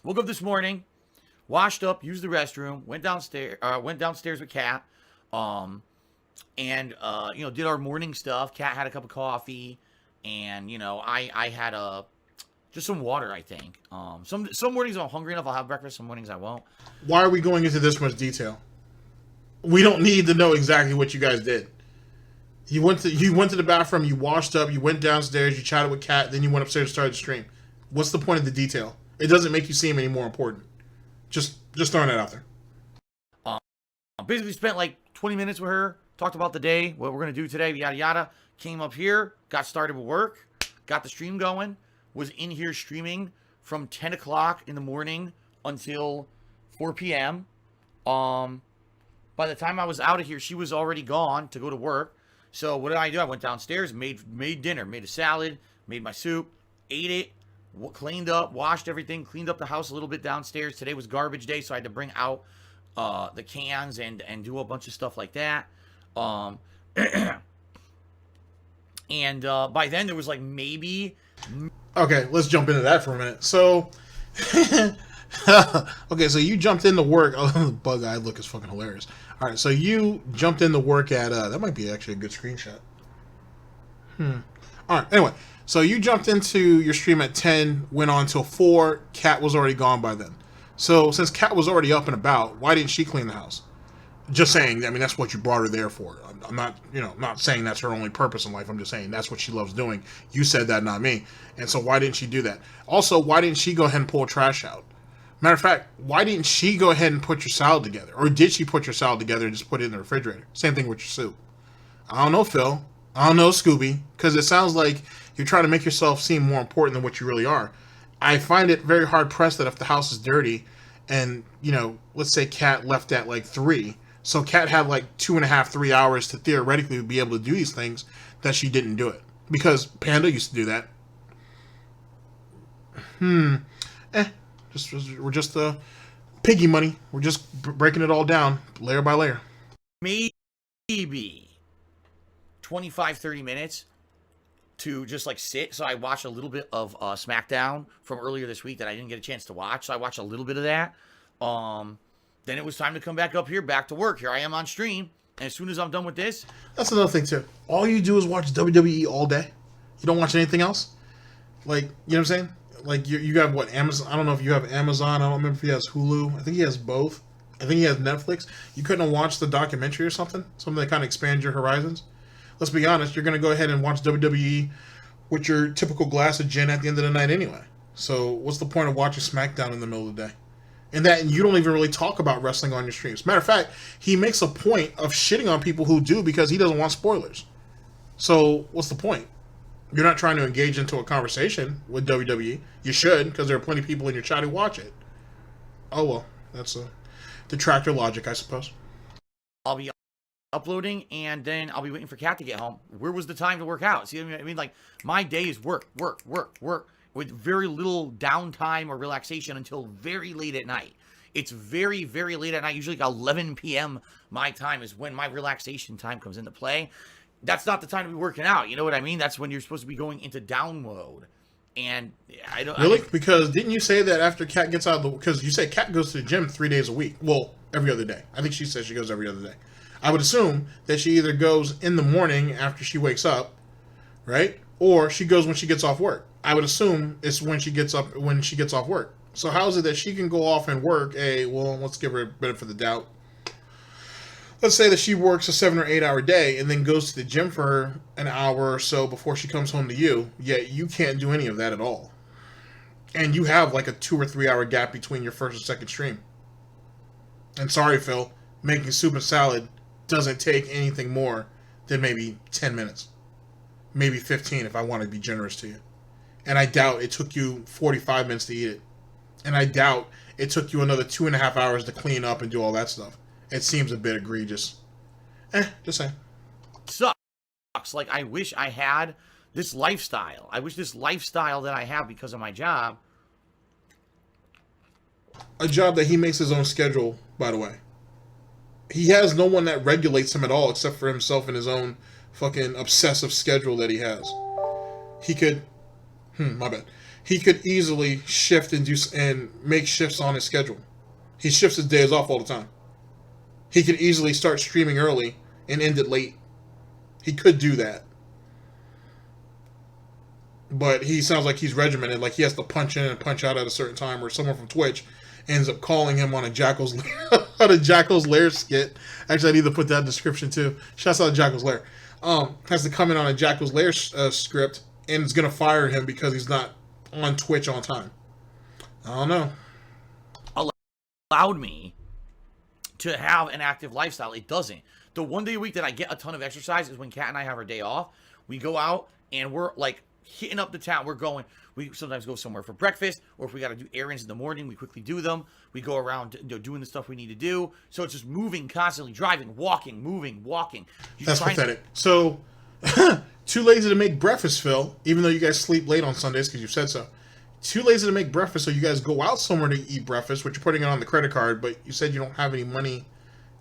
Speaker 5: Woke up this morning, washed up, used the restroom, went downstairs with Kat, and you know, did our morning stuff. Kat had a cup of coffee, and you know, I had just some water, I think. Some mornings I'm hungry enough, I'll have breakfast. Some mornings I won't.
Speaker 4: Why are we going into this much detail? We don't need to know exactly what you guys did. You went to the bathroom, you washed up, you went downstairs, you chatted with Kat, then you went upstairs and started the stream. What's the point of the detail? It doesn't make you seem any more important. Just throwing that out there.
Speaker 5: Basically spent like 20 minutes with her, talked about the day, what we're going to do today, yada yada. Came up here, got started with work, got the stream going, was in here streaming from 10 o'clock in the morning until 4 p.m. By the time I was out of here, she was already gone to go to work. So what did I do? I went downstairs, made dinner, made a salad, made my soup, ate it, cleaned up, washed everything, cleaned up the house a little bit downstairs. Today was garbage day, so I had to bring out the cans and do a bunch of stuff like that. And by then there was like maybe...
Speaker 4: Okay, let's jump into that for a minute. So, okay, so you jumped into work. Oh, the bug-eyed look is fucking hilarious. All right, so you jumped into work at, that might be actually a good screenshot. All right, anyway, so you jumped into your stream at 10, went on till 4. Kat was already gone by then. So, since Kat was already up and about, why didn't she clean the house? Just saying, I mean, that's what you brought her there for. I'm not, you know, not saying that's her only purpose in life. I'm just saying that's what she loves doing. You said that, not me. And so why didn't she do that? Also, why didn't she go ahead and pull trash out? Matter of fact, why didn't she go ahead and put your salad together? Or did she put your salad together and just put it in the refrigerator? Same thing with your soup. I don't know, Phil. I don't know, Scooby. Because it sounds like you're trying to make yourself seem more important than what you really are. I find it very hard-pressed that if the house is dirty and, you know, let's say Kat left at like 3... So Kat had like 2.5, 3 hours to theoretically be able to do these things, that she didn't do it. Because Panda used to do that. We're just Piggy money. We're just breaking it all down, layer by layer.
Speaker 5: Maybe 25, 30 minutes to just like sit. So I watched a little bit of SmackDown from earlier this week that I didn't get a chance to watch. So I watched a little bit of that. Then it was time to come back up here, back to work. Here I am on stream. And as soon as I'm done with this...
Speaker 4: That's another thing, too. All you do is watch WWE all day. You don't watch anything else? Like, you know what I'm saying? Like, you have, what, Amazon? I don't know if you have Amazon. I don't remember if he has Hulu. I think he has both. I think he has Netflix. You couldn't have watched the documentary or something? Something that kind of expands your horizons? Let's be honest. You're going to go ahead and watch WWE with your typical glass of gin at the end of the night anyway. So, what's the point of watching SmackDown in the middle of the day? And that you don't even really talk about wrestling on your streams. Matter of fact, he makes a point of shitting on people who do because he doesn't want spoilers. So, what's the point? You're not trying to engage into a conversation with WWE. You should, because there are plenty of people in your chat who watch it. Oh, well. That's the tractor logic, I suppose.
Speaker 5: I'll be uploading, and then I'll be waiting for Kat to get home. Where was the time to work out? See what I mean? Like, my day is work, with very little downtime or relaxation until very late at night. It's very, very late at night. Usually like 11 p.m. my time is when my relaxation time comes into play. That's not the time to be working out. You know what I mean? That's when you're supposed to be going into down mode. And I don't
Speaker 4: really, because didn't you say that after Kat gets out of the, because you say Kat goes to the gym 3 days a week? Well, every other day. I think she says she goes every other day. I would assume that she either goes in the morning after she wakes up, right, or she goes when she gets off work. I would assume it's when she gets off work. So how is it that she can go off and work well, let's give her a benefit of the doubt. Let's say that she works a 7 or 8 hour day and then goes to the gym for an hour or so before she comes home to you, yet you can't do any of that at all. And you have like a 2 or 3 hour gap between your first and second stream. And sorry, Phil, making soup and salad doesn't take anything more than maybe 10 minutes. Maybe 15 if I want to be generous to you. And I doubt it took you 45 minutes to eat it. And I doubt it took you another 2.5 hours to clean up and do all that stuff. It seems a bit egregious. Just saying.
Speaker 5: Sucks. Like, I wish I had this lifestyle. I wish this lifestyle that I have because of my job.
Speaker 4: A job that he makes his own schedule, by the way. He has no one that regulates him at all except for himself and his own fucking obsessive schedule that he has. He could... my bad. He could easily shift and make shifts on his schedule. He shifts his days off all the time. He could easily start streaming early and end it late. He could do that. But he sounds like he's regimented, like he has to punch in and punch out at a certain time, or someone from Twitch ends up calling him on a Jackal's Lair skit. Actually, I need to put that in the description too. Shouts out to Jackal's Lair. Has to come in on a Jackal's Lair script, and is going to fire him because he's not on Twitch on time. I don't know.
Speaker 5: Allowed me to have an active lifestyle. It doesn't. The one day a week that I get a ton of exercise is when Kat and I have our day off. We go out and we're like hitting up the town. We sometimes go somewhere for breakfast, or if we got to do errands in the morning, we quickly do them. We go around, doing the stuff we need to do. So it's just moving constantly, driving, walking, moving, walking.
Speaker 4: That's pathetic. So, too lazy to make breakfast, Phil, even though you guys sleep late on Sundays because you said so. Too lazy to make breakfast, so you guys go out somewhere to eat breakfast, which you're putting it on the credit card, but you said you don't have any money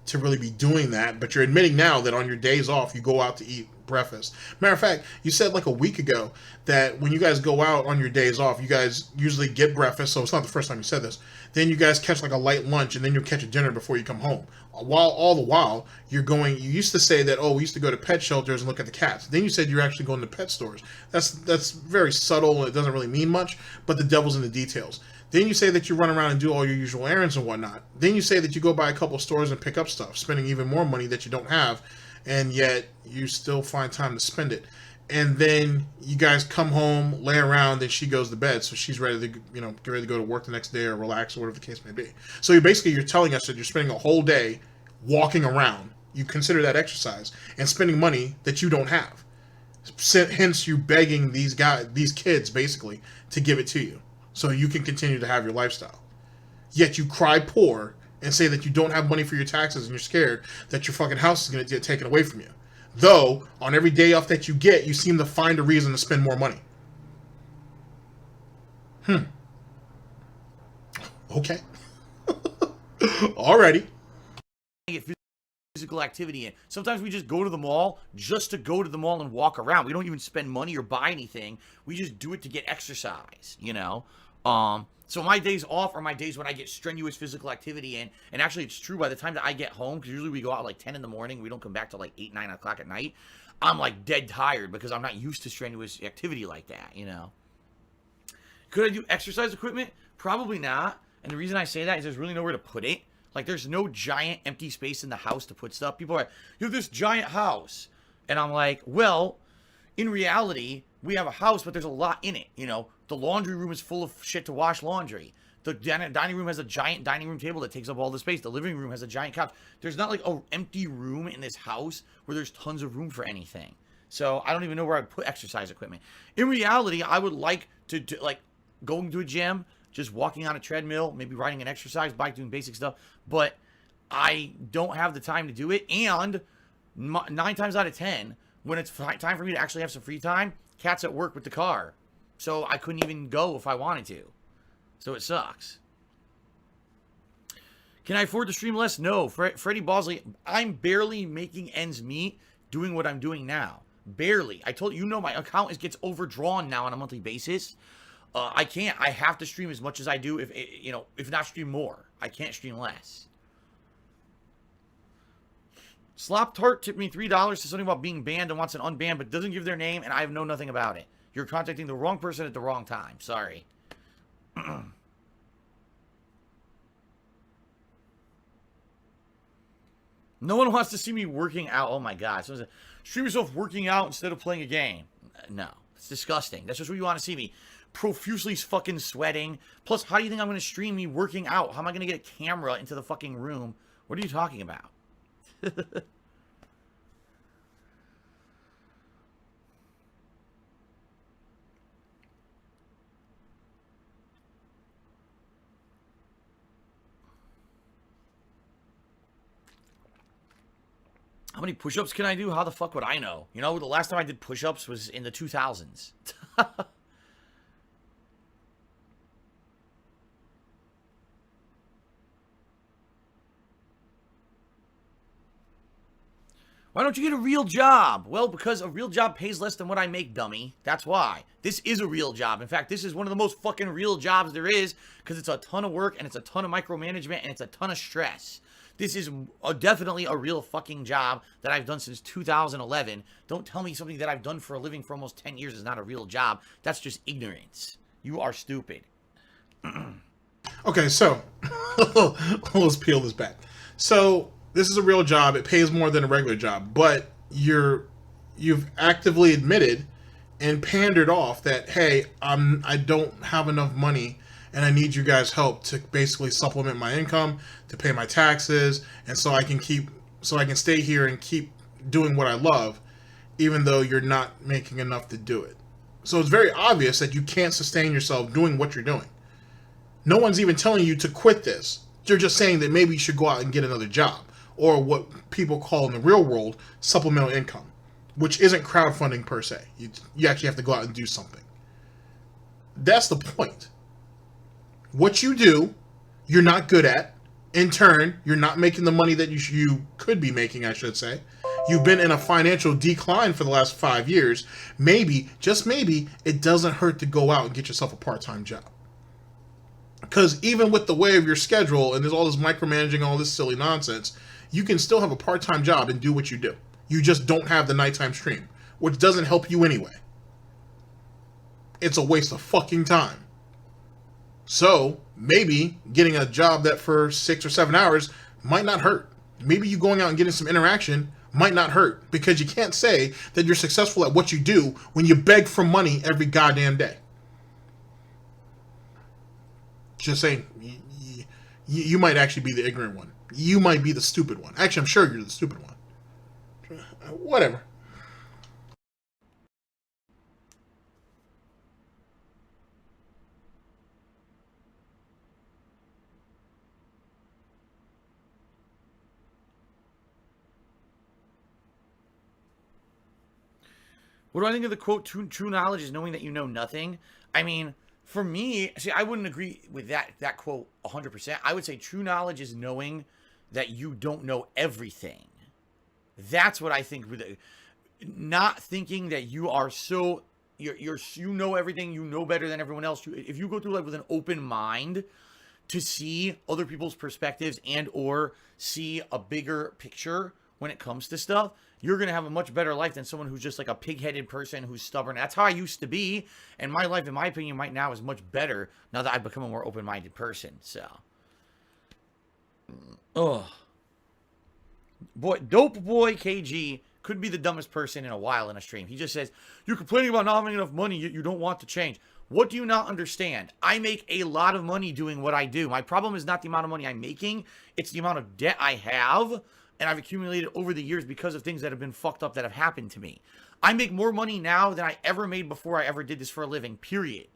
Speaker 4: to really be doing that, but you're admitting now that on your days off, you go out to eat breakfast. Matter of fact, you said like a week ago that when you guys go out on your days off, you guys usually get breakfast, so it's not the first time you said this. Then you guys catch like a light lunch, and then you'll catch a dinner before you come home. All the while, you used to say that, we used to go to pet shelters and look at the cats. Then you said you're actually going to pet stores. That's very subtle, and it doesn't really mean much, but the devil's in the details. Then you say that you run around and do all your usual errands and whatnot. Then you say that you go by a couple stores and pick up stuff, spending even more money that you don't have, and yet you still find time to spend it. And then you guys come home, lay around, and she goes to bed, so she's ready to, get ready to go to work the next day or relax or whatever the case may be. So you're telling us that you're spending a whole day walking around. You consider that exercise and spending money that you don't have. Hence, you begging these kids, basically, to give it to you so you can continue to have your lifestyle. Yet you cry poor and say that you don't have money for your taxes and you're scared that your fucking house is going to get taken away from you. Though, on every day off that you get, you seem to find a reason to spend more money. Okay. Alrighty.
Speaker 5: Get physical activity in. Sometimes we just go to the mall just to go to the mall and walk around. We don't even spend money or buy anything. We just do it to get exercise, So my days off are my days when I get strenuous physical activity in. And actually, it's true, by the time that I get home, because usually we go out like 10 in the morning, we don't come back till like 8, 9 o'clock at night, I'm like dead tired because I'm not used to strenuous activity like that, Could I do exercise equipment? Probably not. And the reason I say that is there's really nowhere to put it. Like, there's no giant empty space in the house to put stuff. People are like, you have this giant house. And I'm like, well, in reality, we have a house, but there's a lot in it, The laundry room is full of shit to wash laundry. The dining room has a giant dining room table that takes up all the space. The living room has a giant couch. There's not like an empty room in this house where there's tons of room for anything. So I don't even know where I'd put exercise equipment. In reality, I would like to like going to a gym, just walking on a treadmill, maybe riding an exercise bike, doing basic stuff. But I don't have the time to do it. And 9 times out of 10, when it's time for me to actually have some free time, Cat's at work with the car. So I couldn't even go if I wanted to. So it sucks. Can I afford to stream less? No. Freddie Bosley, I'm barely making ends meet doing what I'm doing now. Barely. I told you, my account gets overdrawn now on a monthly basis. I can't. I have to stream as much as I do, if not stream more. I can't stream less. Slop Tart tipped me $3, says something about being banned and wants an unbanned, but doesn't give their name, and I know nothing about it. You're contacting the wrong person at the wrong time. Sorry. No one wants to see me working out. Oh my god. Someone said, stream yourself working out instead of playing a game. No. It's disgusting. That's just what you want to see me. Profusely fucking sweating. Plus, how do you think I'm going to stream me working out? How am I going to get a camera into the fucking room? What are you talking about? How many push-ups can I do? How the fuck would I know? The last time I did push-ups was in the 2000s. Why don't you get a real job? Well, because a real job pays less than what I make, dummy. That's why. This is a real job. In fact, this is one of the most fucking real jobs there is because it's a ton of work and it's a ton of micromanagement and it's a ton of stress. This is definitely a real fucking job that I've done since 2011. Don't tell me something that I've done for a living for almost 10 years is not a real job. That's just ignorance. You are stupid.
Speaker 4: Okay, so let's peel this back. So this is a real job. It pays more than a regular job, but you've actively admitted and pandered off that, hey, I don't have enough money and I need you guys' help to basically supplement my income, to pay my taxes, and so I can stay here and keep doing what I love, even though you're not making enough to do it. So it's very obvious that you can't sustain yourself doing what you're doing. No one's even telling you to quit this. They're just saying that maybe you should go out and get another job, or what people call in the real world supplemental income, which isn't crowdfunding per se. You actually have to go out and do something. That's the point. What you do, you're not good at. In turn, you're not making the money that you could be making, I should say. You've been in a financial decline for the last 5 years. Maybe, just maybe, it doesn't hurt to go out and get yourself a part-time job. Because even with the way of your schedule, and there's all this micromanaging, all this silly nonsense, you can still have a part-time job and do what you do. You just don't have the nighttime stream, which doesn't help you anyway. It's a waste of fucking time. So, maybe getting a job that for 6 or 7 hours might not hurt. Maybe you going out and getting some interaction might not hurt, because you can't say that you're successful at what you do when you beg for money every goddamn day. Just saying, you might actually be the ignorant one. You might be the stupid one. Actually, I'm sure you're the stupid one. Whatever.
Speaker 5: What do I think of the quote, true knowledge is knowing that you know nothing? I mean, for me, see, I wouldn't agree with that quote 100%. I would say true knowledge is knowing that you don't know everything. That's what I think. Not thinking that you are so, you know everything, you know better than everyone else. If you go through life with an open mind to see other people's perspectives and or see a bigger picture when it comes to stuff, you're going to have a much better life than someone who's just like a pig-headed person who's stubborn. That's how I used to be. And my life, in my opinion, right now is much better now that I've become a more open-minded person. So, Dope Boy KG could be the dumbest person in a while in a stream. He just says, you're complaining about not having enough money, yet you don't want to change. What do you not understand? I make a lot of money doing what I do. My problem is not the amount of money I'm making. It's the amount of debt I have. And I've accumulated over the years because of things that have been fucked up that have happened to me. I make more money now than I ever made before I ever did this for a living, period.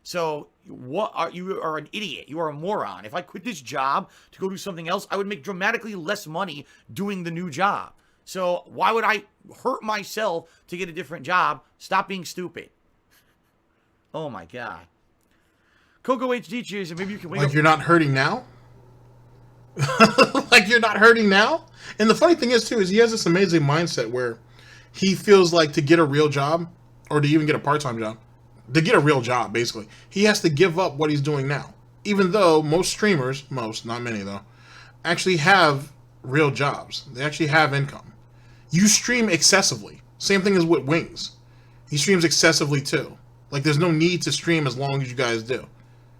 Speaker 5: So you are an idiot. You are a moron. If I quit this job to go do something else, I would make dramatically less money doing the new job. So why would I hurt myself to get a different job? Stop being stupid. Oh my God. Coco HD cheers, and maybe you can wake
Speaker 4: Like
Speaker 5: up.
Speaker 4: you're not hurting now? Like you're not hurting now? And the funny thing is, too, is he has this amazing mindset where he feels like to get a real job, or to even get a part-time job, to get a real job, basically, he has to give up what he's doing now. Even though most streamers, not many though, actually have real jobs. They actually have income. You stream excessively. Same thing as with Wings. He streams excessively too. Like there's no need to stream as long as you guys do.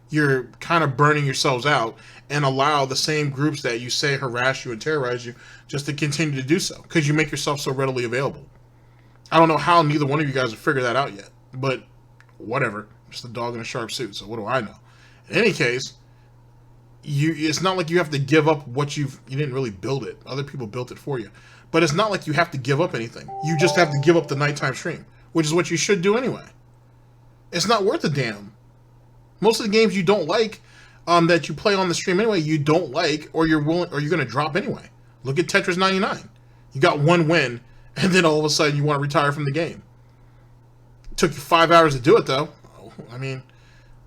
Speaker 4: You're kind of burning yourselves out and allow the same groups that you say harass you and terrorize you just to continue to do so because you make yourself so readily available. I don't know how neither one of you guys have figured that out yet, but whatever. Just a dog in a sharp suit, so what do I know? In any case, it's not like you have to give up what you didn't really build it. Other people built it for you. But it's not like you have to give up anything. You just have to give up the nighttime stream, which is what you should do anyway. It's not worth a damn. Most of the games you don't like, that you play on the stream anyway, you don't like, or you're going to drop anyway. Look at Tetris 99. You got one win, and then all of a sudden you want to retire from the game. It took you 5 hours to do it, though. I mean,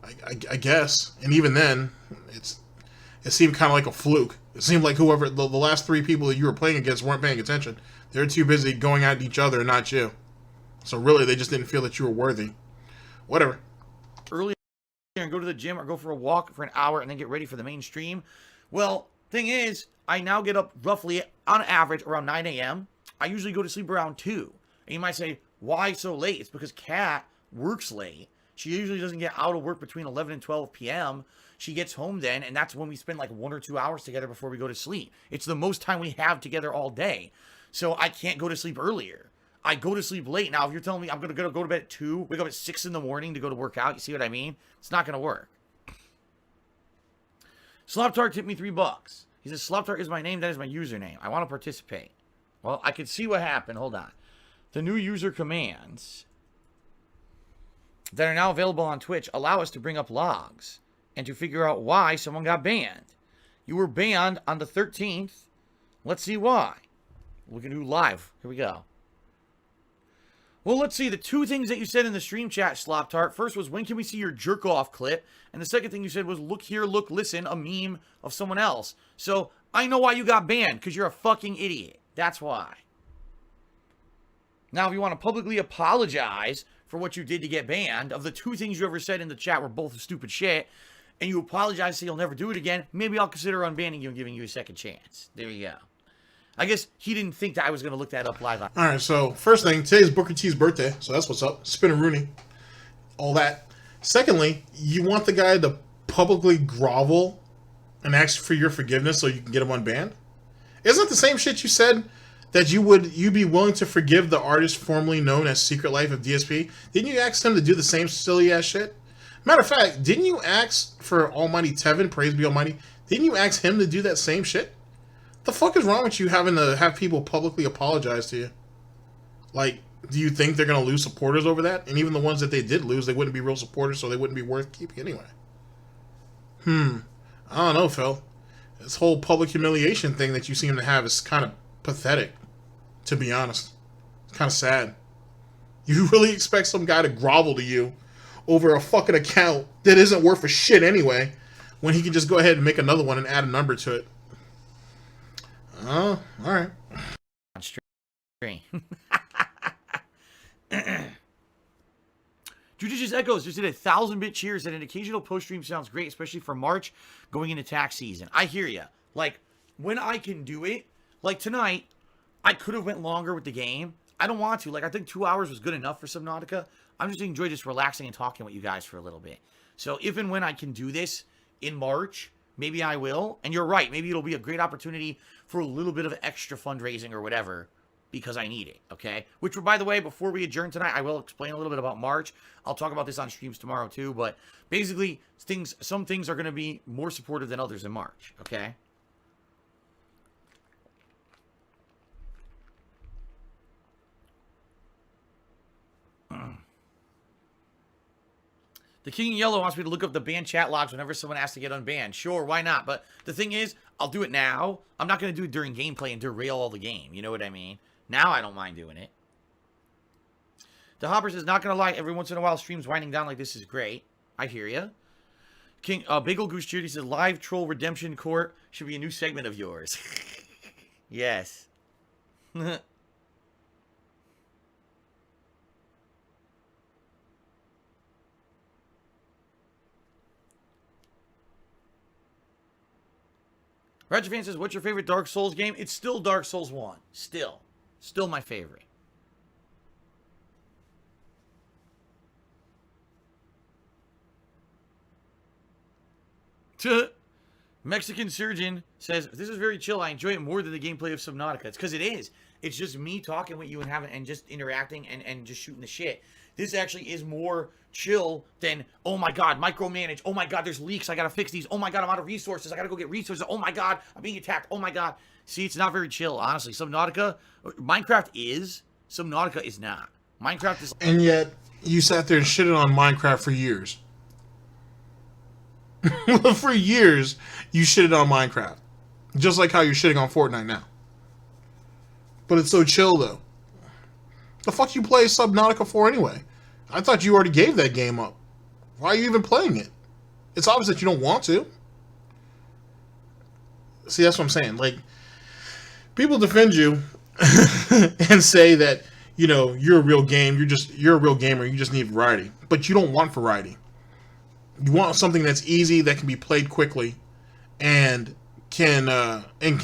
Speaker 4: I guess. And even then, it seemed kind of like a fluke. It seemed like whoever, the last three people that you were playing against weren't paying attention. They were too busy going at each other and not you. So really, they just didn't feel that you were worthy. Whatever.
Speaker 5: Earlier and go to the gym or go for a walk for an hour and then get ready for the main stream. Well, thing is, I now get up roughly, on average, around 9 a.m. I usually go to sleep around 2. And you might say, why so late? It's because Kat works late. She usually doesn't get out of work between 11 and 12 p.m. She gets home then, and that's when we spend like 1 or 2 hours together before we go to sleep. It's the most time we have together all day. So I can't go to sleep earlier. I go to sleep late. Now, if you're telling me I'm going to go to bed at 2, wake up at 6 in the morning to go to work out, you see what I mean? It's not going to work. Sloptart tipped me $3. He says, Sloptart is my name. That is my username. I want to participate. Well, I can see what happened. Hold on. The new user commands that are now available on Twitch allow us to bring up logs and to figure out why someone got banned. You were banned on the 13th. Let's see why. We can do live. Here we go. Well, let's see. The two things that you said in the stream chat, Sloptart. First was, when can we see your jerk-off clip? And the second thing you said was, look here, look, listen, a meme of someone else. So, I know why you got banned, because you're a fucking idiot. That's why. Now, if you want to publicly apologize for what you did to get banned, of the two things you ever said in the chat were both stupid shit, and you apologize so you'll never do it again, maybe I'll consider unbanning you and giving you a second chance. There you go. I guess he didn't think that I was going to look that up live.
Speaker 4: All right, so first thing, today's Booker T's birthday, so that's what's up. Spinner Rooney, all that. Secondly, you want the guy to publicly grovel and ask for your forgiveness so you can get him unbanned? Isn't it the same shit you said that you'd be willing to forgive the artist formerly known as Secret Life of DSP? Didn't you ask him to do the same silly ass shit? Matter of fact, didn't you ask for Almighty Tevin, praise be Almighty? Didn't you ask him to do that same shit? The fuck is wrong with you having to have people publicly apologize to you? Like, do you think they're going to lose supporters over that? And even the ones that they did lose, they wouldn't be real supporters, so they wouldn't be worth keeping anyway. I don't know, Phil. This whole public humiliation thing that you seem to have is kind of pathetic, to be honest. It's kind of sad. You really expect some guy to grovel to you over a fucking account that isn't worth a shit anyway, when he can just go ahead and make another one and add a number to it. Oh, all right.
Speaker 5: Judicious Echoes just did 1,000-bit cheers that an occasional post-stream sounds great, especially for March going into tax season. I hear ya. Like, when I can do it, like tonight, I could have went longer with the game. I don't want to. Like, I think 2 hours was good enough for Subnautica. I'm just enjoying just relaxing and talking with you guys for a little bit. So if and when I can do this in March, maybe I will. And you're right. Maybe it'll be a great opportunity for a little bit of extra fundraising or whatever, because I need it, okay? Which, by the way, before we adjourn tonight, I will explain a little bit about March. I'll talk about this on streams tomorrow too, but basically, some things are going to be more supportive than others in March, okay? The King in Yellow wants me to look up the ban chat logs whenever someone asks to get unbanned. Sure, why not? But the thing is, I'll do it now. I'm not going to do it during gameplay and derail all the game. You know what I mean? Now I don't mind doing it. The Hopper says, not going to lie, every once in a while streams winding down like this is great. I hear ya. King Bagel Goose Judy says, live troll redemption court should be a new segment of yours. Yes. Roger Fan says, what's your favorite Dark Souls game? It's still Dark Souls 1. Still my favorite. Mexican Surgeon says, this is very chill. I enjoy it more than the gameplay of Subnautica. It's because it is. It's just me talking with you and having and just interacting and just shooting the shit. This actually is more chill than, oh my god, micromanage. Oh my god, there's leaks. I gotta fix these. Oh my god, I'm out of resources. I gotta go get resources. Oh my god, I'm being attacked. Oh my god. See, it's not very chill, honestly. Subnautica, Minecraft is. Subnautica is not. Minecraft is.
Speaker 4: And yet, you sat there and shitted on Minecraft for years. For years, you shitted on Minecraft. Just like how you're shitting on Fortnite now. But it's so chill, though. The fuck you play Subnautica for anyway? I thought you already gave that game up. Why are you even playing it? It's obvious that you don't want to. See, that's what I'm saying. Like, people defend you and say that, you know, you're a real game. You're a real gamer. You just need variety. But you don't want variety. You want something that's easy, that can be played quickly, and can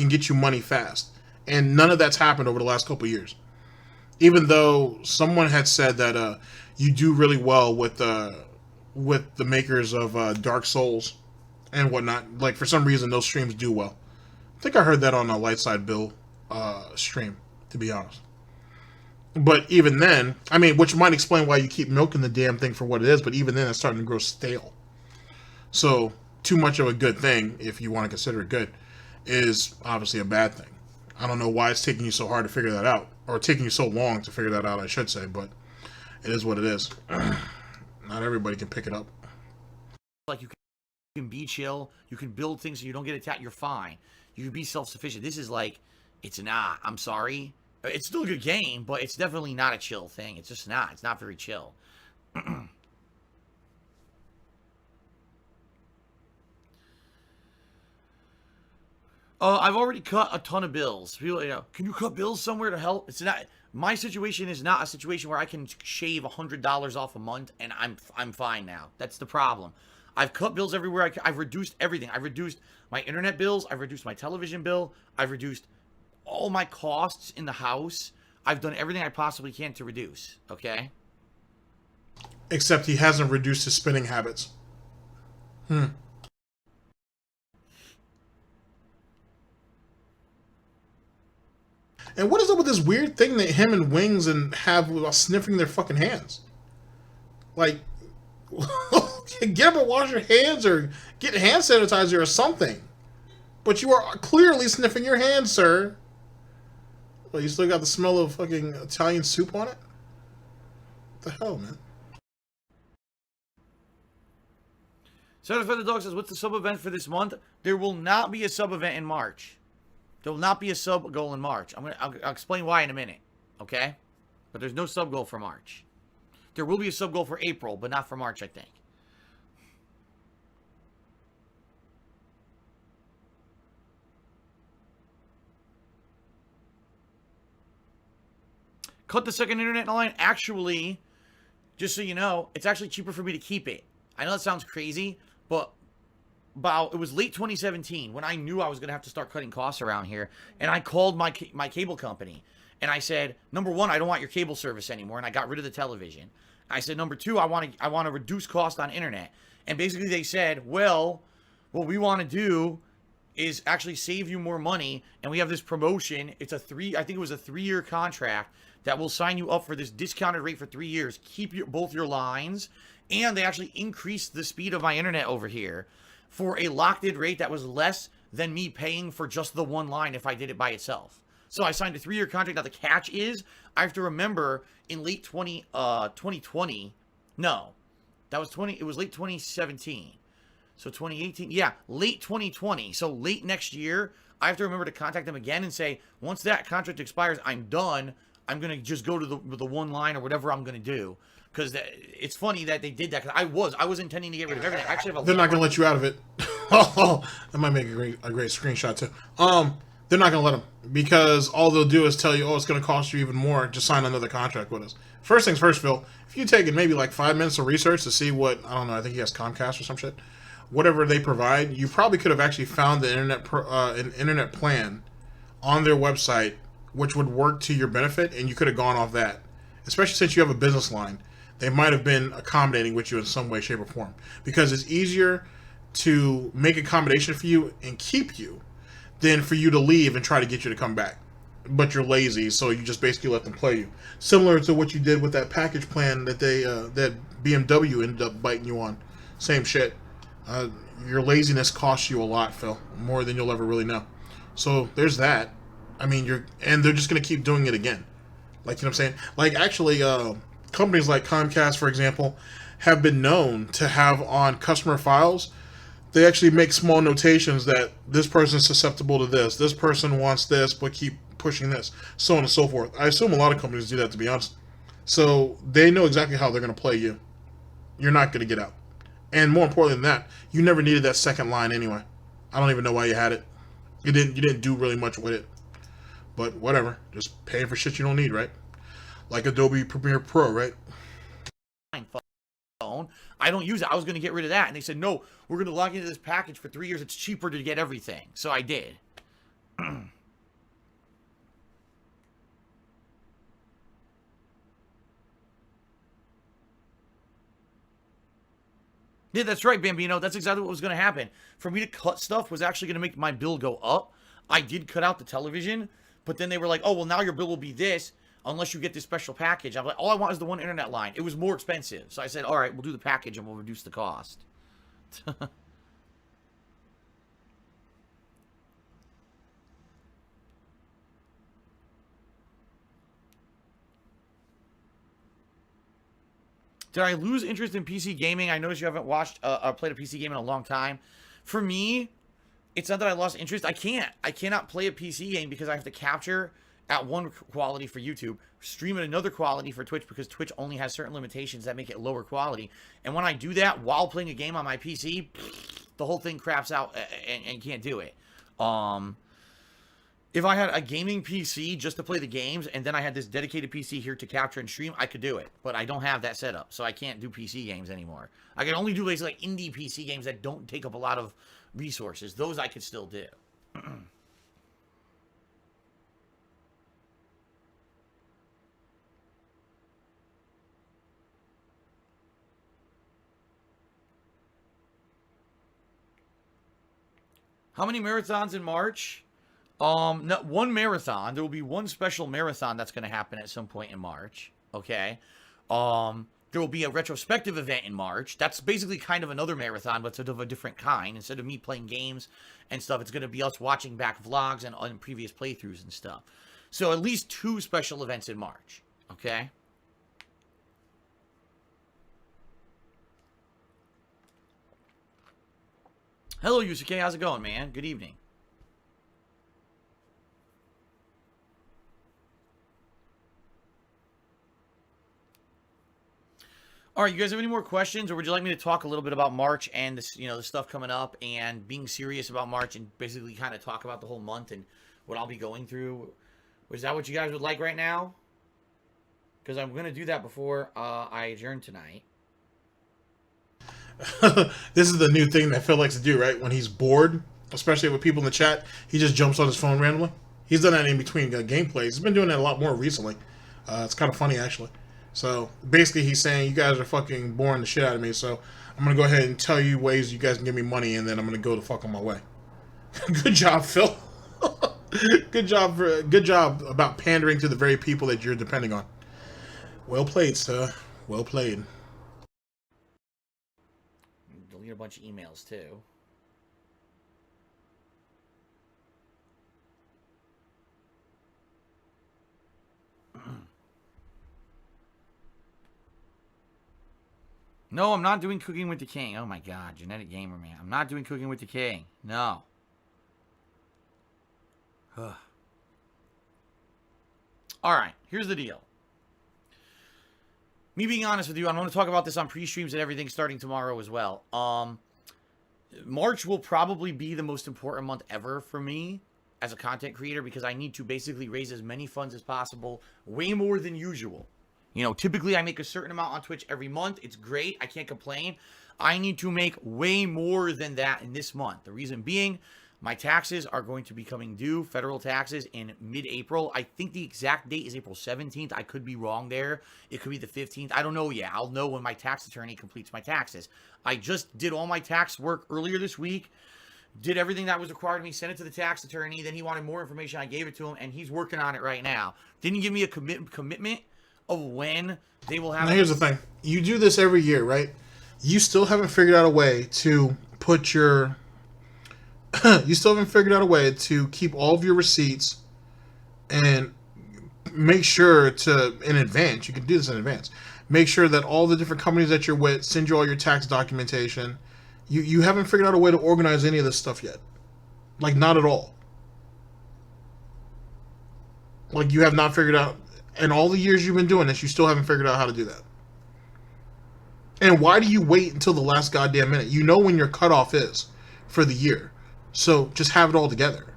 Speaker 4: get you money fast. And none of that's happened over the last couple of years. Even though someone had said that you do really well with the makers of Dark Souls and whatnot. Like, for some reason, those streams do well. I think I heard that on a Lightside Bill stream, to be honest. But even then, I mean, which might explain why you keep milking the damn thing for what it is, but even then it's starting to grow stale. So, too much of a good thing, if you want to consider it good, is obviously a bad thing. I don't know why it's taking you so hard to figure that out. Or taking you so long to figure that out, I should say, but it is what it is. Not everybody can pick it up.
Speaker 5: Like, you can be chill, you can build things so you don't get attacked, you're fine. You can be self-sufficient. This is like, it's not, I'm sorry. It's still a good game, but it's definitely not a chill thing. It's just not. It's not very chill. I've already cut a ton of bills. People, you know, can you cut bills somewhere to help? It's not. My situation is not a situation where I can shave $100 off a month and I'm fine now. That's the problem. I've cut bills everywhere. I've reduced everything. I've reduced my internet bills. I've reduced my television bill. I've reduced all my costs in the house. I've done everything I possibly can to reduce. Okay.
Speaker 4: Except he hasn't reduced his spending habits. And what is up with this weird thing that him and Wings and have while sniffing their fucking hands? Like, get up and wash your hands or get hand sanitizer or something. But you are clearly sniffing your hands, sir. Well, you still got the smell of fucking Italian soup on it? What the hell, man?
Speaker 5: Satisfy the Dog says, what's the sub-event for this month? There will not be a sub-event in March. There will not be a sub-goal in March. I'll explain why in a minute, okay? But there's no sub-goal for March. There will be a sub-goal for April, but not for March, I think. Cut the second internet line. Actually, just so you know, it's actually cheaper for me to keep it. I know that sounds crazy, but it was late 2017 when I knew I was going to have to start cutting costs around here. And I called my cable company. And I said, number one, I don't want your cable service anymore. And I got rid of the television. I said, number two, I want to reduce cost on internet. And basically they said, well, what we want to do is actually save you more money. And we have this promotion. It's I think it was a 3-year contract that will sign you up for this discounted rate for 3 years. Keep both your lines. And they actually increased the speed of my internet over here for a locked-in rate that was less than me paying for just the one line if I did it by itself. So I signed a 3-year contract. Now the catch is, I have to remember in late 2020, no, That was it was late 2017. So 2018, yeah, late 2020. So late next year, I have to remember to contact them again and say, once that contract expires, I'm done. I'm going to just go to the one line or whatever I'm going to do. Because it's funny that they did that. Because I was intending to get rid of everything. I actually have a
Speaker 4: They're not going to let you out of it. Oh, that might make a great screenshot too. They're not going to let them, because all they'll do is tell you, oh, it's going to cost you even more. Just sign another contract with us. First things first, Phil. If you take maybe like 5 minutes of research to see what, I don't know, I think he has Comcast or some shit, whatever they provide, you probably could have actually found the an internet plan on their website which would work to your benefit, and you could have gone off that. Especially since you have a business line, they might have been accommodating with you in some way, shape, or form, because it's easier to make accommodation for you and keep you than for you to leave and try to get you to come back. But you're lazy, so you just basically let them play you. Similar to what you did with that package plan that that BMW ended up biting you on. Same shit. Your laziness costs you a lot, Phil, more than you'll ever really know. So there's that. I mean, and they're just gonna keep doing it again. Like, you know what I'm saying? Like, actually, companies like Comcast, for example, have been known to have on customer files, they actually make small notations that this person's susceptible to this person wants this, but keep pushing this, so on and so forth. I assume a lot of companies do that, to be honest. So they know exactly how they're going to play you. You're not going to get out. And more importantly than that, you never needed that second line anyway. I don't even know why you had it. You didn't do really much with it. But whatever. Just paying for shit you don't need, right? Like Adobe Premiere Pro, right?
Speaker 5: Phone. I don't use it. I was going to get rid of that. And they said, no, we're going to log into this package for 3 years. It's cheaper to get everything. So I did. Yeah, that's right, Bambino. That's exactly what was going to happen. For me to cut stuff was actually going to make my bill go up. I did cut out the television, but then they were like, oh, well, now your bill will be this unless you get this special package. I'm like, all I want is the one internet line. It was more expensive. So I said, all right, we'll do the package and we'll reduce the cost. Did I lose interest in PC gaming? I noticed you haven't watched or played a PC game in a long time. For me, it's not that I lost interest. I cannot play a PC game because I have to capture at one quality for YouTube, stream at another quality for Twitch, because Twitch only has certain limitations that make it lower quality. And when I do that while playing a game on my PC, the whole thing craps out and can't do it. If I had a gaming PC just to play the games, and then I had this dedicated PC here to capture and stream, I could do it. But I don't have that setup, so I can't do PC games anymore. I can only do like indie PC games that don't take up a lot of resources. Those I could still do. How many marathons in March? No, one marathon. There will be one special marathon that's going to happen at some point in March. Okay. There will be a retrospective event in March. That's basically kind of another marathon, but sort of a different kind. Instead of me playing games and stuff, it's going to be us watching back vlogs and on previous playthroughs and stuff. So at least 2 special events in March. Okay. Hello, Yusuke. How's it going, man? Good evening. All right, you guys have any more questions, or would you like me to talk a little bit about March and this, the stuff coming up and being serious about March and basically kind of talk about the whole month and what I'll be going through? Is that what you guys would like right now? Because I'm going to do that before I adjourn tonight.
Speaker 4: This is the new thing that Phil likes to do, right? When he's bored, especially with people in the chat, he just jumps on his phone randomly. He's done that in between gameplays. He's been doing that a lot more recently. It's kind of funny, actually. So basically he's saying, you guys are fucking boring the shit out of me, so I'm going to go ahead and tell you ways you guys can give me money, and then I'm going to go the fuck on my way. Good job, Phil. Good job about pandering to the very people that you're depending on. Well played, sir. Well played.
Speaker 5: Delete a bunch of emails, too. No, I'm not doing Cooking with the King. Oh my God, Genetic Gamer, man. I'm not doing Cooking with the King. No. All right, here's the deal. Me being honest with you, I'm going to talk about this on pre-streams and everything starting tomorrow as well. March will probably be the most important month ever for me as a content creator because I need to basically raise as many funds as possible, way more than usual. You know, typically I make a certain amount on Twitch every month. It's great. I can't complain. I need to make way more than that in this month. The reason being, my taxes are going to be coming due, federal taxes, in mid-April. I think the exact date is April 17th. I could be wrong there. It could be the 15th. I don't know yet. I'll know when my tax attorney completes my taxes. I just did all my tax work earlier this week, did everything that was required of me, sent it to the tax attorney. Then he wanted more information. I gave it to him, and he's working on it right now. Didn't give me a commitment of when they will have...
Speaker 4: Now, here's the thing. You do this every year, right? You still haven't figured out a way to put your... you still haven't figured out a way to keep all of your receipts and make sure to, in advance, you can do this in advance, make sure that all the different companies that you're with send you all your tax documentation. You haven't figured out a way to organize any of this stuff yet. Like, not at all. Like, you have not figured out, in all the years you've been doing this, you still haven't figured out how to do that. And why do you wait until the last goddamn minute? You know when your cutoff is for the year. So just have it all together.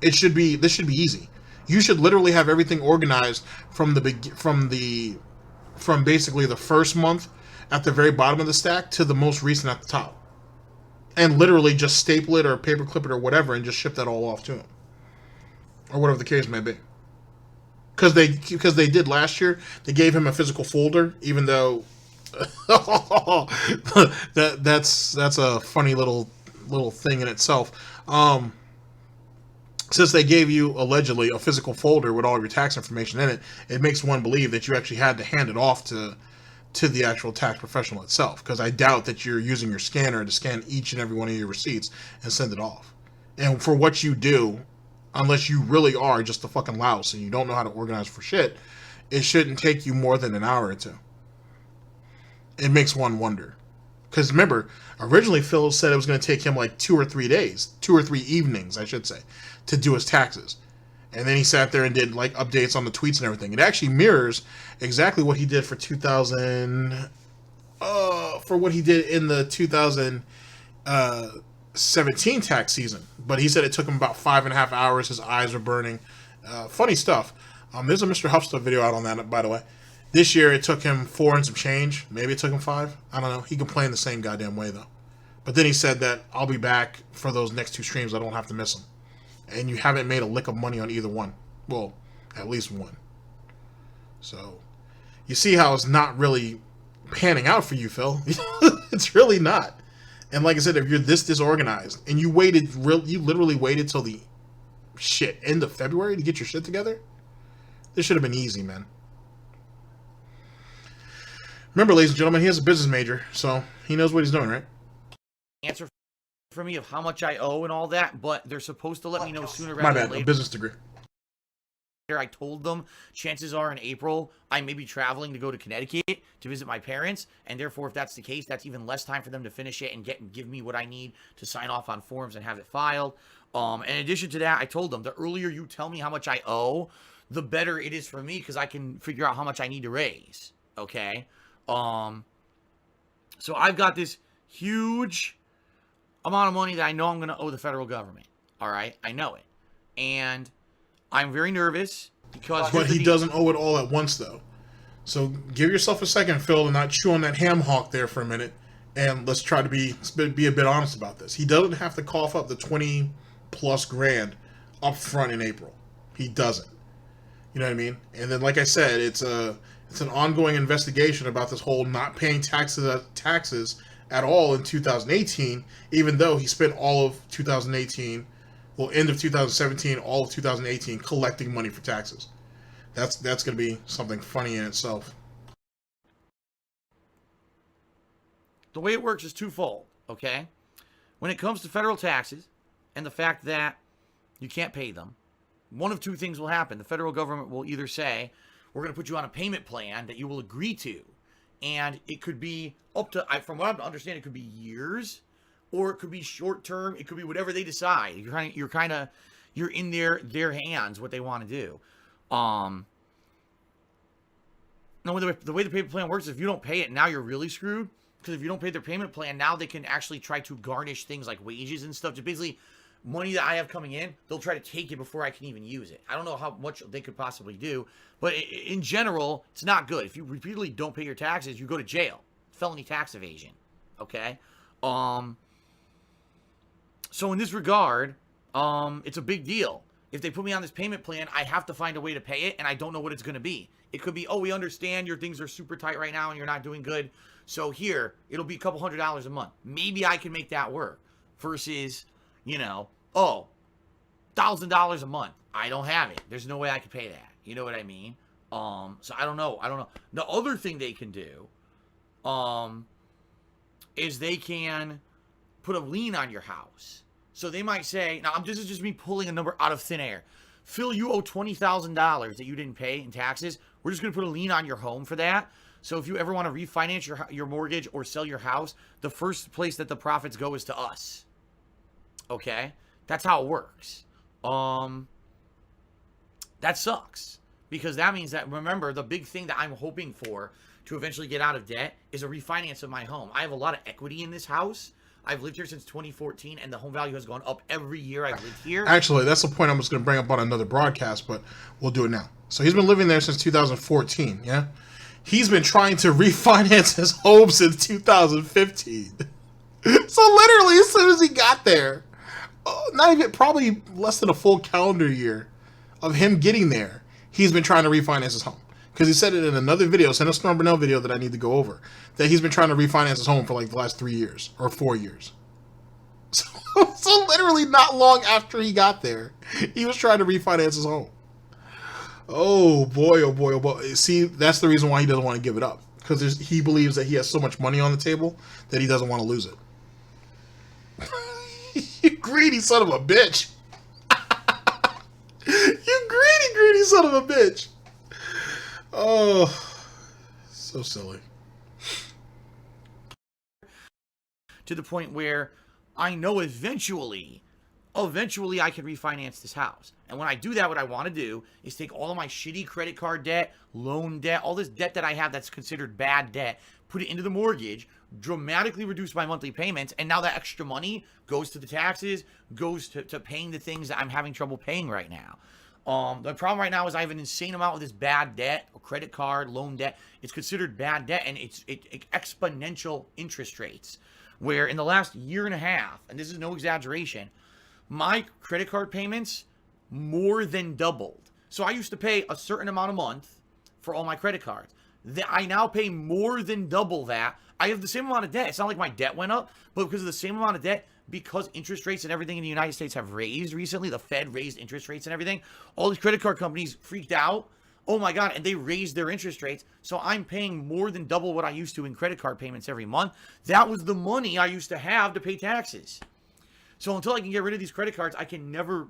Speaker 4: This should be easy. You should literally have everything organized from basically the first month at the very bottom of the stack to the most recent at the top. And literally just staple it or paper clip it or whatever and just ship that all off to them. Or whatever the case may be. Because they did last year, they gave him a physical folder, even though that's a funny little thing in itself. Since they gave you allegedly a physical folder with all of your tax information in it, it makes one believe that you actually had to hand it off to the actual tax professional itself, because I doubt that you're using your scanner to scan each and every one of your receipts and send it off. And for what you do, unless you really are just a fucking louse and you don't know how to organize for shit, it shouldn't take you more than an hour or two. It makes one wonder. Because remember, originally Phil said it was going to take him like 2 or 3 days, 2 or 3 evenings, I should say, to do his taxes. And then he sat there and did like updates on the tweets and everything. It actually mirrors exactly what he did for what he did in the 2017 tax season. But he said it took him about 5.5 hours. His eyes were burning. Funny stuff. There's a Mr. Huff Stuff video out on that, by the way. This year, it took him 4 and some change. Maybe it took him 5. I don't know. He complained the same goddamn way, though. But then he said that I'll be back for those next 2 streams. I don't have to miss them. And you haven't made a lick of money on either one. Well, at least one. So, you see how it's not really panning out for you, Phil. It's really not. And like I said, if you're this disorganized, and you literally waited till the end of February to get your shit together, this should have been easy, man. Remember, ladies and gentlemen, he has a business major, so he knows what he's doing, right?
Speaker 5: Answer for me of how much I owe and all that, but they're supposed to let me know sooner rather
Speaker 4: My
Speaker 5: than
Speaker 4: bad,
Speaker 5: later.
Speaker 4: a business degree.
Speaker 5: I told them chances are in April I may be traveling to go to Connecticut to visit my parents, and therefore if that's the case, that's even less time for them to finish it and give me what I need to sign off on forms and have it filed. In addition to that, I told them the earlier you tell me how much I owe, the better it is for me, because I can figure out how much I need to raise. Okay. So I've got this huge amount of money that I know I'm going to owe the federal government. All right. I know it. And I'm very nervous because...
Speaker 4: But he doesn't owe it all at once, though. So give yourself a second, Phil, and not chew on that ham hock there for a minute. And let's try to be a bit honest about this. He doesn't have to cough up the 20+ grand up front in April. He doesn't. You know what I mean? And then, like I said, it's an ongoing investigation about this whole not paying taxes at all in 2018, even though he spent all of 2018, end of 2017, all of 2018 collecting money for taxes. That's going to be something funny in itself.
Speaker 5: The way it works is twofold, okay? When it comes to federal taxes and the fact that you can't pay them, one of two things will happen. The federal government will either say, we're going to put you on a payment plan that you will agree to and it could be up to, from what I understand, it could be years, or it could be short term. It could be whatever they decide. You're in their hands what they want to do. No, the way the payment plan works is if you don't pay it, now you're really screwed. Because if you don't pay their payment plan, now they can actually try to garnish things like wages and stuff. Just basically, money that I have coming in, they'll try to take it before I can even use it. I don't know how much they could possibly do, but in general, it's not good. If you repeatedly don't pay your taxes, you go to jail. Felony tax evasion. Okay? So in this regard, it's a big deal. If they put me on this payment plan, I have to find a way to pay it, and I don't know what it's going to be. It could be, oh, we understand your things are super tight right now and you're not doing good. So here, it'll be a couple $100s a month. Maybe I can make that work. Versus, $1,000 a month. I don't have it. There's no way I can pay that. You know what I mean? So I don't know. The other thing they can do, is they can put a lien on your house. So they might say, now this is just me pulling a number out of thin air. Phil, you owe $20,000 that you didn't pay in taxes. We're just going to put a lien on your home for that. So if you ever want to refinance your mortgage or sell your house, the first place that the profits go is to us. Okay? That's how it works. That sucks. Because that means that, remember, the big thing that I'm hoping for to eventually get out of debt is a refinance of my home. I have a lot of equity in this house. I've lived here since 2014, and the home value has gone up every year I've lived here.
Speaker 4: Actually, that's the point I was going to bring up on another broadcast, but we'll do it now. So he's been living there since 2014, yeah? He's been trying to refinance his home since 2015. So literally, as soon as he got there, not even, probably less than a full calendar year of him getting there, he's been trying to refinance his home. Because he said it in another video, Snort Burnell video that I need to go over, that he's been trying to refinance his home for like the last 3 years or 4 years. So literally not long after he got there, he was trying to refinance his home. Oh boy, oh boy, oh boy. See, that's the reason why he doesn't want to give it up. Because he believes that he has so much money on the table that he doesn't want to lose it. You greedy son of a bitch. You greedy son of a bitch. Oh, so silly.
Speaker 5: To the point where I know eventually I can refinance this house. And when I do that, what I want to do is take all of my shitty credit card debt, loan debt, all this debt that I have that's considered bad debt, put it into the mortgage, dramatically reduce my monthly payments, and now that extra money goes to the taxes, goes to paying the things that I'm having trouble paying right now. The problem right now is I have an insane amount of this bad debt, or credit card, loan debt. It's considered bad debt, and it's exponential interest rates. Where in the last year and a half, and this is no exaggeration, my credit card payments more than doubled. So I used to pay a certain amount a month for all my credit cards. I now pay more than double that. I have the same amount of debt. It's not like my debt went up, but because of the same amount of debt, because interest rates and everything in the United States have raised recently, the Fed raised interest rates and everything, all these credit card companies freaked out. Oh my God, and they raised their interest rates. So I'm paying more than double what I used to in credit card payments every month. That was the money I used to have to pay taxes. So until I can get rid of these credit cards, I can never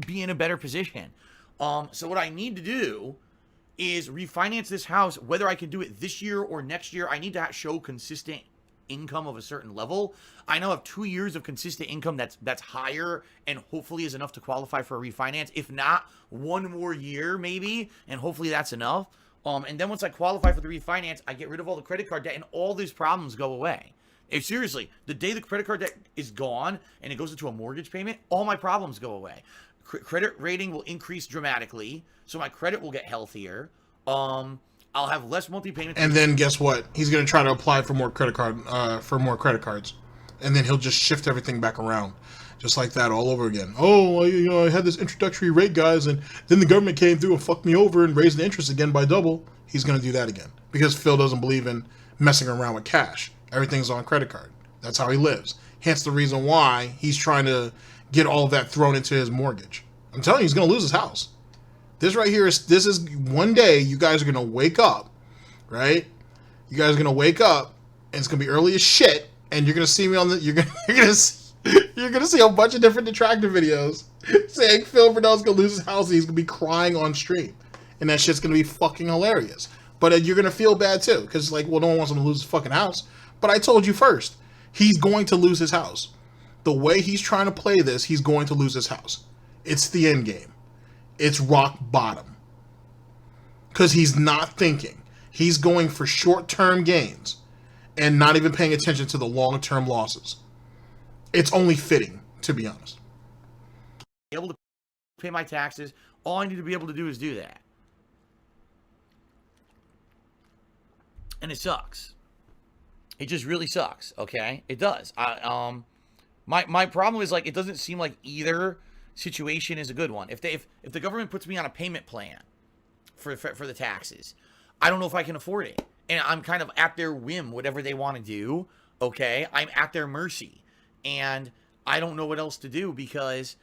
Speaker 5: be in a better position. So what I need to do is refinance this house, whether I can do it this year or next year. I need to show consistent income of a certain level. I now have 2 years of consistent income that's higher and hopefully is enough to qualify for a refinance. If not, 1 more year maybe, and hopefully that's enough. And then once I qualify for the refinance, I get rid of all the credit card debt and all these problems go away. If seriously, the day the credit card debt is gone and it goes into a mortgage payment, all my problems go away. Credit rating will increase dramatically, so my credit will get healthier. I'll have less monthly payments.
Speaker 4: And then guess what? He's going to try to apply for more credit cards, and then he'll just shift everything back around, just like that all over again. Oh, I had this introductory rate, guys, and then the government came through and fucked me over and raised the interest again by double. He's going to do that again because Phil doesn't believe in messing around with cash. Everything's on credit card. That's how he lives. Hence the reason why he's trying to get all of that thrown into his mortgage. I'm telling you, he's going to lose his house. This right here is one day you guys are going to wake up, right? You guys are going to wake up and it's going to be early as shit, and you're going to see me on the you're going to see a bunch of different detractor videos saying Phil Burnell's going to lose his house and he's going to be crying on stream. And that shit's going to be fucking hilarious. But you're going to feel bad too, because, like, well, no one wants him to lose his fucking house. But I told you first, he's going to lose his house. The way he's trying to play this, he's going to lose his house. It's the end game. It's rock bottom. Because he's not thinking. He's going for short-term gains and not even paying attention to the long-term losses. It's only fitting, to be honest.
Speaker 5: Able to pay my taxes. All I need to be able to do is do that. And it sucks. It just really sucks, okay? It does. My problem is, like, it doesn't seem like either situation is a good one. If the government puts me on a payment plan for the taxes, I don't know if I can afford it. And I'm kind of at their whim, whatever they want to do, okay? I'm at their mercy. And I don't know what else to do because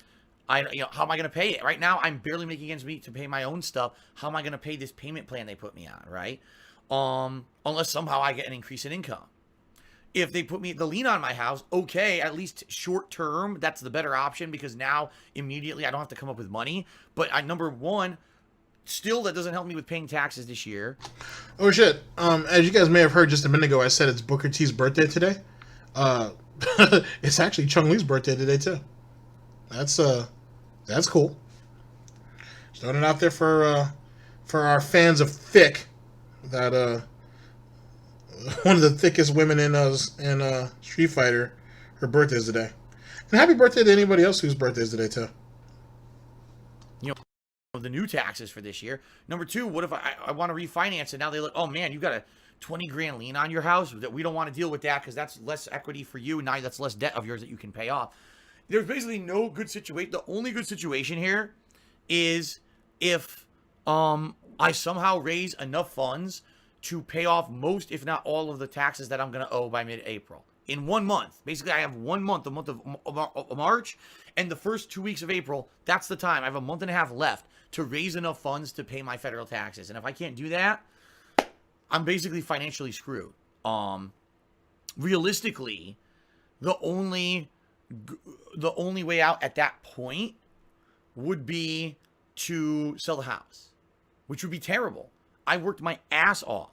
Speaker 5: how am I going to pay it? Right now, I'm barely making ends meet to pay my own stuff. How am I going to pay this payment plan they put me on, right? Unless somehow I get an increase in income. If they put me the lien on my house, okay, at least short term, that's the better option because now immediately I don't have to come up with money. But number one, still that doesn't help me with paying taxes this year.
Speaker 4: Oh shit! As you guys may have heard just a minute ago, I said it's Booker T's birthday today. It's actually Chung Lee's birthday today too. That's cool. Just throwing it out there for our fans of thick. That one of the thickest women in Street Fighter, her birthday is today. And happy birthday to anybody else whose birthday is today too.
Speaker 5: The new taxes for this year. Number two, what if I want to refinance and now they look, oh man, you got a 20 grand lien on your house that we don't want to deal with that because that's less equity for you. Now that's less debt of yours that you can pay off. There's basically no good situation. The only good situation here is if I somehow raise enough funds to pay off most, if not all, of the taxes that I'm going to owe by mid-April. In 1 month. Basically, I have 1 month, the month of March, and the first 2 weeks of April. That's the time. I have a month and a half left to raise enough funds to pay my federal taxes. And if I can't do that, I'm basically financially screwed. Realistically, the only way out at that point would be to sell the house, which would be terrible. I worked my ass off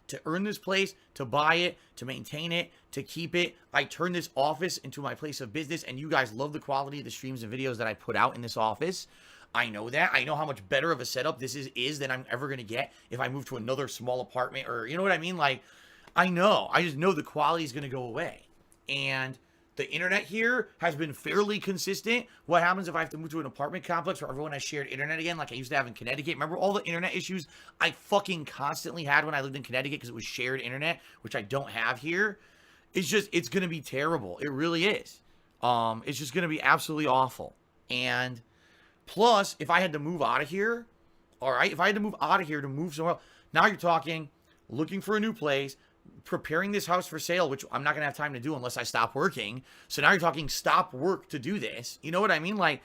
Speaker 5: to earn this place, to buy it, to maintain it, to keep it. I turned this office into my place of business, and you guys love the quality of the streams and videos that I put out in this office. I know that. I know how much better of a setup this is than I'm ever going to get if I move to another small apartment or, you know what I mean? Like, I know. I just know the quality is going to go away. And the internet here has been fairly consistent. What happens if I have to move to an apartment complex where everyone has shared internet again, like I used to have in Connecticut? Remember all the internet issues I fucking constantly had when I lived in Connecticut because it was shared internet, which I don't have here? It's going to be terrible. It really is. It's just going to be absolutely awful. And plus, if I had to move out of here, all right, if I had to move out of here to move somewhere else, now you're talking looking for a new place, preparing this house for sale, which I'm not going to have time to do unless I stop working. So now you're talking stop work to do this. You know what I mean? Like,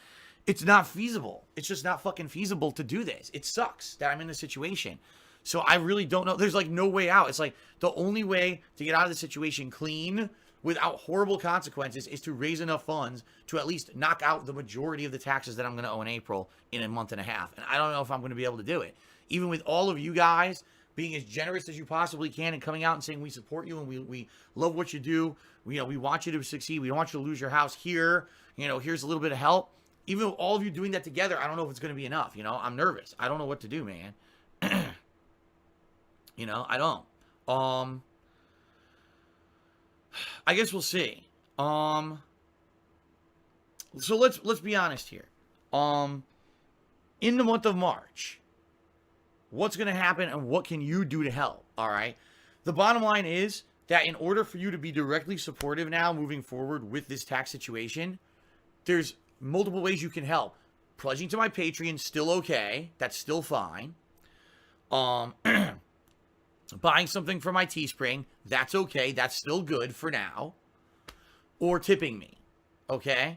Speaker 5: it's not feasible. It's just not fucking feasible to do this. It sucks that I'm in this situation. So I really don't know. There's like no way out. It's like the only way to get out of the situation clean without horrible consequences is to raise enough funds to at least knock out the majority of the taxes that I'm going to owe in April in a month and a half. And I don't know if I'm going to be able to do it. Even with all of you guys being as generous as you possibly can and coming out and saying we support you and we love what you do. We want you to succeed. We don't want you to lose your house here. Here's a little bit of help. Even with all of you doing that together, I don't know if it's going to be enough. I'm nervous. I don't know what to do, man. I don't. I guess we'll see. So let's be honest here. In the month of March, what's going to happen and what can you do to help? All right. The bottom line is that in order for you to be directly supportive now moving forward with this tax situation, there's multiple ways you can help. Pledging to my Patreon, still okay. That's still fine. Buying something for my Teespring, that's okay. That's still good for now. Or tipping me, okay?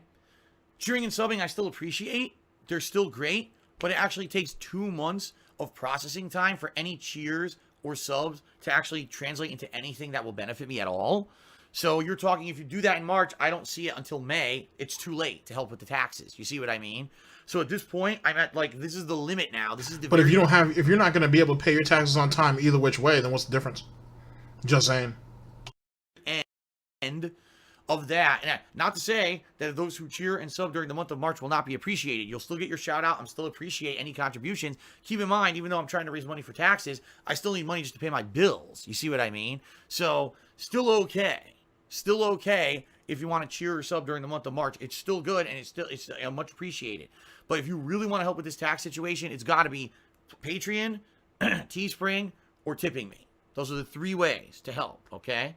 Speaker 5: Cheering and subbing, I still appreciate. They're still great, but it actually takes 2 months of processing time for any cheers or subs to actually translate into anything that will benefit me at all. So you're talking, if you do that in March, I don't see it until May. It's too late to help with the taxes. You see what I mean? So at this point, I'm at like, this is the limit now. This is the.
Speaker 4: But if you're not going to be able to pay your taxes on time either which way, then what's the difference? Just saying.
Speaker 5: End of that. And not to say that those who cheer and sub during the month of March will not be appreciated. You'll still get your shout out. I'm still appreciate any contributions. Keep in mind, even though I'm trying to raise money for taxes, I still need money just to pay my bills. You see what I mean? So still okay. Still okay if you want to cheer or sub during the month of March. It's still good, and it's much appreciated. But if you really want to help with this tax situation, it's got to be Patreon, Teespring, or tipping me. Those are the 3 ways to help, okay?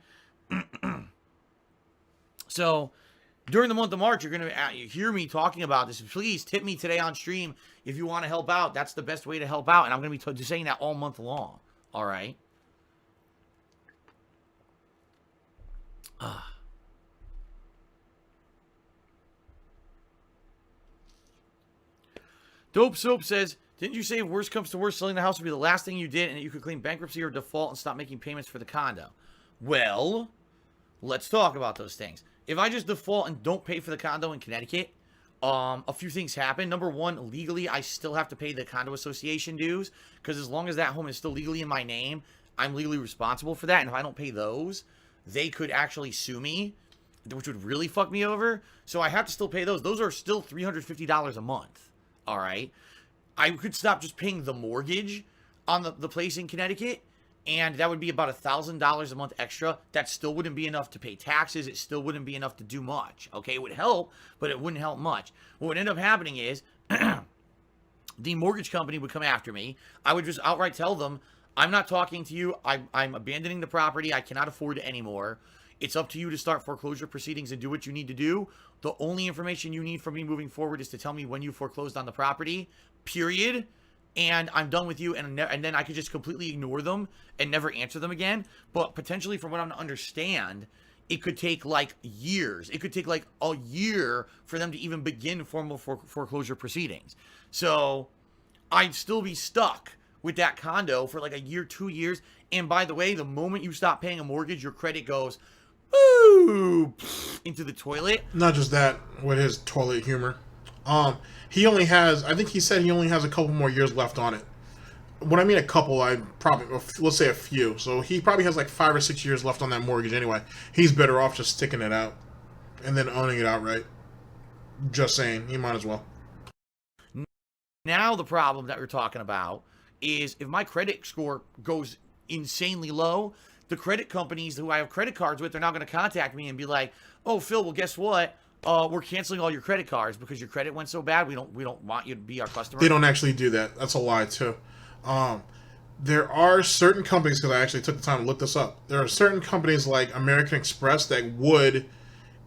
Speaker 5: So during the month of March, you're going to hear me talking about this. Please tip me today on stream if you want to help out. That's the best way to help out, and I'm going to be saying that all month long, all right? Dope Soap says, didn't you say if worst comes to worst, selling the house would be the last thing you did and that you could claim bankruptcy or default and stop making payments for the condo? Well, let's talk about those things. If I just default and don't pay for the condo in Connecticut, a few things happen. Number one, legally, I still have to pay the condo association dues because as long as that home is still legally in my name, I'm legally responsible for that. And if I don't pay those, they could actually sue me, which would really fuck me over. So I have to still pay those. Those are still $350 a month. All right. I could stop just paying the mortgage on the place in Connecticut, and that would be about $1,000 a month extra. That still wouldn't be enough to pay taxes. It still wouldn't be enough to do much. Okay, it would help, but it wouldn't help much. What would end up happening is the mortgage company would come after me. I would just outright tell them, I'm not talking to you. I'm abandoning the property. I cannot afford it anymore. It's up to you to start foreclosure proceedings and do what you need to do. The only information you need from me moving forward is to tell me when you foreclosed on the property, period. And I'm done with you. And then I could just completely ignore them and never answer them again. But potentially, from what I'm to understand, it could take like years. It could take like a year for them to even begin formal foreclosure proceedings. So I'd still be stuck with that condo for like a year, 2 years. And by the way, the moment you stop paying a mortgage, your credit goes, ooh, into the toilet.
Speaker 4: Not just that, with his toilet humor. He only has, I think he said he only has a couple more years left on it. When I mean a couple, I probably, let's say a few. So he probably has like 5 or 6 years left on that mortgage anyway. He's better off just sticking it out and then owning it outright. Just saying, he might as well.
Speaker 5: Now the problem that we're talking about is if my credit score goes insanely low, the credit companies who I have credit cards with are now going to contact me and be like, oh, Phil, well, guess what? We're canceling all your credit cards because your credit went so bad. We don't want you to be our customer.
Speaker 4: They don't actually do that. That's a lie, too. There are certain companies, because I actually took the time to look this up. There are certain companies like American Express that would,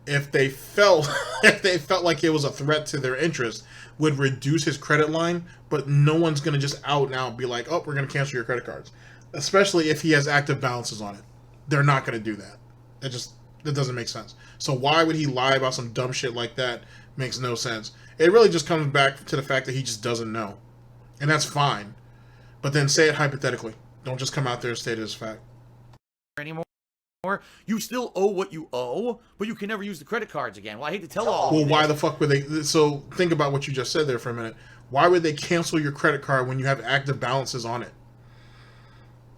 Speaker 4: if they felt like it was a threat to their interest, would reduce his credit line, but no one's going to just out now be like, oh, we're going to cancel your credit cards. Especially if he has active balances on it. They're not going to do that. That doesn't make sense. So why would he lie about some dumb shit like that? Makes no sense. It really just comes back to the fact that he just doesn't know. And that's fine. But then say it hypothetically. Don't just come out there and state it as fact.
Speaker 5: Anymore. You still owe what you owe, but you can never use the credit cards again. Well, I hate to tell all.
Speaker 4: Well, why the fuck would they? So think about what you just said there for a minute. Why would they cancel your credit card when you have active balances on it?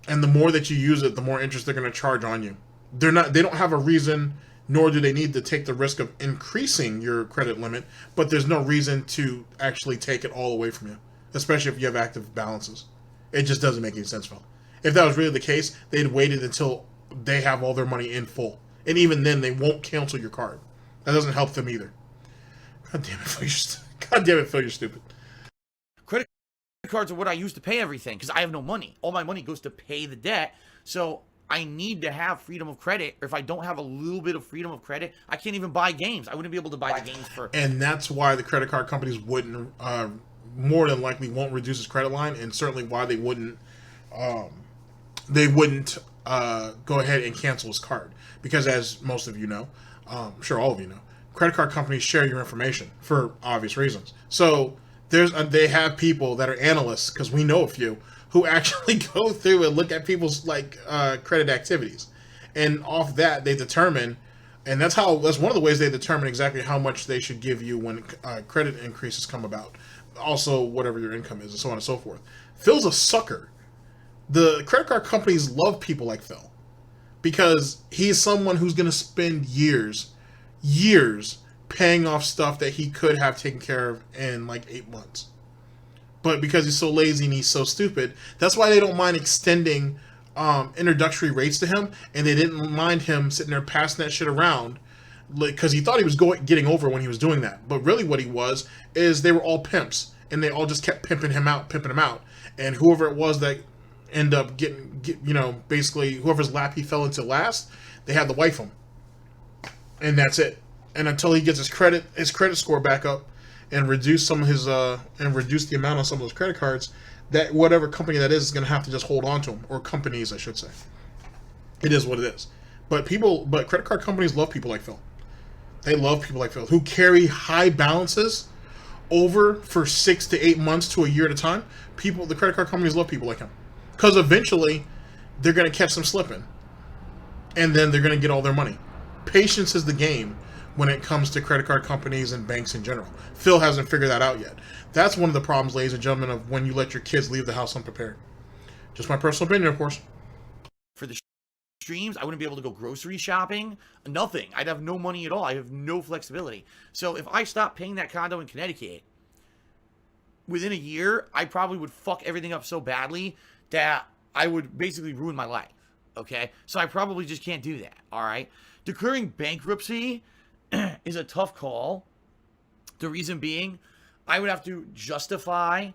Speaker 4: And the more that you use it, the more interest they're going to charge on you. They don't have a reason, nor do they need to take the risk of increasing your credit limit, but there's no reason to actually take it all away from you, especially if you have active balances. It just doesn't make any sense, Phil. If that was really the case, they'd waited until they have all their money in full. And even then, they won't cancel your card. That doesn't help them either. God damn it, Phil, you're stupid.
Speaker 5: Credit cards are what I use to pay everything because I have no money. All my money goes to pay the debt. So I need to have freedom of credit. Or if I don't have a little bit of freedom of credit, I can't even buy games. I wouldn't be able to buy the games for...
Speaker 4: And that's why the credit card companies wouldn't, more than likely won't reduce his credit line, and certainly why they wouldn't go ahead and cancel his card. Because as most of you know, I'm sure all of you know, credit card companies share your information for obvious reasons. So they have people that are analysts, because we know a few, who actually go through and look at people's credit activities. And off that, they determine And that's one of the ways they determine exactly how much they should give you when credit increases come about. Also, whatever your income is, and so on and so forth. Phil's a sucker. The credit card companies love people like Phil because he's someone who's going to spend years paying off stuff that he could have taken care of in like 8 months. But because he's so lazy and he's so stupid, that's why they don't mind extending introductory rates to him, and they didn't mind him sitting there passing that shit around because he thought he was getting over when he was doing that. But really what he was is they were all pimps, and they all just kept pimping him out. And whoever it was that ended up basically whoever's lap he fell into last, they had to wife him. And that's it. And until he gets his credit score back up and reduce some of his reduce the amount on some of those credit cards, that whatever company that is going to have to just hold on to him, or companies, I should say. It is what it is. But credit card companies love people like Phil. They love people like Phil who carry high balances over for 6 to 8 months to a year at a time. The credit card companies love people like him because eventually they're going to catch them slipping, and then they're going to get all their money. Patience is the game when it comes to credit card companies and banks in general. Phil hasn't figured that out yet. That's one of the problems, ladies and gentlemen, of when you let your kids leave the house unprepared. Just my personal opinion, of course.
Speaker 5: For the streams, I wouldn't be able to go grocery shopping. Nothing. I'd have no money at all. I have no flexibility. So if I stopped paying that condo in Connecticut, within a year, I probably would fuck everything up so badly that I would basically ruin my life. Okay? So I probably just can't do that. All right? Declaring bankruptcy is a tough call. The reason being, I would have to justify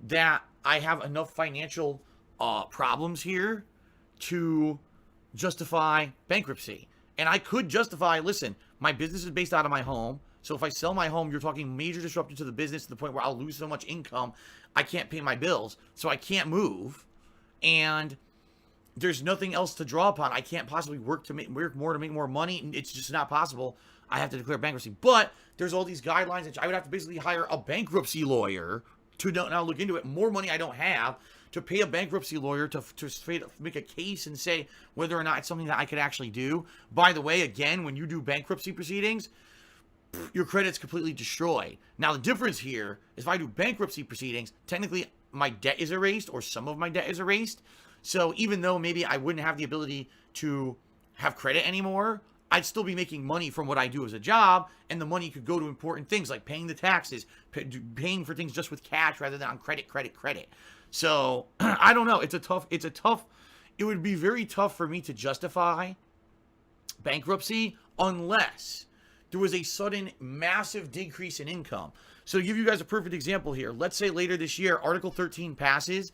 Speaker 5: that I have enough financial problems here to justify bankruptcy. And I could justify, listen, my business is based out of my home. So if I sell my home, you're talking major disruption to the business to the point where I'll lose so much income, I can't pay my bills. So I can't move. And there's nothing else to draw upon. I can't possibly work more to make more money. It's just not possible. I have to declare bankruptcy. But there's all these guidelines that I would have to basically hire a bankruptcy lawyer to now look into it. More money I don't have to pay a bankruptcy lawyer to make a case and say whether or not it's something that I could actually do. By the way, again, when you do bankruptcy proceedings, your credit's completely destroyed. Now, the difference here is if I do bankruptcy proceedings, technically my debt is erased, or some of my debt is erased. So even though maybe I wouldn't have the ability to have credit anymore, I'd still be making money from what I do as a job, and the money could go to important things like paying the taxes, paying for things just with cash rather than on credit. So I don't know. It would be very tough for me to justify bankruptcy unless there was a sudden massive decrease in income. So to give you guys a perfect example here, let's say later this year, Article 13 passes,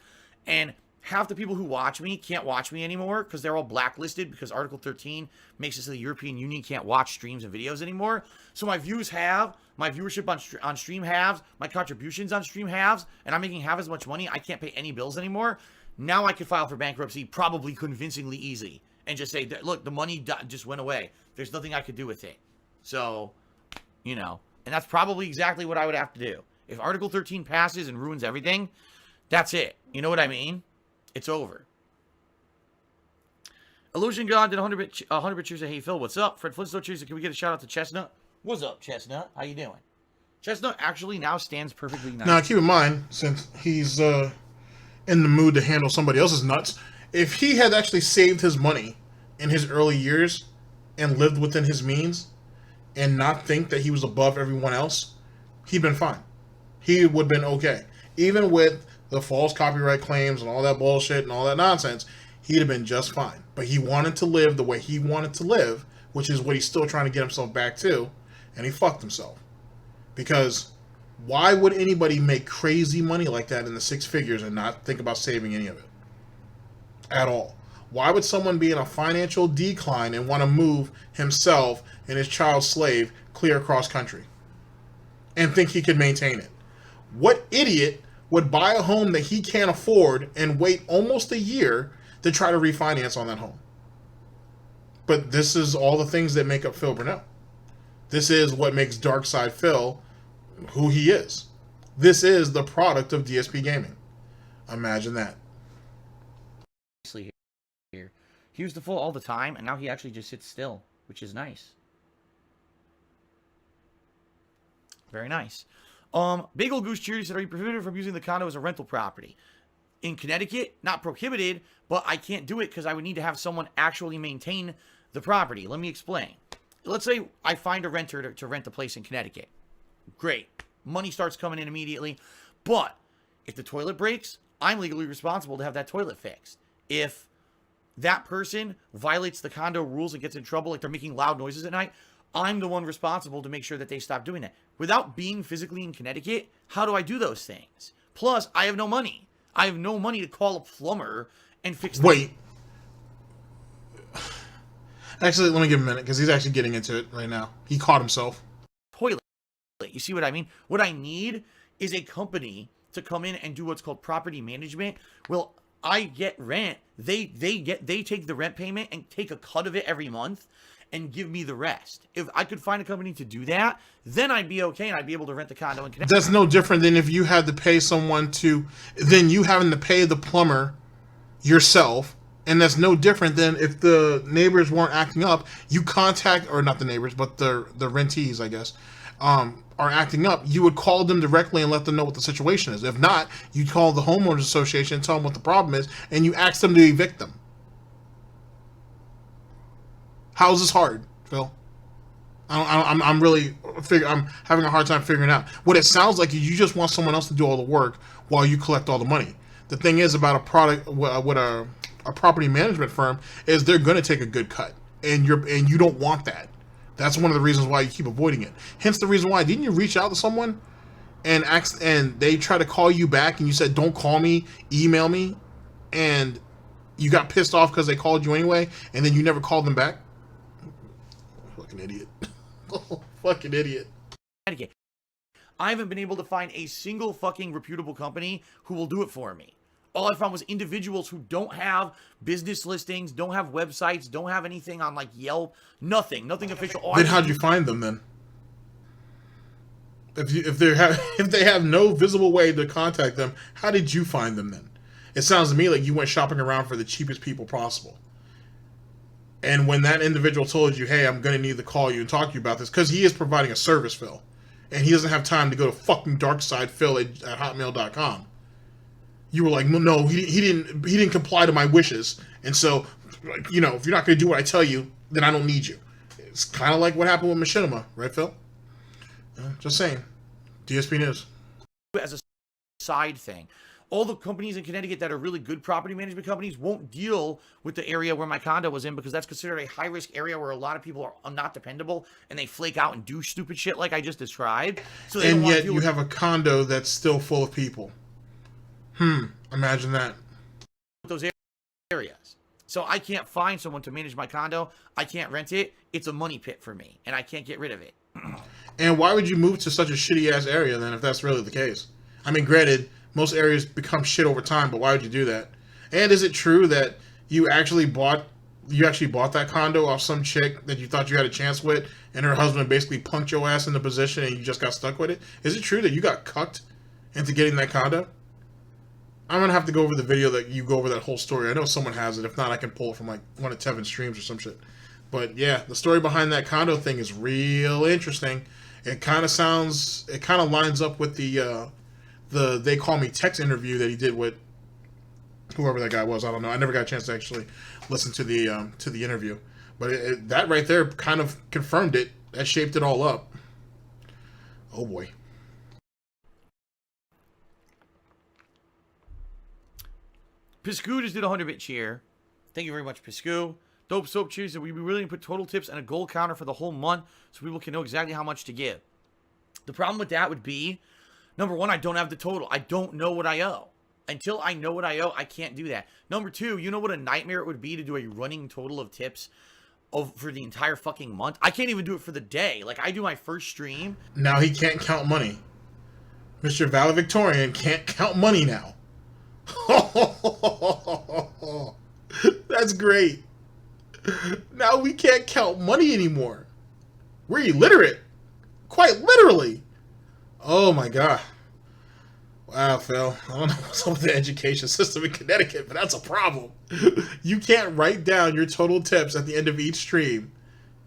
Speaker 5: and half the people who watch me can't watch me anymore because they're all blacklisted because Article 13 makes it so the European Union can't watch streams and videos anymore. So my viewership on stream halves, my contributions on stream halves, and I'm making half as much money. I can't pay any bills anymore. Now I could file for bankruptcy probably convincingly easy and just say, look, the money just went away. There's nothing I could do with it. So, and that's probably exactly what I would have to do. If Article 13 passes and ruins everything, that's it. You know what I mean? It's over. Illusion God did 100 cheers. Hey, Phil, what's up? Fred Flintstone cheers. Can we get a shout out to Chestnut? What's up, Chestnut? How you doing? Chestnut actually now stands perfectly nice.
Speaker 4: Now, keep in mind, since he's in the mood to handle somebody else's nuts, if he had actually saved his money in his early years and lived within his means and not think that he was above everyone else, he'd been fine. He would have been okay. Even with the false copyright claims and all that bullshit and all that nonsense, he'd have been just fine. But he wanted to live the way he wanted to live, which is what he's still trying to get himself back to, and he fucked himself. Because why would anybody make crazy money like that in the six figures and not think about saving any of it? At all. Why would someone be in a financial decline and want to move himself and his child slave clear across country and think he could maintain it? What idiot would buy a home that he can't afford and wait almost a year to try to refinance on that home? But this is all the things that make up Phil Burnell. This is what makes Darkside Phil who he is. This is the product of Dspgaming. Imagine that.
Speaker 5: Here, he used the full all the time, and now he actually just sits still, which is nice. Very nice. Bagel Goose Cheery said, are you prohibited from using the condo as a rental property? In Connecticut, not prohibited, but I can't do it because I would need to have someone actually maintain the property. Let me explain. Let's say I find a renter to rent a place in Connecticut. Great. Money starts coming in immediately. But if the toilet breaks, I'm legally responsible to have that toilet fixed. If that person violates the condo rules and gets in trouble, like they're making loud noises at night, I'm the one responsible to make sure that they stop doing that. Without being physically in Connecticut, how do I do those things? Plus, I have no money. I have no money to call a plumber and fix the
Speaker 4: Wait. Actually, let me give him a minute, because he's actually getting into it right now. He caught himself.
Speaker 5: toilet. You see what I mean? What I need is a company to come in and do what's called property management. Well, I get rent. They take the rent payment and take a cut of it every month and give me the rest. If I could find a company to do that, then I'd be okay and I'd be able to rent the condo in Connecticut.
Speaker 4: That's no different than if you had to pay someone to, then you having to pay the plumber yourself. And that's no different than if the neighbors weren't acting up, you contact, or not the neighbors, but the rentees, I guess, are acting up. You would call them directly and let them know what the situation is. If not, you call the homeowners association and tell them what the problem is, and you ask them to evict them. How is this hard, Phil? I'm having a hard time figuring out. What it sounds like is you just want someone else to do all the work while you collect all the money. The thing is about a property management firm is they're going to take a good cut, and you don't want that. That's one of the reasons why you keep avoiding it. Hence the reason why. Didn't you reach out to someone and they try to call you back and you said, don't call me, email me, and you got pissed off because they called you anyway, and then you never called them back? Fucking idiot. Fucking idiot.
Speaker 5: I haven't been able to find a single fucking reputable company who will do it for me. All I found was individuals who don't have business listings, don't have websites, don't have anything on like Yelp, nothing official.
Speaker 4: Then how'd you find them then? If they have no visible way to contact them, how did you find them then? It sounds to me like you went shopping around for the cheapest people possible. And when that individual told you, hey, I'm going to need to call you and talk to you about this, because he is providing a service, Phil, and he doesn't have time to go to fucking DarkSydeJackal at hotmail.com. You were like, no, he didn't comply to my wishes, and so, if you're not going to do what I tell you, then I don't need you. It's kind of like what happened with Machinima, right, Phil? Just saying. DSP News.
Speaker 5: As a side thing, all the companies in Connecticut that are really good property management companies won't deal with the area where my condo was in, because that's considered a high-risk area where a lot of people are not dependable and they flake out and do stupid shit like I just described. So
Speaker 4: and yet you have a condo that's still full of people. Imagine that.
Speaker 5: Those areas. So I can't find someone to manage my condo. I can't rent it. It's a money pit for me, and I can't get rid of it.
Speaker 4: And why would you move to such a shitty-ass area then, if that's really the case? I mean, granted, most areas become shit over time, but why would you do that? And is it true that you actually bought that condo off some chick that you thought you had a chance with, and her husband basically punked your ass in the position and you just got stuck with it? Is it true that you got cucked into getting that condo? I'm going to have to go over the video that you go over that whole story. I know someone has it. If not, I can pull it from like one of Tevin's streams or some shit. But yeah, the story behind that condo thing is real interesting. It kind of lines up with the They Call Me text interview that he did with whoever that guy was. I don't know. I never got a chance to actually listen to the interview. But that right there kind of confirmed it. That shaped it all up. Oh boy.
Speaker 5: Piscu just did a 100-bit cheer. Thank you very much, Piscu. Dope Soap cheers that we'd be willing to put total tips and a goal counter for the whole month so people can know exactly how much to give. The problem with that would be, number one, I don't have the total. I don't know what I owe. Until I know what I owe, I can't do that. Number two, you know what a nightmare it would be to do a running total of tips for the entire fucking month? I can't even do it for the day. Like, I do my first stream.
Speaker 4: Now he can't count money. Mr. Valedictorian can't count money now. That's great. Now we can't count money anymore. We're illiterate. Quite literally. Oh my god. Wow, Phil. I don't know what's up with the education system in Connecticut, but that's a problem. You can't write down your total tips at the end of each stream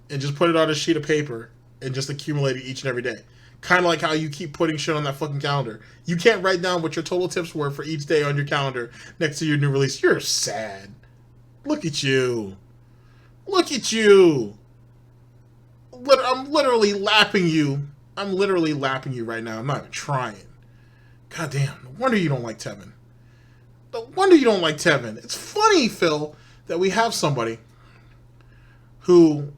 Speaker 4: and just put it on a sheet of paper and just accumulate it each and every day. Kind of like how you keep putting shit on that fucking calendar. You can't write down what your total tips were for each day on your calendar next to your new release. You're sad. Look at you. Look at you. I'm literally lapping you. I'm literally lapping you right now. I'm not even trying. God damn. No wonder you don't like Tevin. No wonder you don't like Tevin. It's funny, Phil, that we have somebody who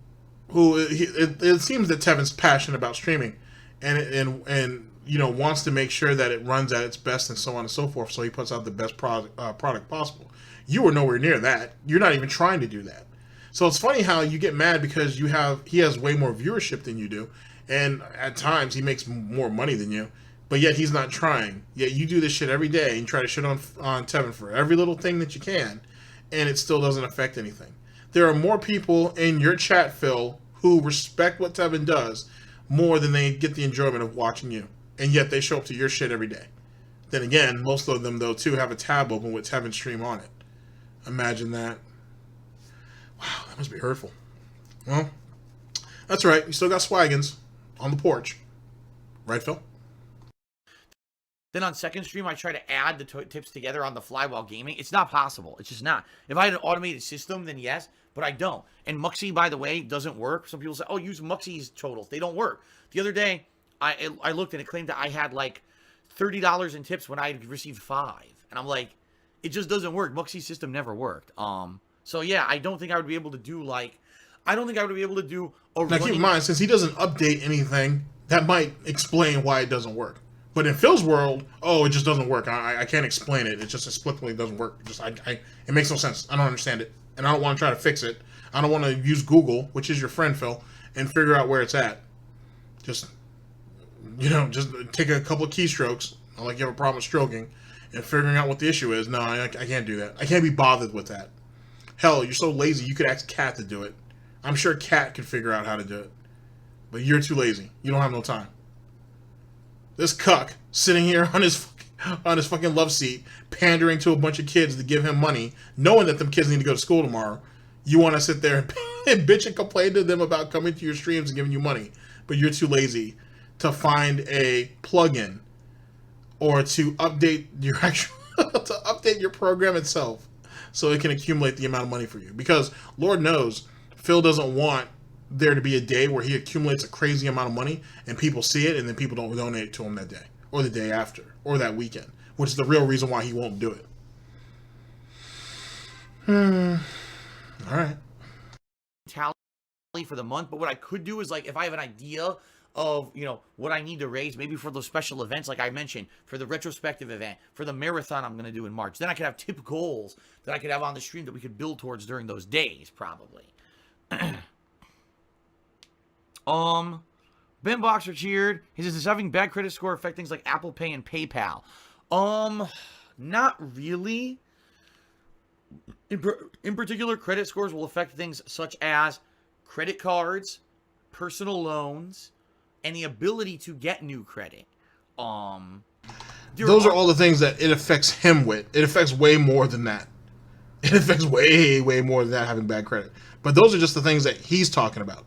Speaker 4: it seems that Tevin's passionate about streaming and you know, wants to make sure that it runs at its best and so on and so forth, so he puts out the best product possible. You are nowhere near that. You're not even trying to do that. So it's funny how you get mad because he has way more viewership than you do, and at times he makes more money than you, but yet he's not trying. Yet you do this shit every day and try to shit on Tevin for every little thing that you can, and it still doesn't affect anything. There are more people in your chat, Phil, who respect what Tevin does more than they get the enjoyment of watching you, and yet they show up to your shit every day. Then again, most of them, though, too, have a tab open with Tevin's stream on it. Imagine that. Wow, that must be hurtful. Well, that's right. You still got Swaggins on the porch. Right, Phil?
Speaker 5: Then on second stream, I try to add the tips together on the fly while gaming. It's not possible. It's just not. If I had an automated system, then yes, but I don't. And Muxy, by the way, doesn't work. Some people say, oh, use Muxy's totals. They don't work. The other day, I looked and it claimed that I had like $30 in tips when I received 5. And I'm like, it just doesn't work. Muxy's system never worked. So yeah, I don't think I would be able to do like, I don't think I would be able to do a
Speaker 4: Now keep in mind, since he doesn't update anything, that might explain why it doesn't work. But in Phil's world, oh, it just doesn't work. I can't explain it. It just explicitly doesn't work. It makes no sense. I don't understand it. And I don't want to try to fix it. I don't want to use Google, which is your friend, Phil, and figure out where it's at. Just, you know, just take a couple of keystrokes, like you have a problem with stroking, and figuring out what the issue is. No, I can't do that. I can't be bothered with that. Hell, you're so lazy, you could ask Kat to do it. I'm sure Kat could figure out how to do it. But you're too lazy. You don't have no time. This cuck sitting here on his fucking love seat, pandering to a bunch of kids to give him money, knowing that them kids need to go to school tomorrow. You want to sit there and bitch and complain to them about coming to your streams and giving you money, but you're too lazy to find a plugin or to update your to update your program itself so it can accumulate the amount of money for you. Because Lord knows, Phil doesn't want there to be a day where he accumulates a crazy amount of money and people see it and then people don't donate to him that day or the day after or that weekend, which is the real reason why he won't do it. All right.
Speaker 5: Tally for the month, but what I could do is, like, if I have an idea of, you know, what I need to raise, maybe for those special events, like I mentioned, for the retrospective event, for the marathon I'm going to do in March, then I could have tip goals that I could have on the stream that we could build towards during those days, probably. Ben Boxer cheered. He says, does having bad credit score affect things like Apple Pay and PayPal? Not really. In particular, credit scores will affect things such as credit cards, personal loans, and the ability to get new credit.
Speaker 4: Those are all the things that it affects him with. It affects way more than that. It affects way, way more than that, having bad credit. But those are just the things that he's talking about.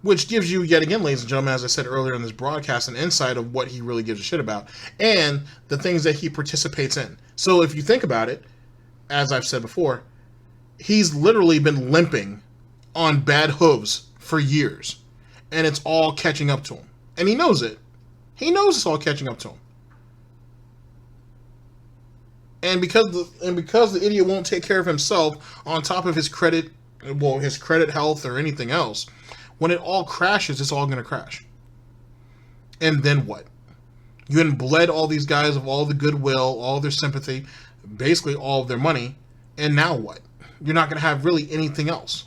Speaker 4: Which gives you, yet again, ladies and gentlemen, as I said earlier in this broadcast, an insight of what he really gives a shit about. And the things that he participates in. So if you think about it, as I've said before, he's literally been limping on bad hooves for years. And it's all catching up to him. And he knows it. He knows it's all catching up to him. And because the idiot won't take care of himself on top of his credit, well, his credit health or anything else, when it all crashes, it's all going to crash. And then what? You hadn't bled all these guys of all the goodwill, all their sympathy, basically all of their money, and now what? You're not going to have really anything else.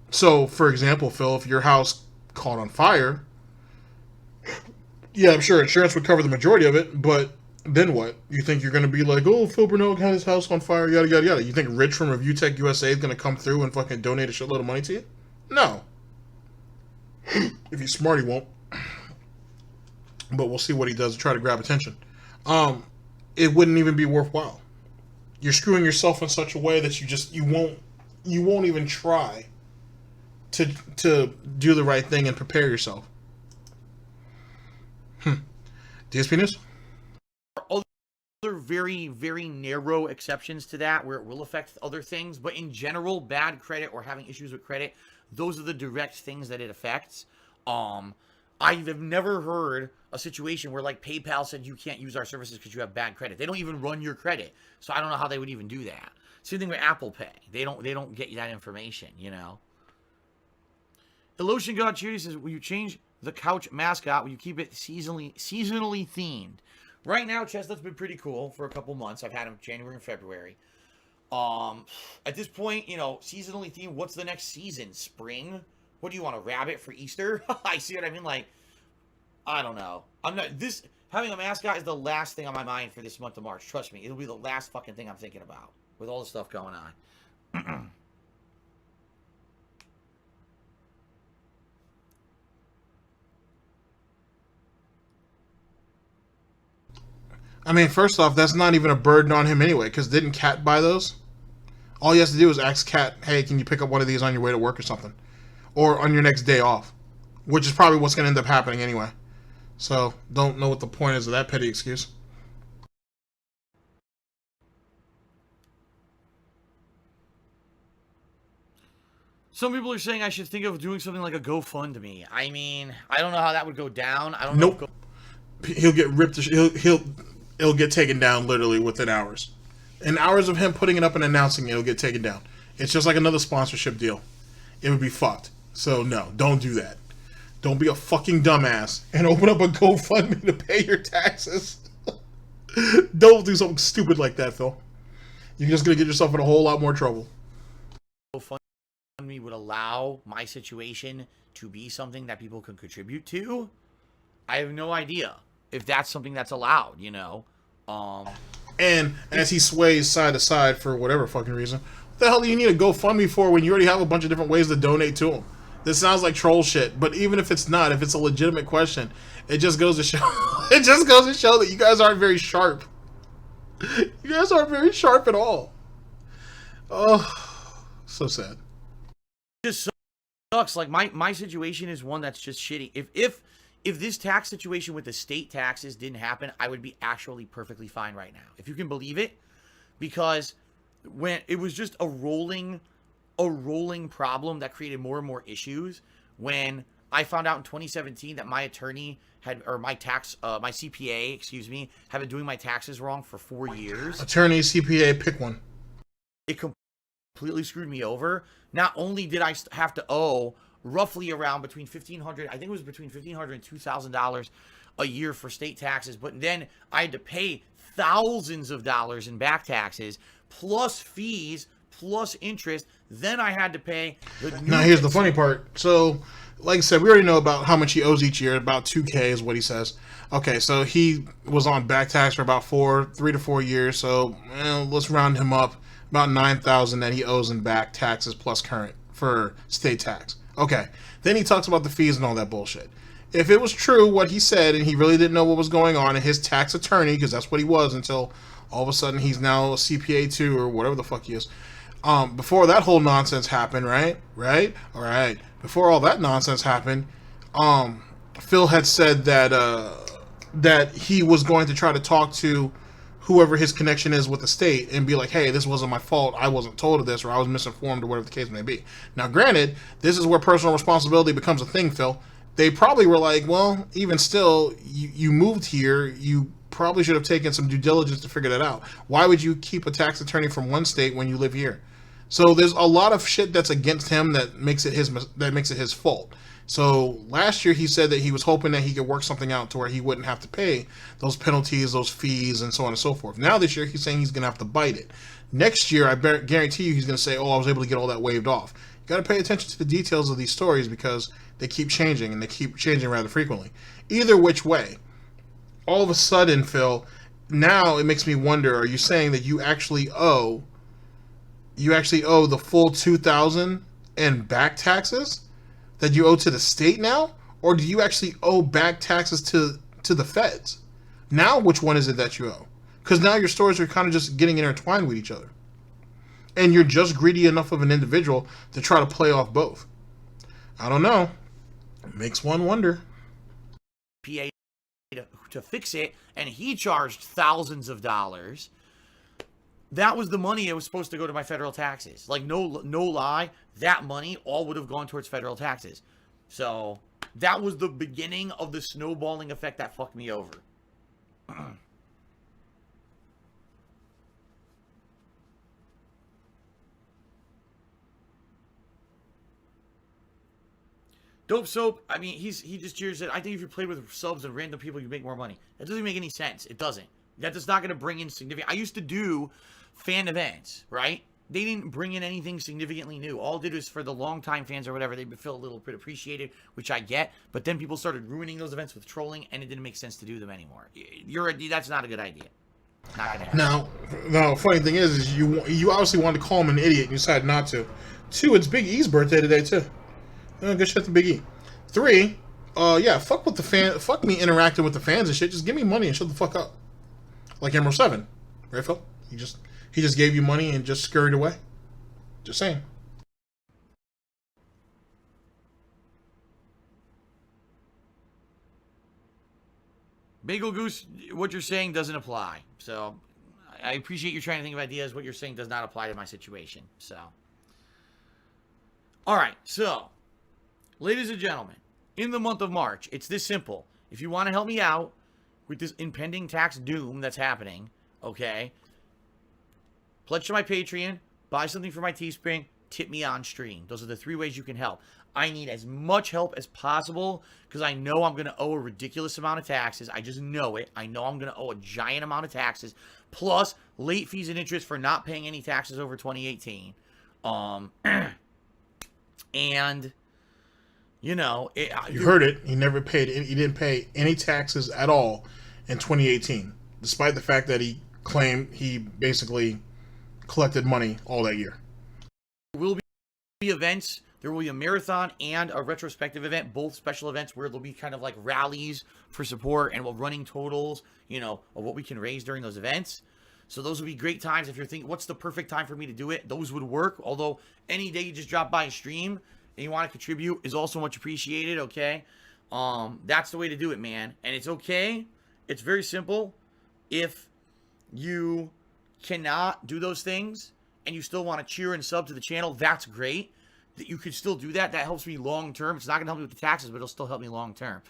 Speaker 4: So, for example, Phil, if your house caught on fire, yeah, I'm sure insurance would cover the majority of it, but then what? You think you're going to be like, oh, Phil Burnell had his house on fire, yada, yada, yada. You think Rich from Review Tech USA is going to come through and fucking donate a shitload of money to you? No. If he's smart, he won't. But we'll see what he does to try to grab attention. It wouldn't even be worthwhile. You're screwing yourself in such a way that you won't even try to do the right thing and prepare yourself. DSP News?
Speaker 5: Other very, very narrow exceptions to that where it will affect other things, but in general, bad credit or having issues with credit, those are the direct things that it affects. I have never heard a situation where like PayPal said you can't use our services because you have bad credit. They don't even run your credit, so I don't know how they would even do that. Same thing with Apple Pay. They don't get you that information, you know. Elotion God Cheery says, will you change the couch mascot? Will you keep it seasonally themed? Right now, Chestnut's been pretty cool for a couple months. I've had him January and February. At this point, you know, seasonally themed, what's the next season? Spring? What do you want, a rabbit for Easter? I see what I mean. Like, I don't know. Having a mascot is the last thing on my mind for this month of March. Trust me, it'll be the last fucking thing I'm thinking about with all the stuff going on.
Speaker 4: I mean, first off, that's not even a burden on him anyway, because didn't Cat buy those? All he has to do is ask Cat, hey, can you pick up one of these on your way to work or something? Or on your next day off, which is probably what's going to end up happening anyway. So, don't know what the point is of that petty excuse.
Speaker 5: Some people are saying I should think of doing something like a GoFundMe. I mean, I don't know how that would go down. I don't know.
Speaker 4: Nope. He'll get ripped. It'll get taken down literally within hours. In hours of him putting it up and announcing it, it'll get taken down. It's just like another sponsorship deal. It would be fucked. So no, don't do that. Don't be a fucking dumbass and open up a GoFundMe to pay your taxes. Don't do something stupid like that, Phil. You're just going to get yourself in a whole lot more trouble.
Speaker 5: GoFundMe would allow my situation to be something that people can contribute to. I have no idea if that's something that's allowed, you know.
Speaker 4: And as he sways side to side for whatever fucking reason, what the hell do you need a GoFundMe for when you already have a bunch of different ways to donate to him? This sounds like troll shit, but even if it's not, if it's a legitimate question, it just goes to show that you guys aren't very sharp. You guys aren't very sharp at all. Oh, so sad.
Speaker 5: It just sucks. Like my situation is one that's just shitty. If this tax situation with the state taxes didn't happen, I would be actually perfectly fine right now. If you can believe it, because when it was just a rolling problem that created more and more issues. When I found out in 2017 that my attorney had, or my CPA, excuse me, had been doing my taxes wrong for 4 years.
Speaker 4: Attorney, CPA, pick one.
Speaker 5: It completely screwed me over. Not only did I have to owe roughly around between $1,500, I think it was between $1,500 and $2,000 a year for state taxes, but then I had to pay thousands of dollars in back taxes, plus fees, plus interest. Then I had to pay the new.
Speaker 4: Now here's the funny part. So, like I said, we already know about how much he owes each year. About $2,000 is what he says. Okay, so he was on back tax for about 3 to 4 years. So let's round him up. About $9,000 that he owes in back taxes plus current for state tax. Okay, then he talks about the fees and all that bullshit. If it was true what he said and he really didn't know what was going on, and his tax attorney, because that's what he was until all of a sudden he's now a CPA too, or whatever the fuck he is. Before that whole nonsense happened, right? All right. Before all that nonsense happened, Phil had said that he was going to try to talk to whoever his connection is with the state and be like, hey, this wasn't my fault. I wasn't told of this, or I was misinformed, or whatever the case may be. Now, granted, this is where personal responsibility becomes a thing, Phil. They probably were like, well, even still, you moved here. You probably should have taken some due diligence to figure that out. Why would you keep a tax attorney from one state when you live here? So there's a lot of shit that's against him that makes it his fault. So last year he said that he was hoping that he could work something out to where he wouldn't have to pay those penalties, those fees, and so on and so forth. Now this year he's saying he's going to have to bite it. Next year, I guarantee you he's going to say, oh, I was able to get all that waived off. You got to pay attention to the details of these stories because they keep changing, and they keep changing rather frequently. Either which way, all of a sudden, Phil, now it makes me wonder, are you saying that you actually owe the full $2,000 in back taxes that you owe to the state now? Or do you actually owe back taxes to the feds? Now, which one is it that you owe? Because now your stories are kind of just getting intertwined with each other. And you're just greedy enough of an individual to try to play off both. I don't know. Makes one wonder.
Speaker 5: PA to fix it, and he charged thousands of dollars. That was the money it was supposed to go to my federal taxes. Like, no lie, that money all would have gone towards federal taxes. So that was the beginning of the snowballing effect that fucked me over. Dope Soap, I mean, he just cheers it. I think if you played with subs and random people, you make more money. That doesn't make any sense. It doesn't. That is not going to bring in significant. I used to do fan events, right? They didn't bring in anything significantly new. All it did was for the longtime fans or whatever, they would feel a little bit appreciated, which I get. But then people started ruining those events with trolling, and it didn't make sense to do them anymore. That's not a good idea. Not gonna happen.
Speaker 4: Now, funny thing is you obviously wanted to call him an idiot, and you decided not to. 2, it's Big E's birthday today too. Good shit to Big E. 3, yeah, fuck with the fan. Fuck me interacting with the fans and shit. Just give me money and shut the fuck up. Like Emerald 7, right, Phil? He just gave you money and just scurried away. Just saying.
Speaker 5: Bagel Goose, what you're saying doesn't apply. So I appreciate you trying to think of ideas. What you're saying does not apply to my situation. So, all right. So, ladies and gentlemen, in the month of March, it's this simple. If you want to help me out with this impending tax doom that's happening, okay, pledge to my Patreon, buy something for my Teespring, tip me on stream. Those are the 3 ways you can help. I need as much help as possible because I know I'm going to owe a ridiculous amount of taxes. I just know it. I know I'm going to owe a giant amount of taxes, plus late fees and interest for not paying any taxes over 2018. And you know,
Speaker 4: you heard it. He never paid. He didn't pay any taxes at all in 2018, despite the fact that he claimed he basically collected money all that year.
Speaker 5: There will be events. There will be a marathon and a retrospective event, both special events where there'll be kind of like rallies for support and we'll running totals, you know, of what we can raise during those events. So those would be great times. If you're thinking, what's the perfect time for me to do it? Those would work. Although any day you just drop by a stream and you want to contribute is also much appreciated, okay? That's the way to do it, man. And it's okay. It's very simple. If you cannot do those things and you still want to cheer and sub to the channel, that's great. That you could still do that. That helps me long term. It's not going to help me with the taxes, but it'll still help me long term.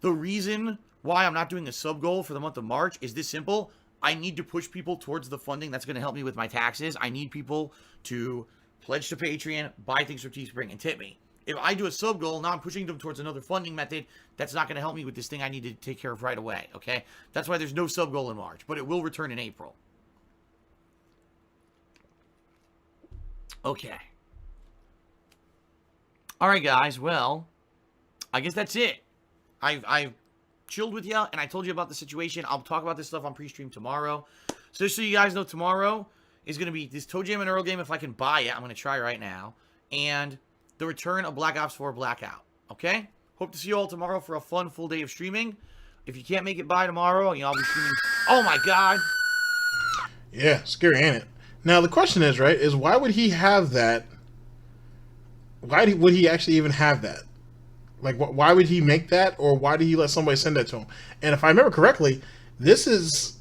Speaker 5: The reason why I'm not doing a sub goal for the month of March is this simple. I need to push people towards the funding that's going to help me with my taxes. I need people to pledge to Patreon, buy things from Teespring, and tip me. If I do a sub goal, now I'm pushing them towards another funding method. That's not going to help me with this thing I need to take care of right away, okay? That's why there's no sub goal in March, but it will return in April. Okay. All right, guys. Well, I guess that's it. I've chilled with you, and I told you about the situation. I'll talk about this stuff on pre-stream tomorrow. So just so you guys know, tomorrow is going to be this Toe Jam and Earl game. If I can buy it, I'm going to try right now. And the return of Black Ops 4 Blackout. Okay? Hope to see you all tomorrow for a fun full day of streaming. If you can't make it by tomorrow, you know, I'll be streaming. Oh, my God.
Speaker 4: Yeah, scary, ain't it? Now, the question is, right, is why would he have that? Why would he actually even have that? Like, why would he make that, or why did he let somebody send that to him? And if I remember correctly, this is,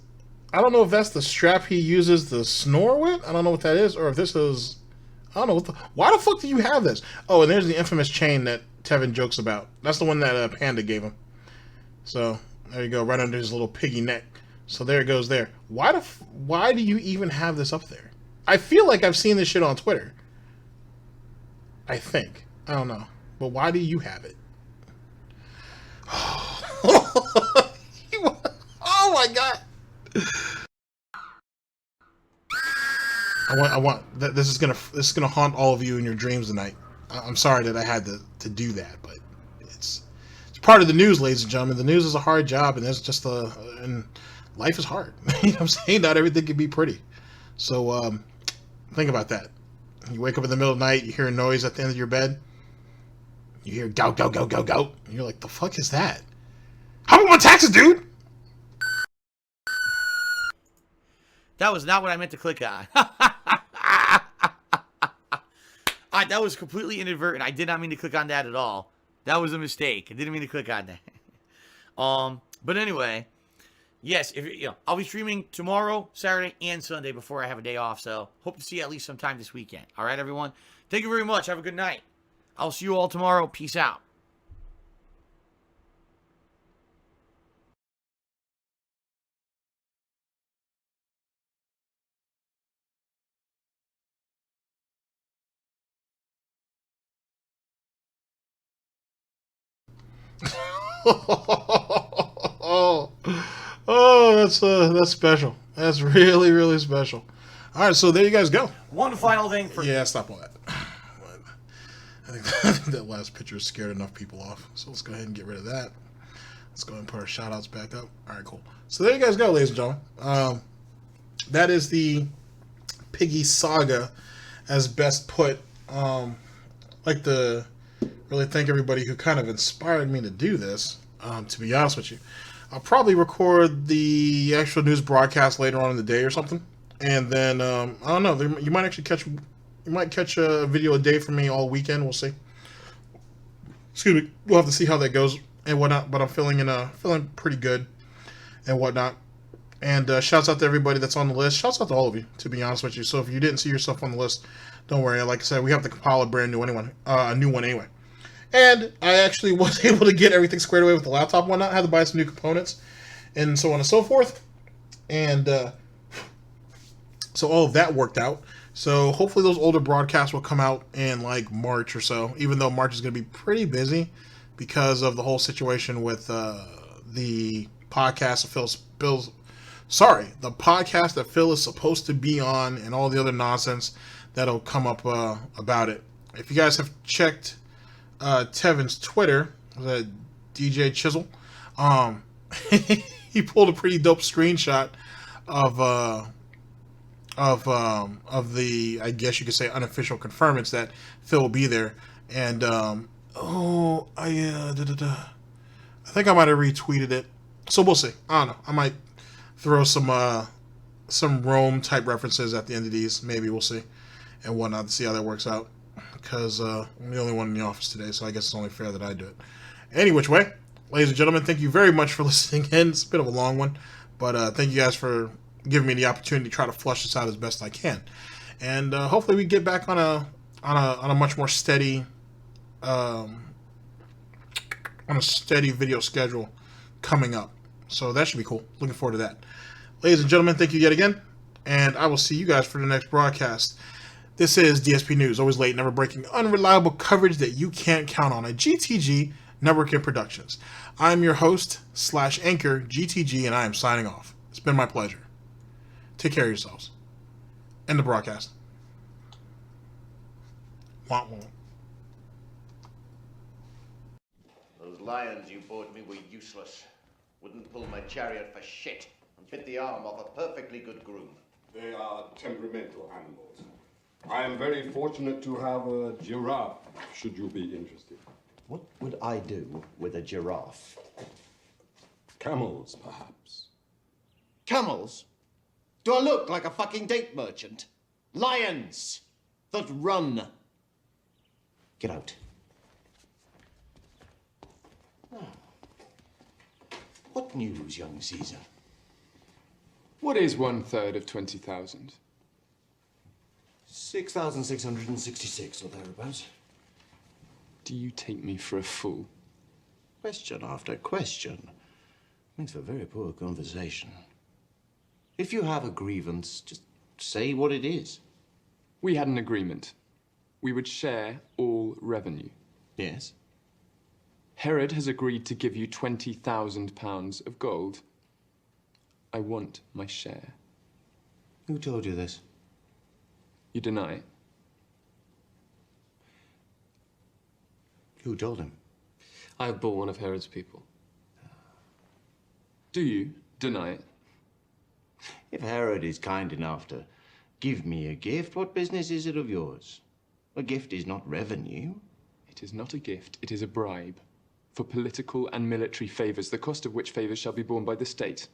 Speaker 4: I don't know if that's the strap he uses the snore with. I don't know what that is, or if this is, I don't know. Why the fuck do you have this? Oh, and there's the infamous chain that Tevin jokes about. That's the one that Panda gave him. So, there you go, right under his little piggy neck. So there it goes there. Why do you even have this up there? I feel like I've seen this shit on Twitter. I think. I don't know. But why do you have it? Oh my God. I want this is gonna haunt all of you in your dreams tonight. I'm sorry that I had to do that, but it's part of the news, ladies and gentlemen. The news is a hard job, and there's just and life is hard. You know what I'm saying? Not everything can be pretty. So think about that. You wake up in the middle of the night, you hear a noise at the end of your bed. You hear gout, gout, gout, gout, gout. And you're like, the fuck is that? How about my taxes, dude?
Speaker 5: That was not what I meant to click on. That was completely inadvertent. I did not mean to click on that at all. That was a mistake. I didn't mean to click on that. But anyway, yes, I'll be streaming tomorrow, Saturday, and Sunday before I have a day off. So hope to see you at least sometime this weekend. All right, everyone. Thank you very much. Have a good night. I'll see you all tomorrow. Peace out.
Speaker 4: That's special. That's really, really special. All right, so there you guys go.
Speaker 5: One final thing for
Speaker 4: Yeah, stop all that. I think that last picture scared enough people off. So let's go ahead and get rid of that. Let's go ahead and put our shout outs back up. All right, cool. So there you guys go, ladies and gentlemen. That is the Piggy saga as best put. I'd like to really thank everybody who kind of inspired me to do this, to be honest with you. I'll probably record the actual news broadcast later on in the day or something. And then, I don't know, you might actually catch a video a day from me all weekend. We'll see. Excuse me. We'll have to see how that goes and whatnot. But I'm feeling pretty good and whatnot. And shouts out to everybody that's on the list. Shouts out to all of you, to be honest with you. So if you didn't see yourself on the list, don't worry. Like I said, we have to compile a new one anyway. And I actually was able to get everything squared away with the laptop and whatnot. I had to buy some new components and so on and so forth. And so all of that worked out. So hopefully those older broadcasts will come out in like March or so, even though March is going to be pretty busy because of the whole situation with the podcast the podcast that Phil is supposed to be on and all the other nonsense that'll come up about it. If you guys have checked Tevin's Twitter, the DJ Chisel, he pulled a pretty dope screenshot of the, I guess you could say, unofficial confirmance that Phil will be there. And I think I might have retweeted it, so we'll see. I don't know. I might throw some Rome type references at the end of these. Maybe we'll see and whatnot to see how that works out. Because I'm the only one in the office today, so I guess it's only fair that I do it. Any which way, ladies and gentlemen, thank you very much for listening in. It's a bit of a long one, but thank you guys for giving me the opportunity to try to flush this out as best I can. And hopefully we get back on a much more steady video schedule coming up. So that should be cool. Looking forward to that. Ladies and gentlemen, thank you yet again, and I will see you guys for the next broadcast. This is DSP News, always late, never breaking, unreliable coverage that you can't count on at GTG Network Productions. I'm your host / anchor, GTG, and I am signing off. It's been my pleasure. Take care of yourselves. End the broadcast. Wah, wah.
Speaker 6: Those lions you bought me were useless. Wouldn't pull my chariot for shit and bit the arm off a perfectly good groom.
Speaker 7: They are temperamental animals. I am very fortunate to have a giraffe, should you be interested.
Speaker 6: What would I do with a giraffe?
Speaker 7: Camels, perhaps.
Speaker 6: Camels? Do I look like a fucking date merchant? Lions that run. Get out. What news, young Caesar?
Speaker 8: What is 1/3 of 20,000?
Speaker 6: 6,666 or thereabouts.
Speaker 8: Do you take me for a fool?
Speaker 6: Question after question. Makes for very poor conversation. If you have a grievance, just say what it is.
Speaker 8: We had an agreement. We would share all revenue.
Speaker 6: Yes?
Speaker 8: Herod has agreed to give you £20,000 of gold. I want my share.
Speaker 6: Who told you this?
Speaker 8: You deny it?
Speaker 6: Who told him?
Speaker 9: I have bought one of Herod's people.
Speaker 8: Do you deny it?
Speaker 6: If Herod is kind enough to give me a gift, what business is it of yours? A gift is not revenue.
Speaker 8: It is not a gift, it is a bribe. For political and military favors, the cost of which favors shall be borne by the state.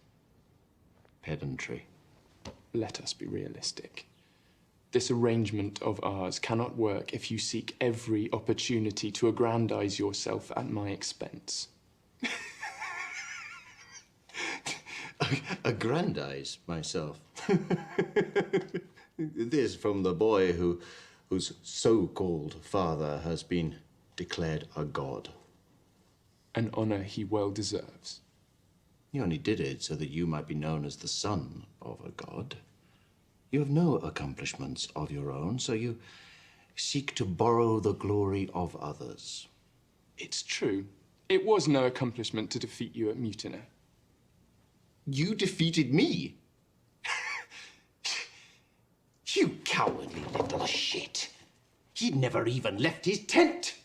Speaker 6: Pedantry.
Speaker 8: Let us be realistic. This arrangement of ours cannot work if you seek every opportunity to aggrandize yourself at my expense.
Speaker 6: Aggrandize myself? This from the boy whose so-called father has been declared a god.
Speaker 8: An honor he well deserves.
Speaker 6: He only did it so that you might be known as the son of a god. You have no accomplishments of your own, so you seek to borrow the glory of others.
Speaker 8: It's true. It was no accomplishment to defeat you at Mutiner.
Speaker 6: You defeated me? You cowardly little shit. He'd never even left his tent.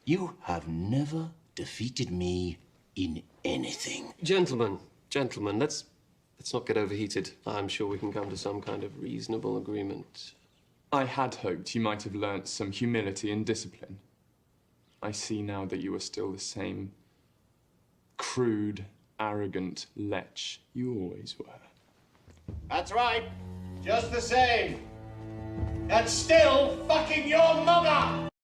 Speaker 6: You have never defeated me in anything.
Speaker 9: Gentlemen, let's not get overheated. I'm sure we can come to some kind of reasonable agreement.
Speaker 8: I had hoped you might have learnt some humility and discipline. I see now that you are still the same crude, arrogant lech you always were.
Speaker 6: That's right. Just the same. And still fucking your mother!